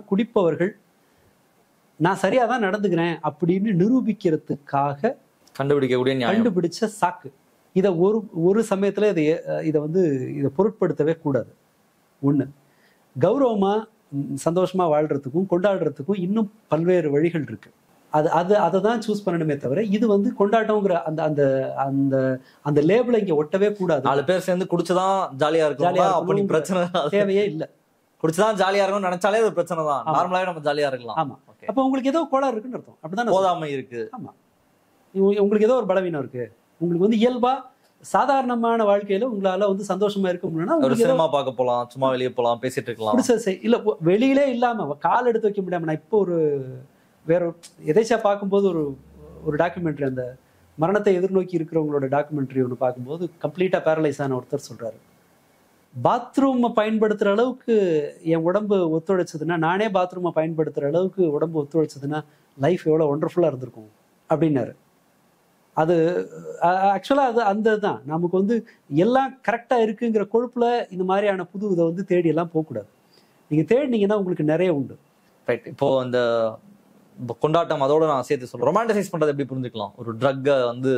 நான் சரியாதான் நடந்துக்கிறேன் அப்படின்னு நிரூபிக்கிறதுக்காக கண்டுபிடிச்ச சாக்கு. இதை ஒரு சமயத்துல இதை பொருட்படுத்தவே கூடாது. ஒண்ணு, கௌரவமா சந்தோஷமா வாழ்றதுக்கும் கொண்டாடுறதுக்கும் இன்னும் பல்வேறு வழிகள் இருக்கு. அதை தான் சூஸ் பண்ணணுமே தவிர, இது வந்து கொண்டாட்டங்கிற அந்த அந்த அந்த அந்த லேபிளை இங்க ஒட்டவே கூடாது. 4 பேர் சேர்ந்து குடிச்சுதான் ஜாலியா இருக்கும், பிரச்சனை தேவையே இல்லை. குடிச்சுதான் ஜாலியா இருக்கும்னு நினைச்சாலே அது பிரச்சனை தான். நார்மலாவே நம்ம ஜாலியா இருக்கலாம். ஆமா, அப்ப உங்களுக்கு ஏதோ கோளாறு இருக்குன்னு அர்த்தம். அப்படிதான் போதாமை இருக்கு. ஆமா, உங்களுக்கு ஏதோ ஒரு பலவீனம் இருக்கு. உங்களுக்கு வந்து இயல்பா சாதாரணமான வாழ்க்கையில உங்களால வந்து சந்தோஷமா இருக்க முடியும்னா, ஒரு சினிமா பார்க்க போலாம், சும்மா வெளியே போலாம், பேசிட்டு இருக்கலாம். இல்ல வெளியிலே இல்லாம கால் எடுத்து வைக்க முடியாம, நான் இப்போ வேற எதேச்சா பார்க்கும்போது ஒரு டாக்குமெண்ட்ரி, அந்த மரணத்தை எதிர்நோக்கி இருக்கிறவங்களோட டாக்குமெண்ட்ரி ஒன்று பார்க்கும்போது, கம்ப்ளீட்டா பேரலைஸ் ஆன ஒருத்தர் சொல்றாரு, பாத்ரூமை பயன்படுத்துற அளவுக்கு என் உடம்பு ஒத்துழைச்சதுன்னா, நானே பாத்ரூமை பயன்படுத்துற அளவுக்கு உடம்பு ஒத்துழைச்சதுன்னா லைஃப் எவ்வளவு ஒண்டர்ஃபுல்லா இருந்திருக்கும் அப்படின்னாரு. அது ஆக்சுவலா அந்த தான் நமக்கு வந்து எல்லாம் கரெக்டா இருக்குங்கிற கொழுப்புல இந்த மாதிரியான புது இதை வந்து தேடி எல்லாம் போகக்கூடாது. நீங்க தேடினீங்கன்னா உங்களுக்கு நிறைய உண்டு. ரைட். இப்போ அந்த கொண்டாட்டம் அதோட நான் சேர்த்து சொல்றேன், ரொமான்டிசைஸ் பண்றது எப்படி புரிஞ்சுக்கலாம்? ஒரு ட்ரக்கை வந்து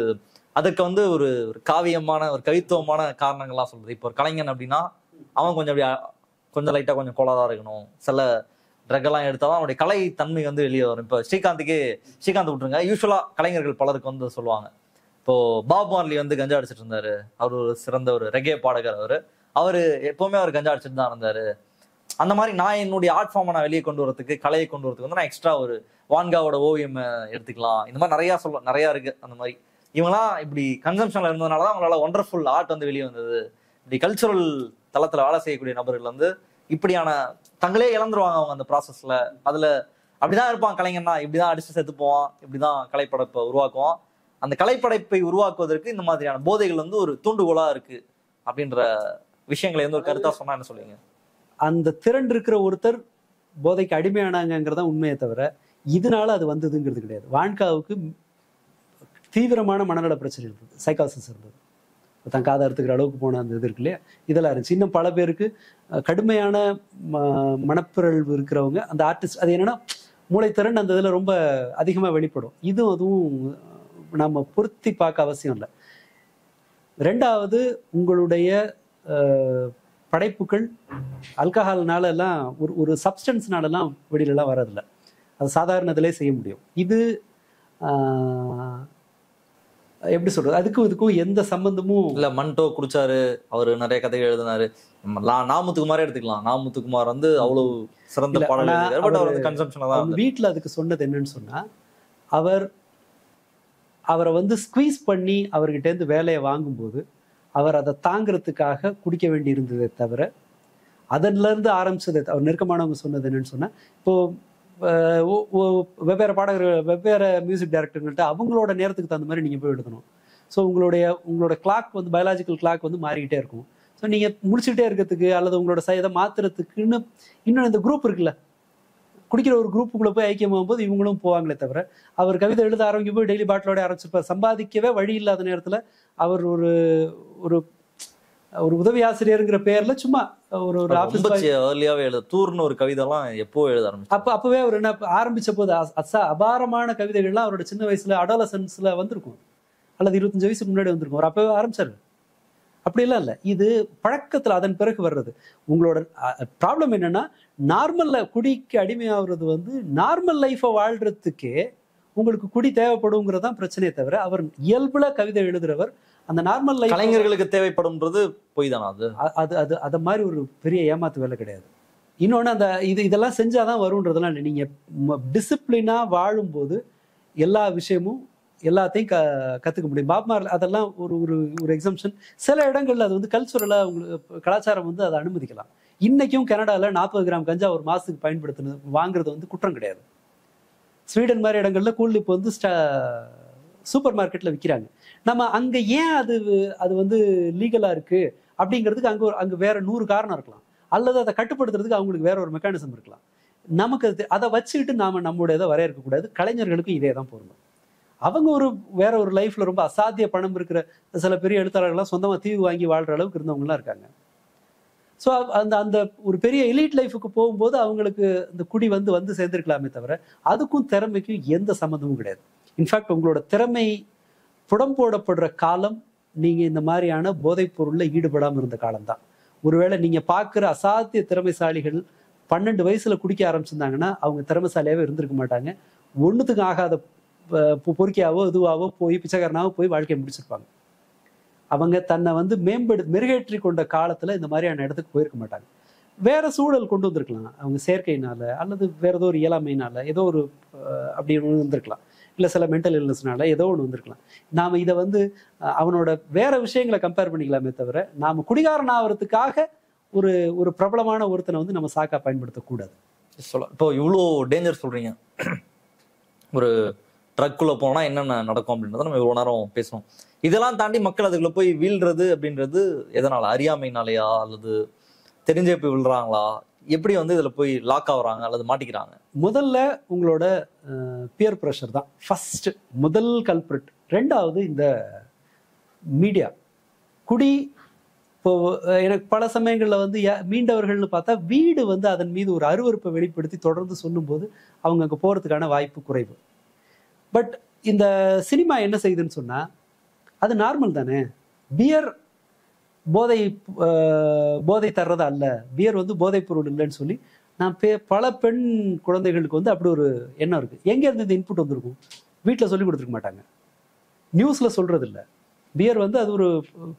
அதுக்கு வந்து ஒரு ஒரு காவியமான ஒரு கவித்துவமான காரணங்கள்லாம் சொல்றது. இப்போ ஒரு கலைஞன் அப்படின்னா அவன் கொஞ்சம் அப்படி கொஞ்சம் லைட்டா கொஞ்சம் கோளாதா இருக்கணும், சில ட்ரக் எல்லாம் எடுத்தாலும் அவனுடைய கலை தன்மை வந்து வெளியே வரும். இப்போ ஸ்ரீகாந்த் விட்டுருங்க, யூஸ்வலா கலைஞர்கள் பலருக்கு வந்து சொல்லுவாங்க. இப்போ பாப் மார்லி வந்து கஞ்சா அடிச்சிட்டு இருந்தாரு, அவர் ஒரு சிறந்த ஒரு ரெகே பாடகர், அவரு எப்பவுமே அவர் கஞ்சா அடிச்சுட்டு தான் இருந்தாரு. அந்த மாதிரி நான் என்னுடைய ஆர்ட் ஃபார்மை நான் வெளியே கொண்டு வரதுக்கு, கலையை கொண்டு வரதுக்கு வந்து நான் எக்ஸ்ட்ரா ஒரு வான்காவோட ஓவியம் எடுத்துக்கலாம். இந்த மாதிரி நிறைய இருக்கு. அந்த மாதிரி இவங்கெல்லாம் இப்படி கன்சம்ஷன்ல இருந்ததுனாலதான் அவங்களால ஒண்டர்ஃபுல் ஆர்ட் வந்து வெளியே வந்தது. இப்படி கல்ச்சுரல் தளத்துல வேலை செய்யக்கூடிய நபர்கள் வந்து இப்படியான தங்களே இழந்துருவாங்க அவங்க அந்த ப்ராசஸ்ல. அதுல அப்படிதான் இருப்பான் கலைஞர்னா, இப்படிதான் அடிச்சு செத்து போவான், இப்படிதான் கலைப்படைப்பை உருவாக்குவான். அந்த கலைப்படைப்பை உருவாக்குவதற்கு இந்த மாதிரியான போதைகள் வந்து ஒரு தூண்டுகோலா இருக்கு அப்படின்ற விஷயங்களை வந்து ஒரு கருத்தா சொன்னா என்ன சொல்லுவீங்க? அந்த திறன் இருக்கிற ஒருத்தர் போதைக்கு அடிமையானாங்கிறதா உண்மையை தவிர இதனால அது வந்ததுங்கிறது கிடையாது. வான்காவுக்கு தீவிரமான மனநல பிரச்சனை இருந்தது, சைக்காசிஸ் இருந்தது, தான் காதை அறுத்துக்கிற அளவுக்கு போன அந்த இது இருக்கு இல்லையா, இதெல்லாம் இருந்துச்சு. இன்னும் பல பேருக்கு கடுமையான மனப்பிறழ்வு இருக்கிறவங்க, அந்த ஆர்டிஸ்ட், அது என்னன்னா மூளைத்திறன் அந்த இதில் ரொம்ப அதிகமாக வெளிப்படும். அதுவும் நம்ம பொருத்தி பார்க்க அவசியம் இல்லை. ரெண்டாவது, உங்களுடைய படைப்புகள் ஆல்கஹால்னால எல்லாம் ஒரு சப்ஸ்டன்ஸ்னாலலாம் வெளியிலலாம் வர்றதில்லை, அது சாதாரண இதிலே செய்ய முடியும். இது எப்படி சொல்றது, இதுக்கும் எந்த சம்பந்தமும் இல்ல. மன்டோ குடிச்சாரு, அவரு நிறைய கதைகள் எழுதினாரு. நாமுத்துக்குமாரே எடுத்துக்கலாம். நாமுத்துக்குமார் வந்து அவ்வளவு சிறந்த பாடல். வீட்டுல அதுக்கு சொன்னது என்னன்னு சொன்னா, அவரை வந்து ஸ்குவீஸ் பண்ணி அவர்கிட்ட இருந்து வேலையை வாங்கும்போது அவர் அதை தாங்கிறதுக்காக குடிக்க வேண்டி இருந்ததே தவிர, அதுல இருந்து ஆரம்பிச்சது. அவர் நெருக்கமானவங்க சொன்னது என்னன்னு சொன்னா, இப்போ வெவ்வேறு பாடகர்கள், வெவ்வேறு மியூசிக் டைரக்டர்கள்ட்ட அவங்களோட நேரத்துக்கு தகுந்த மாதிரி நீங்கள் போய் எடுக்கணும். ஸோ உங்களோட கிளாக் வந்து பயாலஜிக்கல் கிளாக் வந்து மாறிக்கிட்டே இருக்கும். ஸோ நீங்கள் முடிச்சுக்கிட்டே இருக்கிறதுக்கு அல்லது உங்களோட இதை மாற்றுறதுக்குன்னு இன்னொன்று இந்த குரூப் இருக்குல்ல, குடிக்கிற ஒரு குரூப்புக்குள்ளே போய் ஐக்கியமாகும் போது இவங்களும் போவாங்களே தவிர, அவர் கவிதை எழுத ஆரம்பிக்கும் போது டெய்லி பாட்டிலோட ஆரம்பிச்சிருப்பார். சம்பாதிக்கவே வழி இல்லாத நேரத்தில் அவர் ஒரு உதவி ஆசிரியருங்கிற பேர்ல சும்மா ஒரு தூர்னு ஒரு கவிதைலாம் எப்போ எழுத ஆரம்பிச்சு. அப்பவே அவர் என்ன ஆரம்பிச்ச போது அபாரமான கவிதைகள்லாம் அவரோட சின்ன வயசுல அடாலசன்ஸ்ல வந்திருக்கும், அல்லது 25 வயசுக்கு முன்னாடி வந்திருக்கும். அவர் அப்பவே ஆரம்பிச்சாரு. அப்படிலாம் இல்லை, இது பழக்கத்துல அதன் பிறகு வர்றது. உங்களோட ப்ராப்ளம் என்னன்னா, நார்மல்ல குடிக்கு அடிமையாகிறது வந்து நார்மல் லைஃபை வாழ்றதுக்கே உங்களுக்கு குடி தேவைப்படுங்கிறதான் பிரச்சனையே தவிர, அவர் இயல்புல கவிதை எழுதுறவர் அந்த நார்மல் லைஃப் கலைஞர்களுக்கு தேவைப்படும்ன்றது பொய் தானா? அது அது மாதிரி ஒரு பெரிய ஏமாத்து வேலை கிடையாது. இன்னொன்று, அந்த இதெல்லாம் செஞ்சாதான் வரும்ன்றதெல்லாம் இல்லை. நீங்க டிசிப்ளினா வாழும்போது எல்லா விஷயமும் எல்லாத்தையும் கத்துக்க முடியும். பாப் மார்லி அதெல்லாம் ஒரு எக்ஸம்ஷன். சில இடங்கள்ல அது வந்து கல்ச்சுரலா உங்களுக்கு கலாச்சாரம் வந்து அதை அனுமதிக்கலாம். இன்னைக்கும் கனடால 40 கிராம் கஞ்சா ஒரு மாசத்துக்கு பயன்படுத்தினது வாங்குறது வந்து குற்றம் கிடையாது. ஸ்வீடன் மாதிரி இடங்கள்ல கூல் இப்போ வந்து சூப்பர் மார்க்கெட்ல விற்கிறாங்க. நம்ம அங்க ஏன் அது வந்து லீகலா இருக்கு அப்படிங்கிறதுக்கு அங்க வேற 100 காரணம் இருக்கலாம், அல்லது அதை கட்டுப்படுத்துறதுக்கு அவங்களுக்கு வேற ஒரு மெக்கானிசம் இருக்கலாம். நமக்கு அதை வச்சுக்கிட்டு நம்மளுடைய இதை வரையறுக்க கூடாது. கலைஞர்களுக்கும் இதே தான் பொருந்தும். அவங்க வேற ஒரு லைஃப்ல ரொம்ப அசாத்திய பணம் இருக்கிற சில பெரிய எழுத்தாளர்கள்லாம் சொந்தமா தீவு வாங்கி வாழ்ற அளவுக்கு இருந்தவங்கலாம் இருக்காங்க. ஸோ அந்த ஒரு பெரிய எலிட் லைஃபுக்கு போகும்போது அவங்களுக்கு இந்த குடி வந்து சேர்ந்துருக்கலாமே தவிர அதுக்கும் திறமைக்கும் எந்த சம்மந்தமும் கிடையாது. இன்ஃபேக்ட் உங்களோட திறமை புடம் போடப்படுற காலம் நீங்க இந்த மாதிரியான போதைப் பொருள்ல ஈடுபடாமல் இருந்த காலம்தான். ஒருவேளை நீங்க பார்க்குற அசாத்திய திறமைசாலிகள் 12 வயசுல குடிக்க ஆரம்பிச்சிருந்தாங்கன்னா அவங்க திறமைசாலியாவே இருந்திருக்க மாட்டாங்க. ஒன்றுத்துக்கு ஆகாத பொறுக்கியாவோ இதுவாவோ போய் பிச்சைக்காரனாவோ போய் வாழ்க்கையை முடிச்சிருப்பாங்க. அவங்க தன்னை வந்து மெருகேற்றி கொண்ட காலத்துல இந்த மாதிரியான இடத்துக்கு போயிருக்க மாட்டாங்க. வேற சூழல் கொண்டு வந்திருக்கலாம், அவங்க செயற்கையினால அல்லது வேற ஏதோ ஒரு இயலாமையினால ஏதோ ஒரு அப்படி ஒன்று வந்திருக்கலாம், இல்லை சில மென்டல் இல்னஸ்னால ஏதோ ஒன்று வந்திருக்கலாம். நாம இதை வந்து அவனோட வேற விஷயங்களை கம்பேர் பண்ணிக்கலாமே தவிர நாம குடிகாரன் ஆகிறதுக்காக ஒரு பிரபலமான ஒருத்தனை வந்து நம்ம சாக்கா பயன்படுத்தக்கூடாது. இப்போ இவ்வளோ டேஞ்சர் சொல்றீங்க, ஒரு ட்ரக்குள்ள போனா என்னென்ன நடக்கும் அப்படின்றத நம்ம இவ்வளோ நேரம் பேசணும். இதெல்லாம் தாண்டி மக்கள் அதுக்குள்ள போய் வீழ்றது அப்படின்றது எதனால? அறியாமைனாலையா அல்லது தெரிஞ்சே போய் விழுறாங்களா? எப்படி வந்து இதுல போய் லாக் ஆகுறாங்க அல்லது மாட்டிக்கிறாங்க? முதல்ல உங்களோட பியர் ப்ரெஷர் தான் ஃபர்ஸ்ட் முதல் கல்பிரிட். ரெண்டாவது இந்த மீடியா. குடி இப்போ எனக்கு பல சமயங்கள்ல வந்து மீண்டவர்கள்னு பார்த்தா வீடு வந்து அதன் மீது ஒரு அருவருப்பை வெளிப்படுத்தி தொடர்ந்து சொல்லும்போது அவங்க அங்கே போறதுக்கான வாய்ப்பு குறைவு. பட் இந்த சினிமா என்ன செய்யுதுன்னு சொன்னா, அது நார்மல் தானே. பியர் போதை போதை தர்றது அல்ல, பியர் வந்து போதைப் பொருள் இல்லைன்னு சொல்லி நான் பல பெண் குழந்தைகளுக்கு வந்து அப்படி ஒரு எண்ணம் இருக்கு. எங்க இருந்து இந்த இன்புட் வந்திருக்கும்? வீட்டில் சொல்லி கொடுத்துருக்க மாட்டாங்க, நியூஸ்ல சொல்றது இல்லை. பியர் வந்து அது ஒரு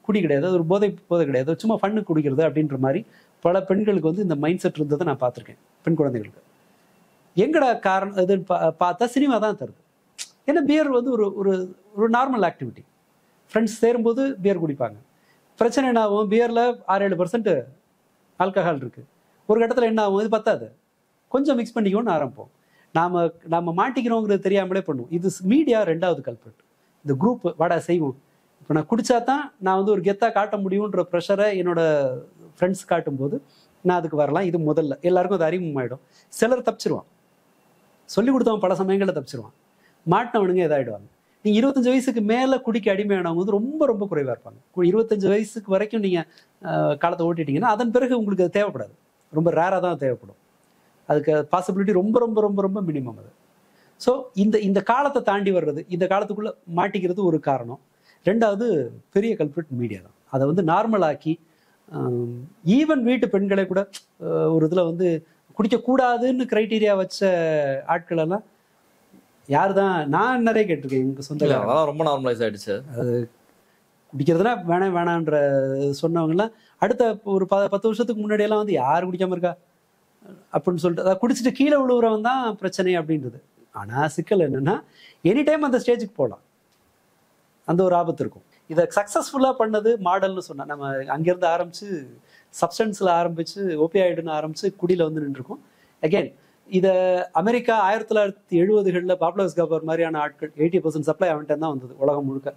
குடி கிடையாது, அது ஒரு போதை கிடையாது, சும்மா ஃபன்னு குடிக்கிறது அப்படின்ற மாதிரி பல பெண்களுக்கு வந்து இந்த மைண்ட் செட் இருந்ததை நான் பார்த்துருக்கேன். பெண் குழந்தைகளுக்கு எங்கடா காரணம் இதுன்னு பார்த்தா சினிமா தான் தருது. ஏன்னா பியர் வந்து ஒரு ஒரு ஒரு நார்மல் ஆக்டிவிட்டி. ஃப்ரெண்ட்ஸ் சேரும்போது பியர் குடிப்பாங்க. பிரச்சனை என்ன ஆகும்? பியரில் 6-7% ஆல்கஹால் இருக்கு. ஒரு கட்டத்தில் என்ன ஆகும்? இது பத்தாது, கொஞ்சம் மிக்ஸ் பண்ணிக்கோன்னு ஆரம்பிப்போம். நாம மாட்டிக்கிறோங்கிறது தெரியாமலே பண்ணுவோம். இது மீடியா 2வது கல்பர்ட். இந்த குரூப் வாடா செய்வோம், இப்போ நான் குடிச்சா தான் நான் வந்து ஒரு கெத்தாக காட்ட முடியுன்ற ப்ரெஷரை என்னோட ஃப்ரெண்ட்ஸ் காட்டும்போது நான் அதுக்கு வரலாம். இது முதல்ல எல்லாருக்கும் அது அறிமுகமாயிடும். சிலர் தப்பிச்சிருவான், சொல்லி கொடுத்தவன் பல சமயங்களில் தப்பிச்சிருவான். மாட்டினவனுங்க இதாகிடுவாங்க. நீங்கள் 25 வயசுக்கு மேலே குடிக்க அடிமையானவங்க வந்து ரொம்ப ரொம்ப குறைவாக இருப்பாங்க. 25 வயசுக்கு வரைக்கும் நீங்கள் காலத்தை ஓட்டிட்டீங்கன்னா அதன் பிறகு உங்களுக்கு அது தேவைப்படாது, ரொம்ப ரேராக தான் தேவைப்படும். அதுக்கு பாசிபிலிட்டி ரொம்ப ரொம்ப ரொம்ப ரொம்ப மினிமம் அது. ஸோ இந்த காலத்தை தாண்டி வர்றது, இந்த காலத்துக்குள்ளே மாட்டிக்கிறது ஒரு காரணம். 2வது பெரிய கல்பிரிட் மீடியா தான். அதை வந்து நார்மல் ஆக்கி ஈவன் வீட்டு பெண்களை கூட ஒரு இதில் வந்து குடிக்கக்கூடாதுன்னு கிரைட்டீரியா வச்ச ஆட்கள் எல்லாம் யார் தான் நான் நிறைய கேட்டிருக்கேன். எங்கள் சொந்த ரொம்ப நார்மலைஸ் ஆயிடுச்சு. அது குடிக்கிறதுனா வேணான்ற சொன்னவங்கலாம் அடுத்த ஒரு 10 வருஷத்துக்கு முன்னாடியெல்லாம் வந்து யார் குடிக்காம இருக்கா அப்படின்னு சொல்லிட்டு அதை குடிச்சிட்டு கீழே விழுவுறவன் தான் பிரச்சனை அப்படின்றது. ஆனால் சிக்கல் என்னன்னா எனி டைம் அந்த ஸ்டேஜுக்கு போகலாம், அந்த ஒரு ஆபத்து இருக்கும். இதை சக்ஸஸ்ஃபுல்லாக பண்ணது மாடல்னு சொன்னால் நம்ம அங்கேருந்து ஆரம்பித்து சப்ஸ்டன்ஸில் ஆரம்பித்து ஓபியாய்டுன்னு ஆரம்பித்து குடியில் வந்து நின்றுருக்கோம். அகெயின் இதை அமெரிக்கா 1970களில் பாப்லோ எஸ்கோபார் மாதிரியான ஆட்கள் 80% சப்ளை அவன்கிட்ட தான் வந்தது உலகம் முழுக்க.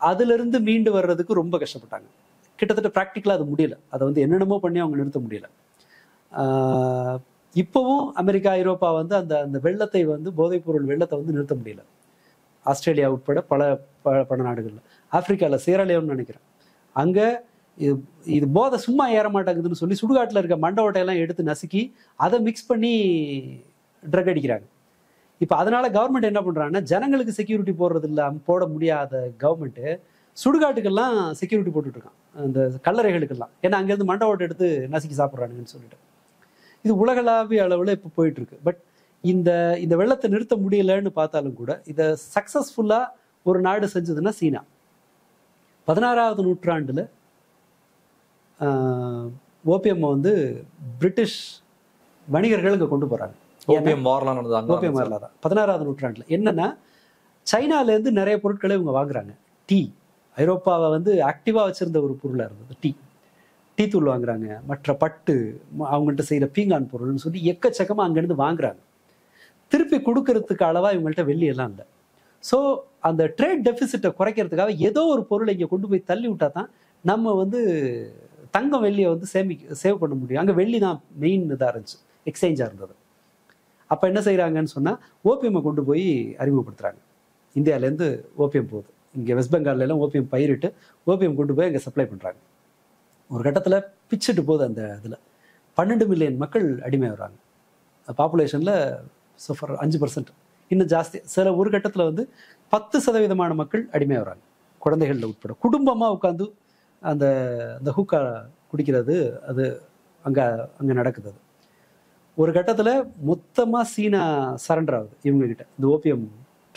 அதிலிருந்து மீண்டு வர்றதுக்கு ரொம்ப கஷ்டப்பட்டாங்க. கிட்டத்தட்ட ப்ராக்டிக்கலாக அது முடியல. அதை வந்து என்னென்னமோ பண்ணி அவங்க நிறுத்த முடியல. இப்போவும் அமெரிக்கா ஐரோப்பா வந்து அந்த வெள்ளத்தை வந்து போதைப்பொருள் வெள்ளத்தை வந்து நிறுத்த முடியல. ஆஸ்திரேலியா உட்பட பல நாடுகளில், ஆப்பிரிக்காவில் சேரலியோன்னு நினைக்கிறேன், அங்கே இது போதை சும்மா ஏற மாட்டேங்குதுன்னு சொல்லி சுடுகாட்டில் இருக்க மண்டை ஓட்டையெல்லாம் எடுத்து நசுக்கி அதை மிக்ஸ் பண்ணி ட்ரக் அடிக்கிறாங்க. இப்போ அதனால கவர்மெண்ட் என்ன பண்ணுறாங்கன்னா, ஜனங்களுக்கு செக்யூரிட்டி போடுறது இல்லாமல் போட முடியாத கவர்மெண்ட்டு சுடுகாட்டுக்கெல்லாம் செக்யூரிட்டி போட்டுட்ருக்கான், அந்த கல்லறைகளுக்கெல்லாம். ஏன்னா அங்கேருந்து மண்டை ஓட்டை எடுத்து நசுக்கி சாப்பிட்றானுங்கன்னு சொல்லிட்டு. இது உலகளாவிய அளவில் இப்போ போயிட்டுருக்கு. பட் இந்த வெள்ளத்தை நிறுத்த முடியலன்னு பார்த்தாலும் கூட இதை சக்ஸஸ்ஃபுல்லாக ஒரு நாடு செஞ்சதுன்னா சீனா. 16வது நூற்றாண்டில் ஓபிஎம் வந்து பிரிட்டிஷ் வணிகர்கள் இங்கே கொண்டு போகிறாங்க. ஓபிஎம் வார்லாம் தான் 16வது நூற்றாண்டில். என்னன்னா சைனாலேருந்து நிறைய பொருட்களை இவங்க வாங்குறாங்க. டீ, ஐரோப்பாவை வந்து ஆக்டிவாக வச்சுருந்த ஒரு பொருளாக இருந்தது டீ தூள் வாங்குறாங்க, மற்ற பட்டு, அவங்கள்ட்ட செய்கிற பீங்கான் பொருள்னு சொல்லி எக்கச்சக்கமாக அங்கேருந்து வாங்குறாங்க. திருப்பி கொடுக்கறதுக்கு அளவாக இவங்கள்ட்ட வெள்ளி எல்லாம் இல்லை. ஸோ அந்த ட்ரேட் டெபிசிட்டை குறைக்கிறதுக்காக ஏதோ ஒரு பொருளை இங்கே கொண்டு போய் தள்ளி விட்டா தான் நம்ம வந்து தங்கம் வெள்ளியை வந்து சேவ் பண்ண முடியும். அங்கே வெள்ளி தான் மெயின் இதாக இருந்துச்சு, எக்ஸ்சேஞ்சாக இருந்தது. அப்போ என்ன செய்கிறாங்கன்னு சொன்னால் ஓபிஎம்மை கொண்டு போய் அறிமுகப்படுத்துகிறாங்க. இந்தியாவிலேருந்து ஓபிஎம் போகுது, இங்கே வெஸ்ட் பெங்கால்லாம் ஓபிஎம் பயிரிட்டு ஓபிஎம் கொண்டு போய் அங்கே சப்ளை பண்ணுறாங்க. ஒரு கட்டத்தில் பிச்சுட்டு போகுது. அந்த இதில் 12 மில்லியன் மக்கள் அடிமை வர்றாங்க. பாப்புலேஷனில் 5%, இன்னும் ஜாஸ்தி. சில ஒரு கட்டத்தில் வந்து 10% மக்கள் அடிமை வர்றாங்க, குழந்தைகளில் உட்பட. குடும்பமாக உட்காந்து அந்த ஹூக்கா குடிக்கிறது அது அங்கே நடக்குது. அது ஒரு கட்டத்தில் மொத்தமாக சீனா சரண்டர் ஆகுது இவங்ககிட்ட. இந்த ஓபிஎம்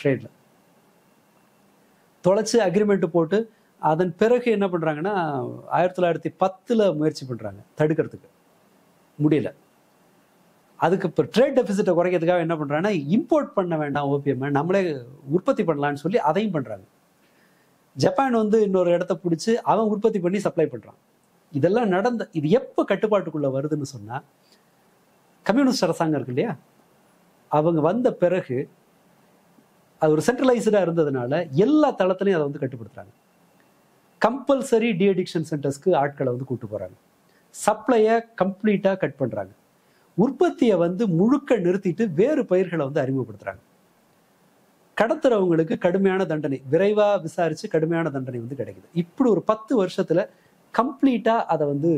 ட்ரேடில் தொலைச்சி அக்ரிமெண்ட் போட்டு அதன் பிறகு என்ன பண்ணுறாங்கன்னா 1910 முயற்சி பண்ணுறாங்க தடுக்கிறதுக்கு, முடியல. அதுக்கு இப்போ ட்ரேட் டெபிசிட்டை குறைக்கிறதுக்காக என்ன பண்ணுறாங்கன்னா, இம்போர்ட் பண்ண வேண்டாம் ஓபிஎம், நம்மளே உற்பத்தி பண்ணலான்னு சொல்லி அதையும் பண்ணுறாங்க. ஜப்பான் வந்து இன்னொரு இடத்த பிடிச்சி அவன் உற்பத்தி பண்ணி சப்ளை பண்ணுறான். இதெல்லாம் இது எப்போ கட்டுப்பாட்டுக்குள்ளே வருதுன்னு சொன்னால், கம்யூனிஸ்ட் அரசாங்கம் இருக்கு இல்லையா, அவங்க வந்த பிறகு அது ஒரு சென்ட்ரலைஸ்டாக இருந்ததுனால எல்லா தளத்துலையும் அதை வந்து கட்டுப்படுத்துறாங்க. கம்பல்சரி டிஅடிக்ஷன் சென்டர்ஸ்க்கு ஆட்களை வந்து கூட்டு போகிறாங்க. சப்ளையை கம்ப்ளீட்டாக கட் பண்ணுறாங்க. உற்பத்தியை வந்து முழுக்க நிறுத்திட்டு வேறு பயிர்களை வந்து அறிமுகப்படுத்துறாங்க. கடத்துறவங்களுக்கு கடுமையான தண்டனை, விரைவாக விசாரித்து கடுமையான தண்டனை வந்து கிடைக்குது. இப்படி ஒரு 10 வருஷத்தில் கம்ப்ளீட்டாக அதை வந்து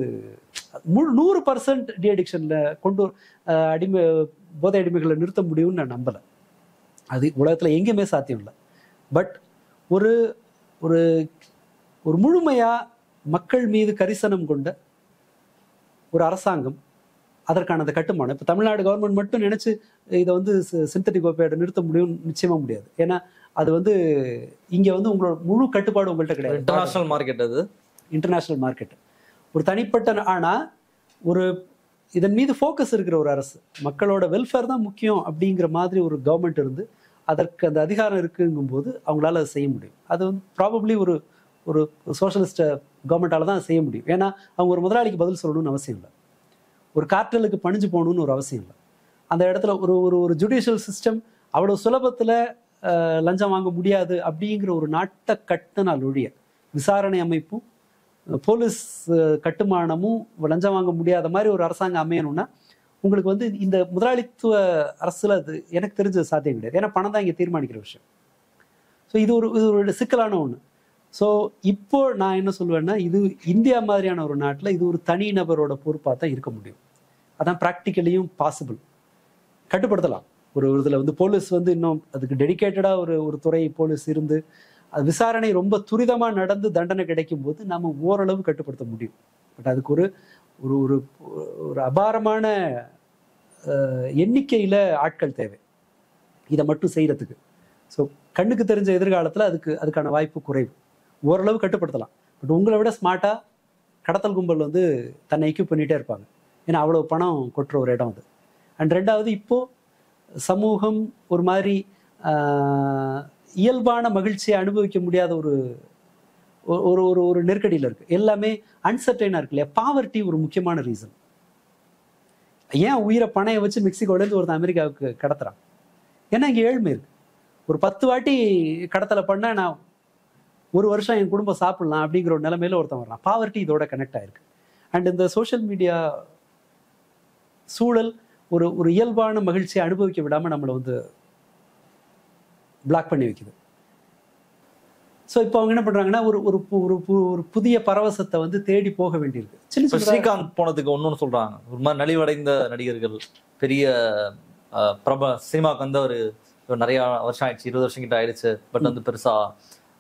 100% டிஅடிக்ஷனில் கொண்டு போதை அடிமைகளை நிறுத்த முடியும்னு நான் நம்பலை. அது உலகத்தில் எங்கேயுமே சாத்தியம் இல்லை. பட் ஒரு ஒரு முழுமையா மக்கள் மீது கரிசனம் கொண்ட ஒரு அரசாங்கம், அதற்கான அந்த கட்டுமானம். இப்போ தமிழ்நாடு கவர்மெண்ட் மட்டும் நினைச்சு இதை வந்து சிந்தட்டிக் ஓபியாய்டை நிறுத்த முடியும் நிச்சயமா முடியாது. ஏன்னா அது வந்து இங்க வந்து உங்களோட முழு கட்டுப்பாடு உங்கள்கிட்ட கிடையாது. இன்டர்நேஷனல் மார்க்கெட், அது இன்டர்நேஷனல் மார்க்கெட். ஒரு தனிப்பட்ட, ஆனா ஒரு இதன் மீது ஃபோக்கஸ் இருக்கிற ஒரு அரசு, மக்களோட வெல்ஃபேர் தான் முக்கியம் அப்படிங்கிற மாதிரி ஒரு கவர்மெண்ட் இருந்து அதற்கு அந்த அதிகாரம் இருக்குங்கும்போது அவங்களால அதை செய்ய முடியும். அது வந்து ப்ராபப்ளி ஒரு ஒரு சோஷலிஸ்ட் கவர்மெண்டால தான் செய்ய முடியும். ஏன்னா அவங்க ஒரு முதலாளிக்கு பதில் சொல்லணும்னு அவசியம் இல்லை, ஒரு கார்ட்டலுக்கு பணிஞ்சு போகணும்னு ஒரு அவசியம் இல்லை. அந்த இடத்துல ஒரு ஒரு ஒரு ஜுடிஷியல் சிஸ்டம் அவ்வளோ சுலபத்தில் லஞ்சம் வாங்க முடியாது அப்படிங்கிற ஒரு நாட்டை கட்டுனால் ஒழிய, விசாரணை அமைப்பும் போலீஸ் கட்டுமானமும் லஞ்சம் வாங்க முடியாத மாதிரி ஒரு அரசாங்கம் அமையணும்னா உங்களுக்கு வந்து இந்த முதலாளித்துவ அரசுல அது எனக்கு தெரிஞ்ச சாத்தியம் கிடையாது. ஏன்னா பணம் தான் இங்கே தீர்மானிக்கிற விஷயம். ஸோ இது ஒரு சிக்கலான ஒன்று. ஸோ இப்போ நான் என்ன சொல்லுவேன்னா, இது இந்தியா மாதிரியான ஒரு நாட்டில் இது ஒரு தனிநபரோட பொறுப்பாக தான் இருக்க முடியும். அதான் ப்ராக்டிக்கலியும் பாசிபிள். கட்டுப்படுத்தலாம். ஒரு இதில் வந்து போலீஸ் வந்து இன்னும் அதுக்கு டெடிக்கேட்டடாக ஒரு துறை போலீஸ் இருந்து அது விசாரணை ரொம்ப துரிதமாக நடந்து தண்டனை கிடைக்கும் போது நம்ம ஓரளவு கட்டுப்படுத்த முடியும். பட் அதுக்கு ஒரு ஒரு ஒரு அபாரமான எண்ணிக்கையில் ஆட்கள் தேவை இதை மட்டும் செய்யறதுக்கு. ஸோ கண்ணுக்கு தெரிஞ்ச எதிர்காலத்தில் அதுக்கான வாய்ப்பு குறைவு. ஓரளவு கட்டுப்படுத்தலாம். பட் உங்களை விட ஸ்மார்ட்டாக கடத்தல் கும்பல் வந்து தன்னை எக்யூப் பண்ணிகிட்டே இருப்பாங்க. ஏன்னா அவ்வளோ பணம் கொட்டுற ஒரு இடம் அது. அண்ட் ரெண்டாவது, இப்போது சமூகம் ஒரு மாதிரி இயல்பான மகிழ்ச்சியை அனுபவிக்க முடியாத ஒரு ஒரு ஒரு நெருக்கடியில் இருக்குது. எல்லாமே அன்சர்டைனாக இருக்கு இல்லையா? பாவர்ட்டி ஒரு முக்கியமான ரீசன். ஏன் உயிரை பணையை வச்சு மெக்சிகோலேருந்து ஒருத்தன் அமெரிக்காவுக்கு கடத்துறான்? ஏன்னா இங்கே ஏழ்மை இருக்கு. ஒரு 10 வாட்டி கடத்தலை பண்ண நான் ஒரு வருஷம் என் குடும்பம் சாப்பிடலாம் அப்படிங்கிற ஒரு நிலைமையில ஒருத்தன் வர்றான். பாவர்ட்டி இதோட கனெக்ட் ஆயிருக்கு. அண்ட் இந்த சோஷியல் மீடியா சூழல் ஒரு இயல்பான மகிழ்ச்சியை அனுபவிக்க விடாம நம்மளை வந்து பிளாக் பண்ணி வைக்குது. ஸோ இப்போ அவங்க என்ன பண்றாங்கன்னா ஒரு ஒரு ஒரு புதிய பரவசத்தை வந்து தேடி போக வேண்டியிருக்கு. ஸ்ரீகாந்த் போனதுக்கு ஒன்னு சொல்றாங்க, ஒரு மாதிரி நலிவடைந்த நடிகர்கள், பெரிய சினிமாவுக்கு வந்து ஒரு நிறைய வருஷம் ஆயிடுச்சு, 20 வருஷம் கிட்ட ஆயிடுச்சு, பட் வந்து பெருசா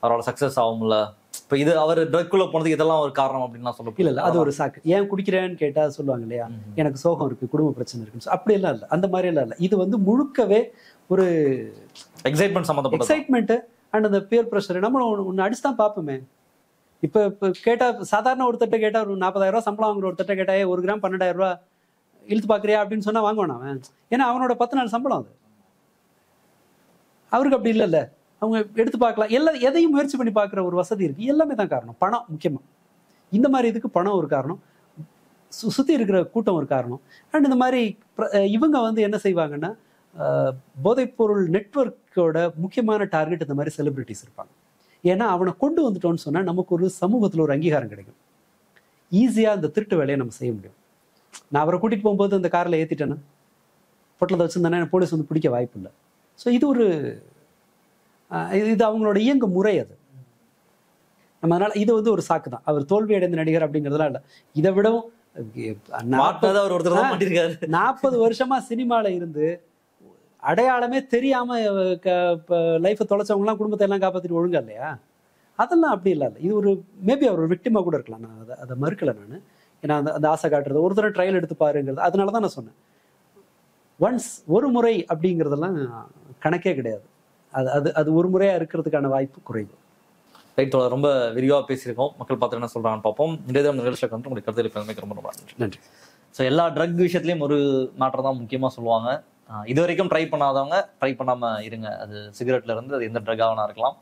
அவரோட சக்சஸ் ஆகும்ல. இப்போ இது அவர் ட்ரக்குள்ள போனதுக்கு இதெல்லாம் ஒரு காரணம் அப்படின்லாம் சொல்ல இல்ல, அது ஒரு சாக்கு. ஏன் குடிக்கிறேன்னு கேட்டா சொல்லுவாங்க இல்லையா, எனக்கு சோகம் இருக்கு, குடும்ப பிரச்சனை இருக்கு. அப்படி எல்லாம் இல்லை, அந்த மாதிரி எல்லாம் இல்லை. இது வந்து முழுக்கவே ஒரு எக்ஸைட்மெண்ட் சம்மந்தப்பட்ட எக்ஸைட்மெண்ட் அண்ட் அந்த பியர் ப்ரெஷர். நம்ம ஒன்று அடிச்சு தான் பார்ப்போமே. இப்போ கேட்டா சாதாரண ஒருத்தட்ட கேட்டா ஒரு 40,000 ரூபா சம்பளம் வாங்குற ஒருத்தட்ட கேட்டா 1 கிராம் 12,000 ரூபா இழுத்து பாக்குறியா அப்படின்னு சொன்னா வாங்குவான் அவன். ஏன்னா அவனோட 10 நாள் சம்பளம் அது. அவருக்கு அப்படி இல்லைல்ல, அவங்க எடுத்து பார்க்கலாம். எதையும் முயற்சி பண்ணி பார்க்குற ஒரு வசதி இருக்கு. எல்லாமே தான் காரணம். பணம் முக்கியமா. இந்த மாதிரி இதுக்கு பணம் ஒரு காரணம், சுற்றி இருக்கிற கூட்டம் ஒரு காரணம். அண்ட் இந்த மாதிரி இவங்க வந்து என்ன செய்வாங்கன்னா, போதைப்பொருள் நெட்வொர்க்கோட முக்கியமான டார்கெட் இந்த மாதிரி செலிபிரிட்டிஸ் இருப்பாங்க. ஏன்னா அவனை கொண்டு வந்துட்டோன்னு சொன்னால் நமக்கு ஒரு சமூகத்தில் ஒரு அங்கீகாரம் கிடைக்கும். ஈஸியாக அந்த திருட்டு வேலையை நம்ம செய்ய முடியும். நான் அவரை கூட்டிகிட்டு போகும்போது அந்த காரில் ஏற்றிட்டேன்னா, பொட்டலத்தை வச்சுருந்தேன்னா போலீஸ் வந்து பிடிக்க வாய்ப்பு இல்லை. ஸோ இது அவங்களோட இயங்கு முறை. அது நம்ம அதனால இது வந்து ஒரு சாக்கு தான். அவர் தோல்வி அடைந்த நடிகர் அப்படிங்கிறதுலாம் இல்லை. இதை விடவும் 40 வருஷமா சினிமால இருந்து அடையாளமே தெரியாம லைஃபை தொலைச்சவங்கலாம் குடும்பத்தை எல்லாம் காப்பாற்றிட்டு ஒழுங்கா இல்லையா? அதெல்லாம் அப்படி இல்லை. இது ஒரு மேபி அவர் ஒரு விக்டிமா கூட இருக்கலாம். நான் அதை மறுக்கலை. நான் ஏன்னா அந்த ஆசை காட்டுறது ஒரு தடவை ட்ரையல் எடுத்து பாருங்கிறது. அதனால தான் நான் சொன்னேன், ஒன்ஸ் ஒரு முறை அப்படிங்கிறதெல்லாம் கணக்கே கிடையாது. அது ஒரு முறையா இருக்கிறதுக்கான வாய்ப்பு குறைவு. ரைட், ரொம்ப விரிவாக பேசியிருக்கோம். மக்கள் பார்த்து என்ன சொல்றாங்கன்னு பார்ப்போம். இன்றைய நிகழ்ச்சிக்கு வந்து உங்களுக்கு கருத்து ரொம்ப நன்றி. ஸோ எல்லா ட்ரக் விஷயத்துலையும் ஒரு மாற்றம் தான் முக்கியமாக சொல்லுவாங்க. இது வரைக்கும் ட்ரை பண்ணாதவங்க ட்ரை பண்ணாமல் இருங்க. அது சிகரெட்ல இருந்து அது எந்த ட்ரக்காக இருக்கலாம்.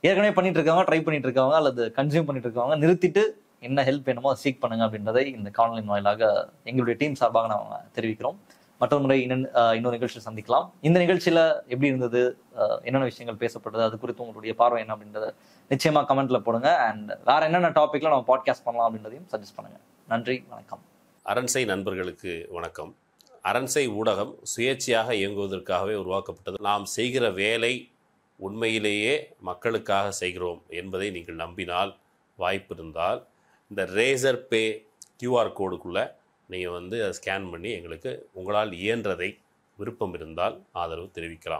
ஏற்கனவே பண்ணிட்டு இருக்கவங்க, ட்ரை பண்ணிட்டு இருக்கவங்க அல்லது கன்சியூம் பண்ணிட்டு இருக்கவங்க நிறுத்திட்டு என்ன ஹெல்ப் வேணுமோ அதை சீக் பண்ணுங்க அப்படின்றதை இந்த காணொலியின் வாயிலாக எங்களுடைய டீம் சார்பாக நாங்கள் தெரிவிக்கிறோம். மற்றொரு முறை இன்னொரு நிகழ்ச்சியில் சந்திக்கலாம். இந்த நிகழ்ச்சியில எப்படி இருந்தது, என்னென்ன விஷயங்கள் பேசப்பட்டது, அது குறித்து உங்களுடைய பார்வை என்ன அப்படின்றத நிச்சயமா கமெண்ட்ல போடுங்க. அண்ட் வேற என்னென்ன டாபிக்ல நம்ம பாட்காஸ்ட் பண்ணலாம் அப்படின்றதையும் சஜஸ்ட் பண்ணுங்க. நன்றி, வணக்கம். அரண்சை நண்பர்களுக்கு வணக்கம். அரண்சை ஊடகம் சுயேட்சையாக இயங்குவதற்காகவே உருவாக்கப்பட்டது. நாம் செய்கிற வேலை உண்மையிலேயே மக்களுக்காக செய்கிறோம் என்பதை நீங்கள் நம்பினால், வாய்ப்பு இருந்தால் இந்த ரேசர் பே கியூஆர் கோடுக்குள்ளே நீங்கள் அதை ஸ்கேன் பண்ணி எங்களுக்கு உங்களால் இயன்றதை விருப்பம் இருந்தால் ஆதரவு தெரிவிக்கலாம்.